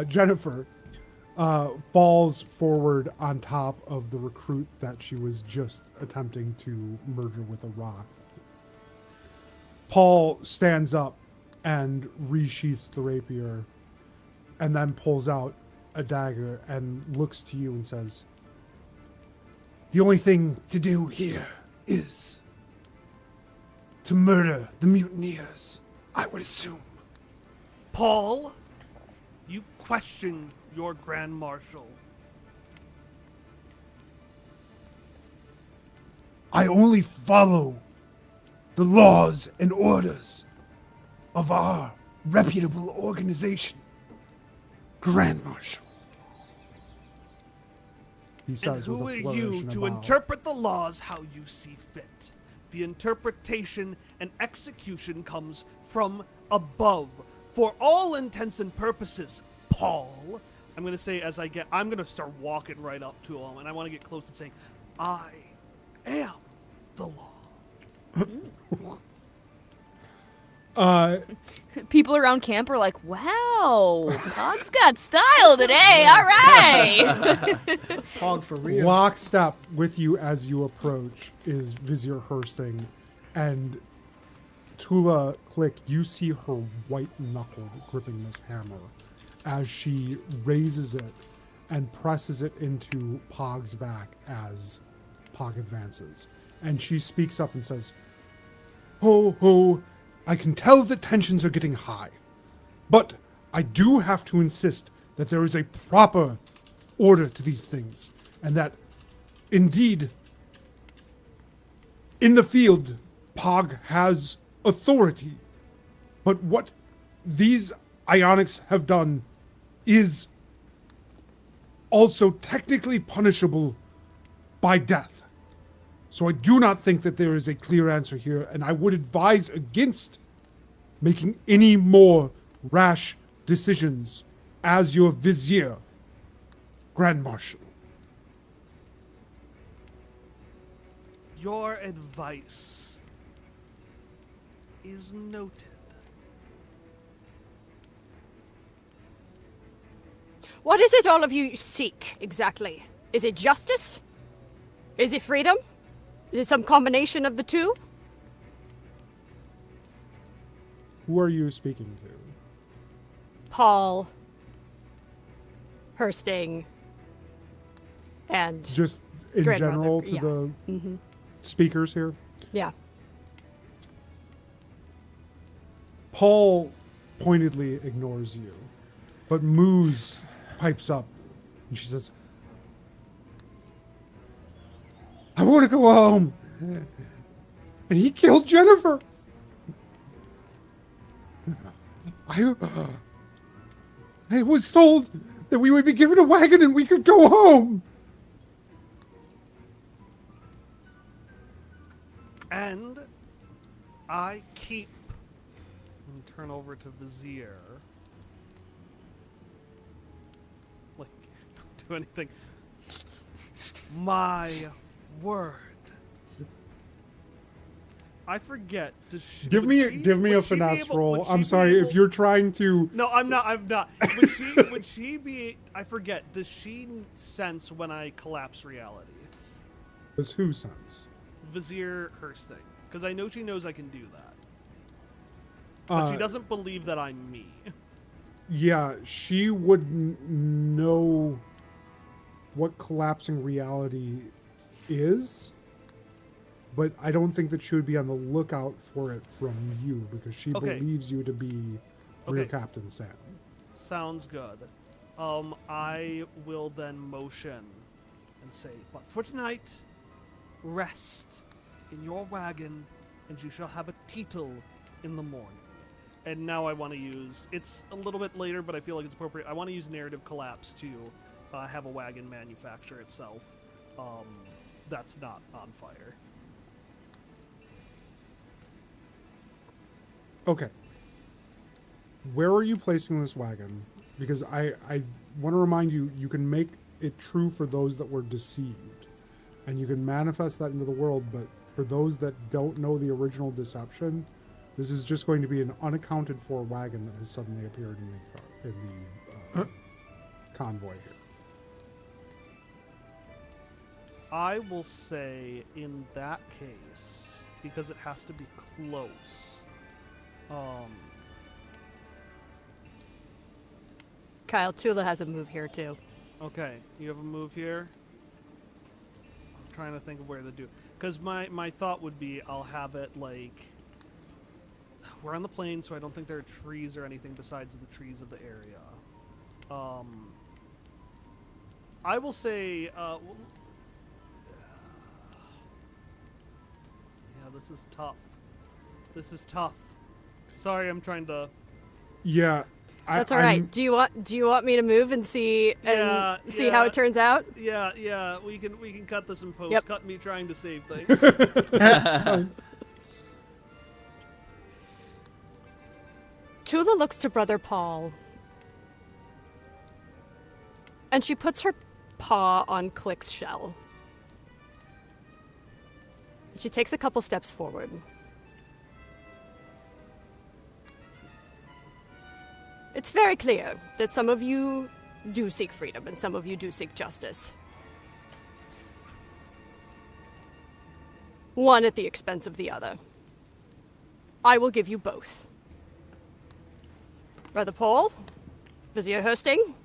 Jennifer falls forward on top of the recruit that she was just attempting to murder with a rock, Paul stands up and resheaths the rapier and then pulls out a dagger and looks to you and says, "The only thing to do here is to murder the mutineers, I would assume." Paul, you question your Grand Marshal. I only follow the laws and orders of our reputable organization, Grand Marshal. He And says who with are a flourish you and a to bow. interpret the laws how you see fit? The interpretation and execution comes from above. For all intents and purposes, Paul, I'm going to say I'm going to start walking right up to him, and I want to get close and say, I am the law. People around camp are like, wow, Pog's got style today. All right. Hog for real. Lockstep with you as you approach is Vizier Hursting, and Tula Click, you see her white knuckle gripping this hammer as she raises it and presses it into Pog's back as Pog advances. And she speaks up and says, "Ho, ho, I can tell that tensions are getting high, but I do have to insist that there is a proper order to these things, and that, indeed, in the field, Pog has authority. But what these Ionics have done is also technically punishable by death. So I do not think that there is a clear answer here, and I would advise against making any more rash decisions as your vizier, Grand Marshal." Your advice is noted. What is it all of you seek, exactly? Is it justice? Is it freedom? Is it some combination of the two? Who are you speaking to? Paul, Hursting, and Just in Grandmother, general to yeah. the speakers here? yeah. Paul pointedly ignores you, but Moose pipes up and she says, "I want to go home. And he killed Jennifer. I was told that we would be given a wagon and we could go home." And I keep, and turn over to Vizier. Like, don't do anything. My word. I forget. Give me a finesse roll. I'm sorry if you're trying to. No, I'm not. I'm not. Would she be? I forget. Does she sense when I collapse reality? Does who sense? Vizier Hursting, because I know she knows I can do that, but she doesn't believe that I'm me. Yeah, she would know what collapsing reality is, but I don't think that she would be on the lookout for it from you because she Okay. believes you to be Rear Okay. Captain Sam. Sounds good. I will then motion and say, but for tonight, rest in your wagon, and you shall have a teetle in the morning. And now I want to use, it's a little bit later, but I feel like it's appropriate. I want to use narrative collapse to have a wagon manufacture itself that's not on fire. Okay. Where are you placing this wagon? Because I want to remind you, you can make it true for those that were deceived. And you can manifest that into the world, but for those that don't know the original deception, this is just going to be an unaccounted for wagon that has suddenly appeared in the convoy here. I will say in that case, because it has to be close, Kyle, Tula has a move here too. okay, you have a move here? I'm trying to think of where to do. Because my thought would be I'll have it like... We're on the plain, so I don't think there are trees or anything besides the trees of the area. I will say... yeah, this is tough. This is tough. Sorry, I'm trying to... Yeah. That's all right. Do you want me to move and see how it turns out? Yeah. We can cut this in post. Yep. Cut me trying to save things. That's fine. Tula looks to Brother Paul. And she puts her paw on Click's shell. She takes a couple steps forward. It's very clear that some of you do seek freedom and some of you do seek justice. One at the expense of the other. I will give you both. Brother Paul, Vizier Hosting,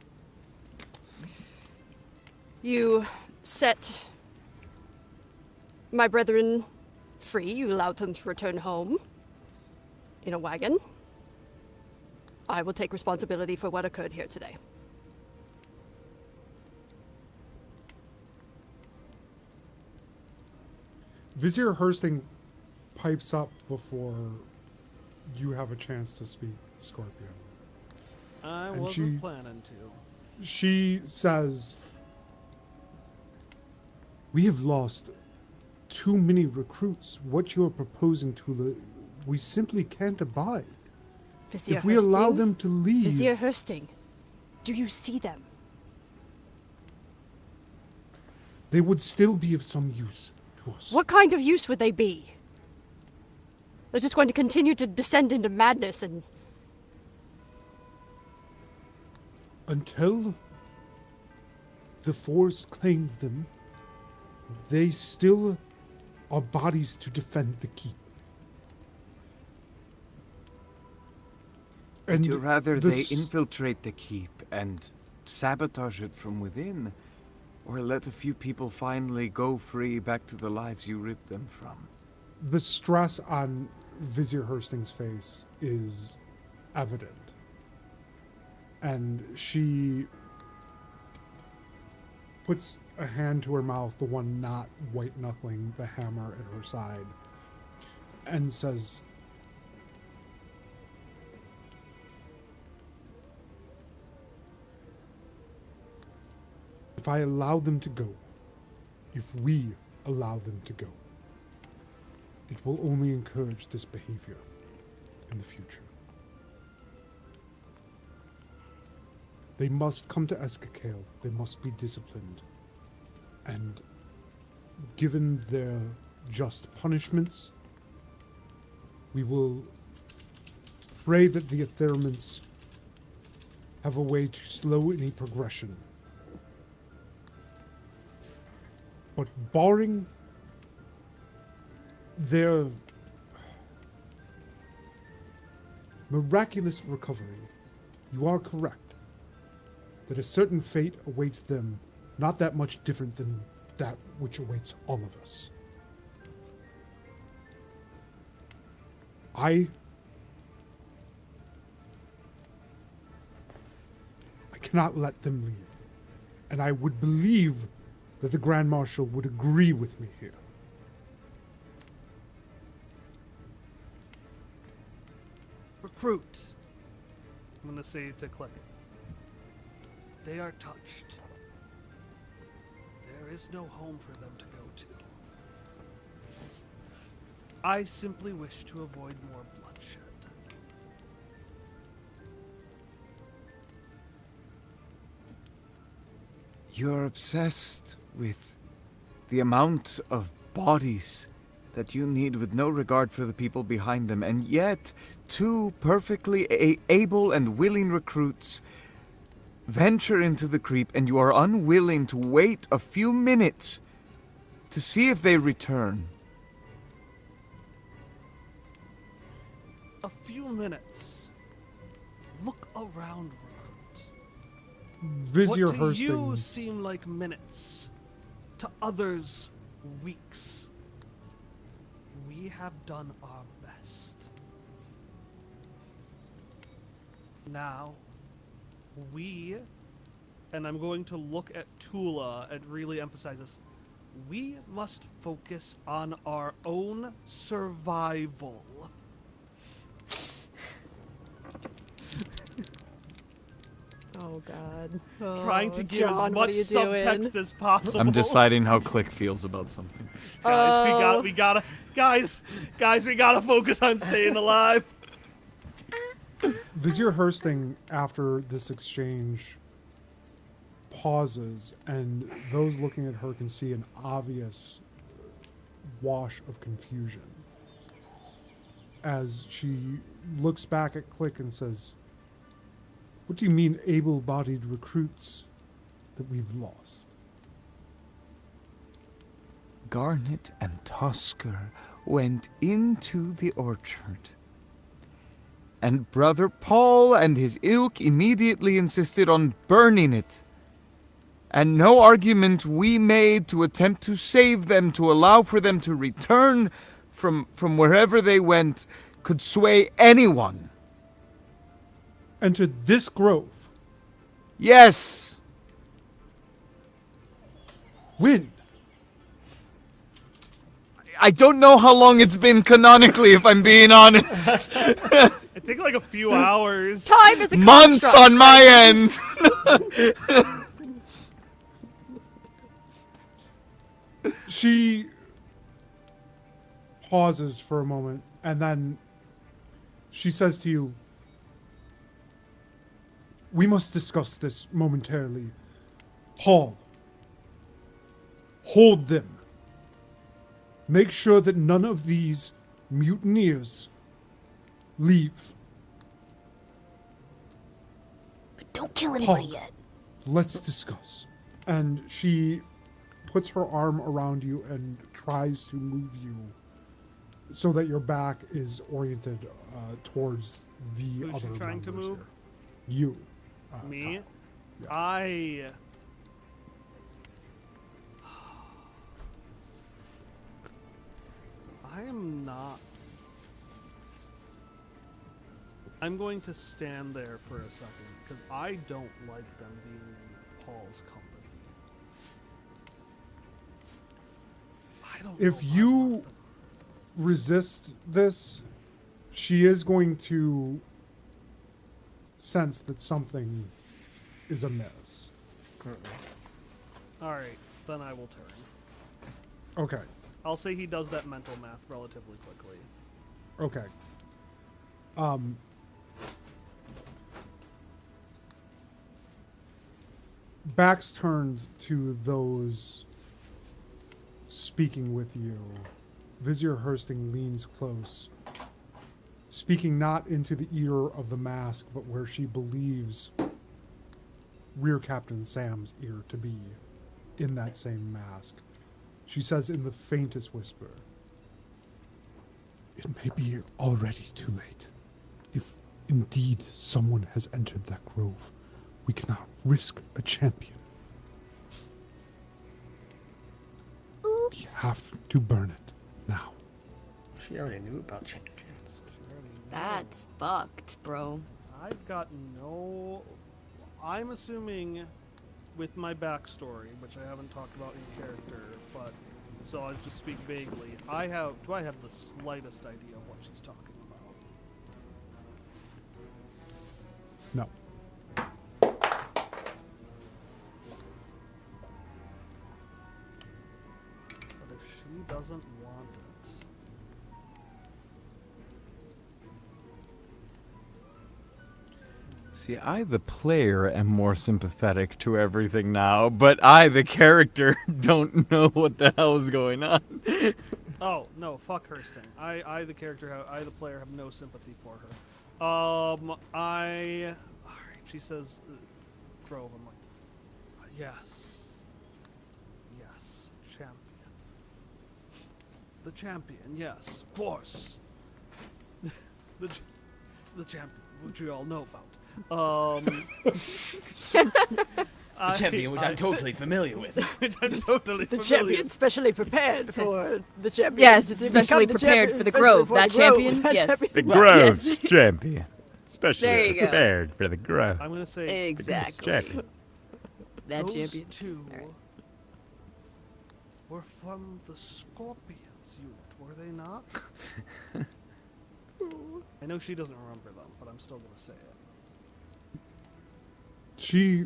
you set my brethren free. You allowed them to return home in a wagon. I will take responsibility for what occurred here today. Vizier Hursting pipes up before you have a chance to speak, Scorpion. I And wasn't planning to. She says, "We have lost too many recruits. What you are proposing, Tula, we simply can't abide. Vizier If we allow Hursting? them to leave..." Vizier Hursting, do you see them? "They would still be of some use to us." What kind of use would they be? They're just going to continue to descend into madness and... Until the force claims them, they still are bodies to defend the keep. Would you rather they this- infiltrate the keep and sabotage it from within, or let a few people finally go free back to the lives you ripped them from? The stress on Vizier Hursting's face is evident. And she puts a hand to her mouth, the one not white-knuckling the hammer at her side, and says, "If I allow them to go, if we allow them to go, it will only encourage this behavior in the future. They must come to Eskakale. They must be disciplined. And given their just punishments, we will pray that the Atherments have a way to slow any progression. But barring their miraculous recovery, you are correct that a certain fate awaits them, not that much different than that which awaits all of us. I cannot let them leave, and I would believe that the Grand Marshal would agree with me here. recruit. I'm gonna say to Click. They are touched. There is no home for them to go to. I simply wish to avoid more bloodshed. You're obsessed with the amount of bodies that you need with no regard for the people behind them, and yet two perfectly able and willing recruits venture into the creep, and you are unwilling to wait a few minutes to see if they return. A few minutes. Look around, recruit. Vizier What to Hursting. you seem like minutes, to others, weeks. We have done our best. Now, we, and I'm going to look at Tula and really emphasize this, we must focus on our own survival. Oh God. Trying to give John, as what much are you doing? subtext as possible. I'm deciding how Click feels about something. Guys, we gotta, guys, we gotta focus on staying alive. Vizier Hursting, after this exchange, pauses, and those looking at her can see an obvious wash of confusion as she looks back at Click and says, "What do you mean able-bodied recruits that we've lost?" Garnet and Tusker went into the orchard, and Brother Paul and his ilk immediately insisted on burning it. And no argument we made to attempt to save them, to allow for them to return from wherever they went, could sway anyone. Enter this grove. Yes! When? I don't know how long it's been canonically, if I'm being honest. I think like a few hours. Time is a Months construct. on my end. She pauses for a moment, and then she says to you, "We must discuss this momentarily. Paul, hold them. Make sure that none of these mutineers leave. But don't kill anybody Paul, yet. let's discuss." And she puts her arm around you and tries to move you so that your back is oriented towards the Who's she other trying to members move? here. You. Me? Kyle. Yes. I am not. I'm going to stand there for a second because I don't like them being in Paul's company. I don't know If I you want them. resist this, she is going to sense that something is amiss. All right, then I will turn. Okay. I'll say he does that mental math relatively quickly. Okay. Backs turned to those speaking with you. Vizier Hursting leans close, speaking not into the ear of the mask, but where she believes Rear Captain Sam's ear to be, in that same mask. She says in the faintest whisper, "It may be already too late. If indeed someone has entered that grove, we cannot risk a champion. We have to burn it now." She already knew about champions. That's fucked, bro. I've got no. I'm assuming, with my backstory, which I haven't talked about in character, but so I'll just speak vaguely. Do I have the slightest idea of what she's talking No. But if she doesn't want it, See, I, the player, am more sympathetic to everything now, but I, the character, don't know what the hell is going on. oh no, fuck Hursting. I the character, I the player have no sympathy for her. All right. She says, Grove. I'm like, yes, champion. The champion, yes, of course. the champion, which we all know about. The champion, which I'm totally familiar with. The champion specially prepared for the champion. Yes, to it's specially become the prepared champion, for the especially Grove. for That the Grove. champion? That Yes. champion. The Well, Grove's yes. champion. Especially There you go. prepared for the Grove. I'm gonna say Exactly. Champion. That those champion. two Alright. were from the Scorpions unit, were they not? I know she doesn't remember them, but I'm still gonna say it. She.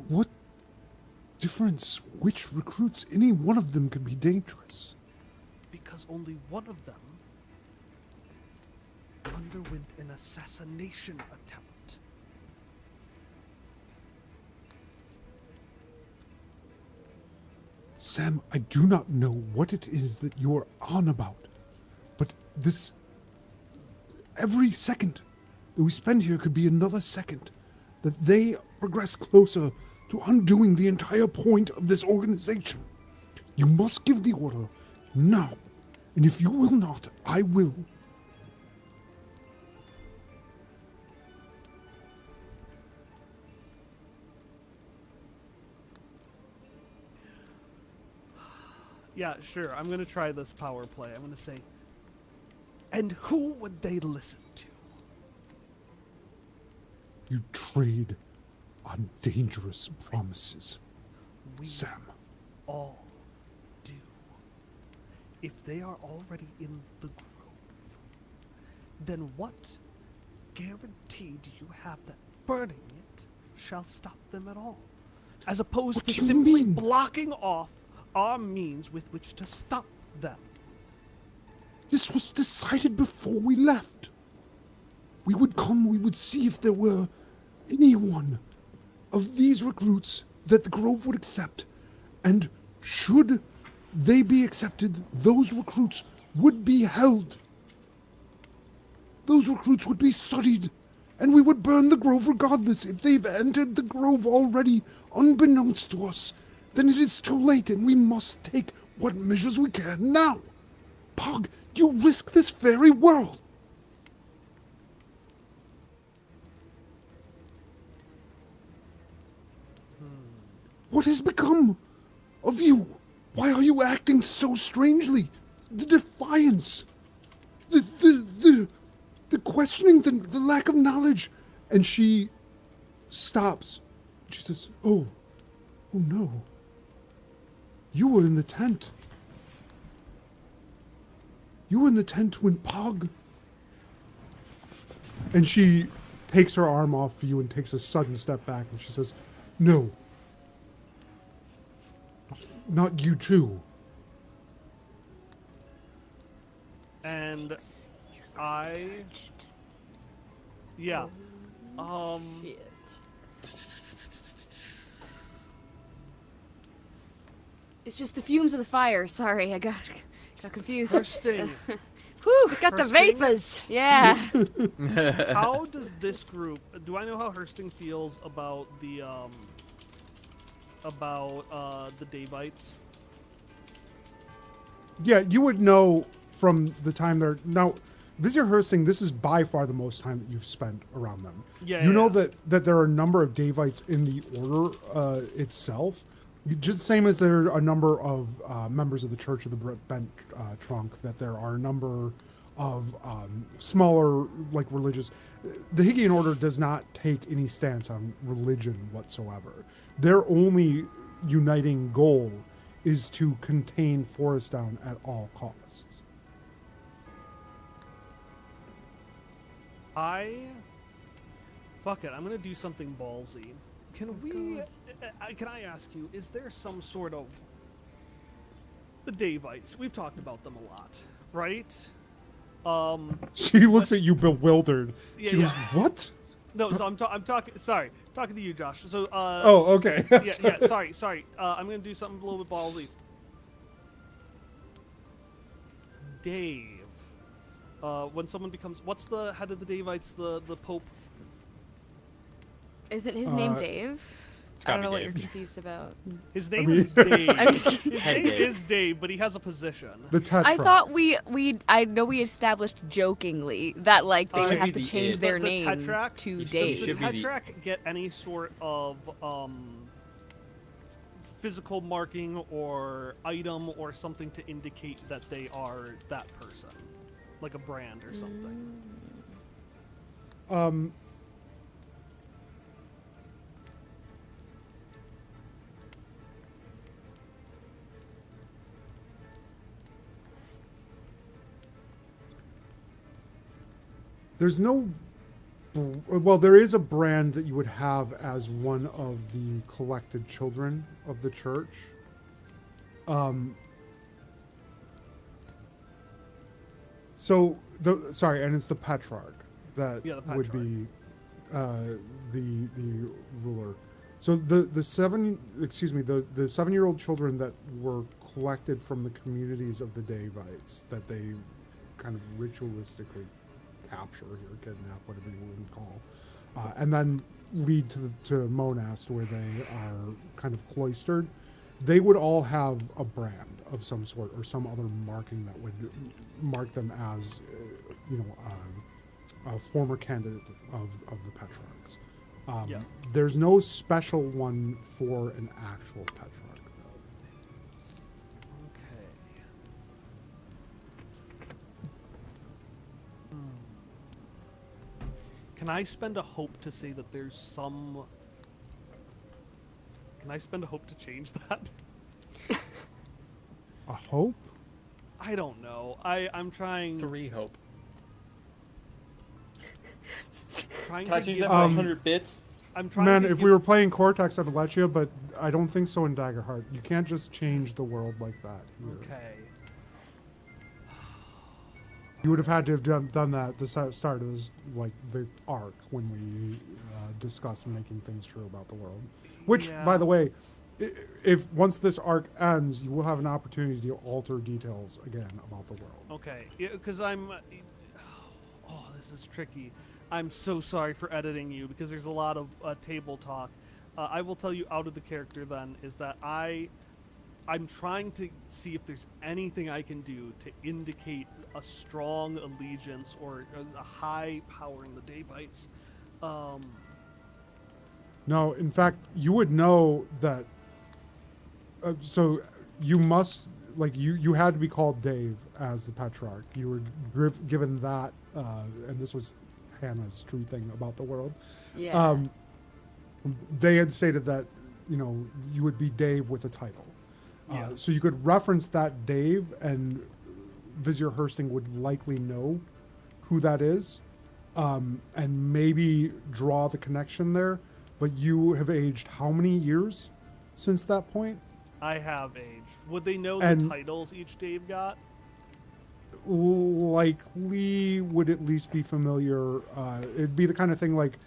What difference? Which recruits? Any one of them could be dangerous. Because only one of them underwent an assassination attempt. Sam, I do not know what it is that you're on about, but this. Every second that we spend here could be another second that they progress closer to undoing the entire point of this organization. You must give the order now, and if you will not, I will. Yeah, sure. I'm gonna try this power play. I'm gonna say, and who would they listen to? You trade on dangerous promises, We Sam. all do. If they are already in the grove, then what guarantee do you have that burning it shall stop them at all? As opposed What to do you simply mean? blocking off our means with which to stop them. This was decided before we left. We would come, we would see if there were any one of these recruits that the Grove would accept. And should they be accepted, those recruits would be held. Those recruits would be studied, and we would burn the Grove regardless. If they've entered the Grove already, unbeknownst to us, then it is too late, and we must take what measures we can now. Pog, you risk this very world. What has become of you? Why are you acting so strangely? The defiance, the questioning, the lack of knowledge. And she stops. She says, oh no. You were in the tent. You were in the tent when Pog. And she takes her arm off you and takes a sudden step back, and she says, no. Not you too. And I... Yeah. It's just the fumes of the fire. Sorry, I got confused. Hursting, Whew. Got the Hursting? vapors. Yeah. How does this group... Do I know how Hursting feels about the Davites? Yeah, you would know from the time they're... Now, Vizier Hursting, this is by far the most time that you've spent around them. Yeah, You know yeah. that there are a number of Davites in the order itself. Just same as there are a number of members of the Church of the Bent Trunk, that there are a number of smaller, like, religious... The Higian Order does not take any stance on religion whatsoever. Their only uniting goal is to contain Forest Down at all costs. Fuck it, I'm gonna do something ballsy. Can I ask you, is there some sort of... The Davites, we've talked about them a lot, right? She looks at you bewildered. Yeah, She goes, yeah. "What?" No, so I'm talking, talking to you, Josh. So, Oh, okay. sorry. I'm gonna do something a little bit ballsy. Dave. When someone becomes... What's the head of the Davites, the Pope? Isn't his name Uh, Dave? I gotta don't know be what you're Dave. confused about. His name mean- is Dave. I'm just kidding. His Head name Dave. is Dave, but he has a position. The Tetrarch. I thought I know we established jokingly that like they would should have be to the change id. their The name Tetrarch? to Does Does the Dave. should be the- Tetrarch get any sort of physical marking or item or something to indicate that they are that person? Like a brand or something? There's no. Well, there is a brand that you would have as one of the collected children of the church. And it's the Petrarch that Yeah, the would Petrarch. be the ruler. So the 7-year-old children that were collected from the communities of the Davites that they kind of ritualistically capture or kidnap, whatever you want to call, and then lead to Monast where they are kind of cloistered. They would all have a brand of some sort or some other marking that would mark them as, a former candidate of the Petrarchs. Yeah. There's no special one for an actual Petrarch, though. Okay. Can I spend a hope to say that there's some... Can I spend a hope to change that? A hope? I don't know. I'm trying... 3 hope. Trying Can I to change give- that for 100 bits? I'm trying Man, to if give- we were playing Cortex, I'd let you, but I don't think so in Daggerheart. You can't just change the world like that here. Okay. You would have had to have done that at the start of this, like the arc when we discussed making things true about the world. Which, by Yeah. the way, if once this arc ends, you will have an opportunity to alter details again about the world. Okay, because I'm... Oh, this is tricky. I'm so sorry for editing you, because there's a lot of table talk. I will tell you out of the character then, is that I'm trying to see if there's anything I can do to indicate a strong allegiance or a high power in the Davites. No, in fact, you would know that. So you must, like, you had to be called Dave as the Petrarch. You were given that, and this was Hannah's true thing about the world. Yeah. They had stated that, you would be Dave with a title. Yeah. So you could reference that Dave, and Vizier Hursting would likely know who that is, and maybe draw the connection there. But you have aged how many years since that point? I have aged. Would they know And- the titles each Dave got? Likely would at least be familiar. It'd be the kind of thing like,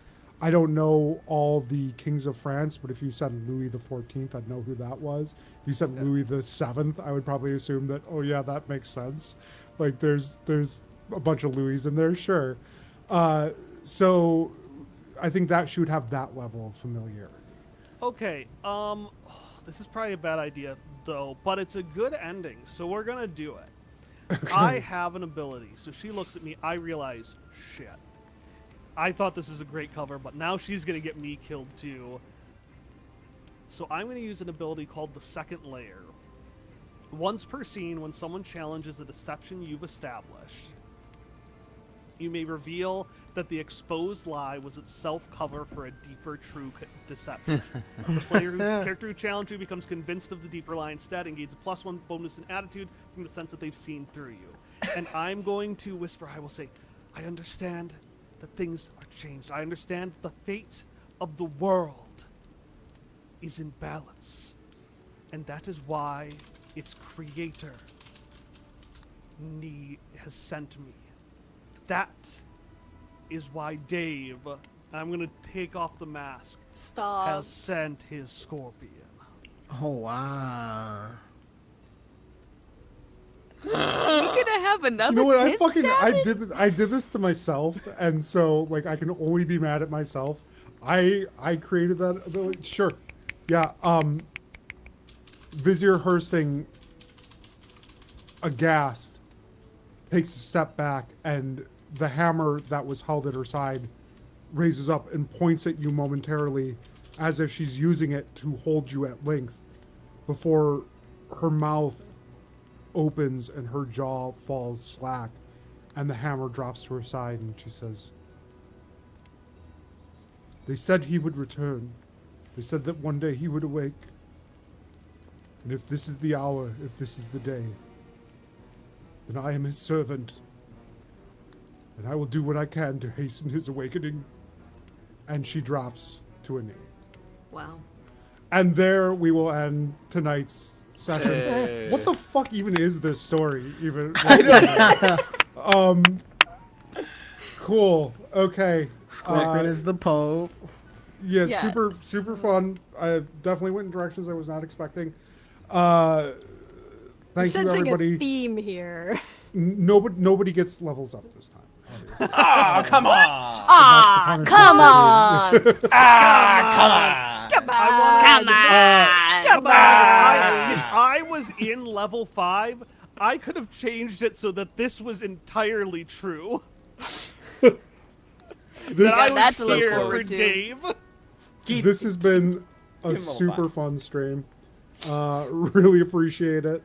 I don't know all the kings of France, but if you said Louis the 14th, I'd know who that was. If you said Louis the 7th, I would probably assume that, oh yeah, that makes sense. Like there's a bunch of Louis in there, sure. So I think that she would have that level of familiarity. Okay, this is probably a bad idea though, but it's a good ending, so we're gonna do it. I have an ability, so she looks at me, I realize, shit. I thought this was a great cover, but now she's gonna get me killed too. So I'm gonna use an ability called the Second Layer. Once per scene, when someone challenges a deception you've established, you may reveal that the exposed lie was itself cover for a deeper true deception. The character who challenged you becomes convinced of the deeper lie instead and gains a +1 bonus in attitude from the sense that they've seen through you. And I'm going to whisper, I will say, I understand that things are changed. I understand the fate of the world is in balance. And that is why its creator has sent me. That is why Dave, I'm gonna take off the mask, Stop. has sent his scorpion. Oh wow. You gonna have another You know what? tit stabbing? I did this to myself, and so like I can only be mad at myself. I created that ability. Sure. Yeah. Vizier Hursting, aghast, takes a step back, and the hammer that was held at her side raises up and points at you momentarily, as if she's using it to hold you at length, before her mouth opens and her jaw falls slack, and the hammer drops to her side, and she says, "They said he would return. They said that one day he would awake. And if this is the hour, if this is the day, then I am his servant, and I will do what I can to hasten his awakening." And she drops to a knee. Wow. And there we will end tonight's session. Hey. What the fuck even is this story? Even cool. Okay. Scorpion is the Pope. Yeah, Yes. super fun. I definitely went in directions I was not expecting. Thank you, Sensing everybody. a theme here. Nobody gets levels up this time. Obviously. Ah, come on! Ah, come on! Ah, come on! Come on! I was in level 5. I could have changed it so that this was entirely true. That I that was to look here forward for to. Dave. This has been a Give him a super laugh. fun stream. Really appreciate it.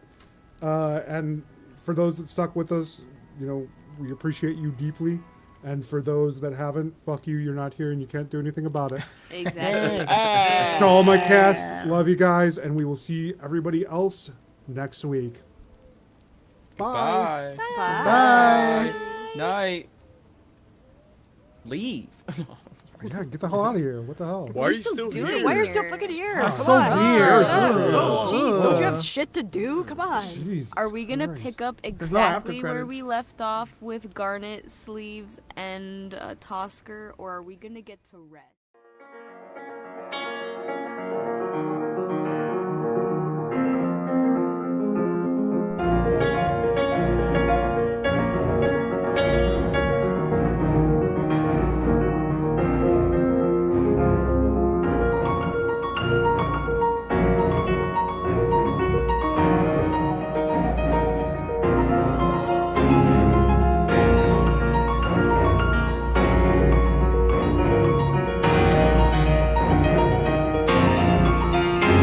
And for those that stuck with us, you know, we appreciate you deeply. And for those that haven't, fuck you, you're not here and you can't do anything about it. Exactly. To all my cast, love you guys, and we will see everybody else next week. Bye. Bye. Bye. Night. Leave. Yeah, get the hell out of here. What the hell? Why are you still doing here? Why are you still fucking here? That's Come so on. weird. Oh, jeez, don't you have Ugh. shit to do? Come on. Jesus Are we gonna Christ. pick up no after exactly where credits. we left off with Garnet, Sleeves, and Tosker, or are we gonna get to rest?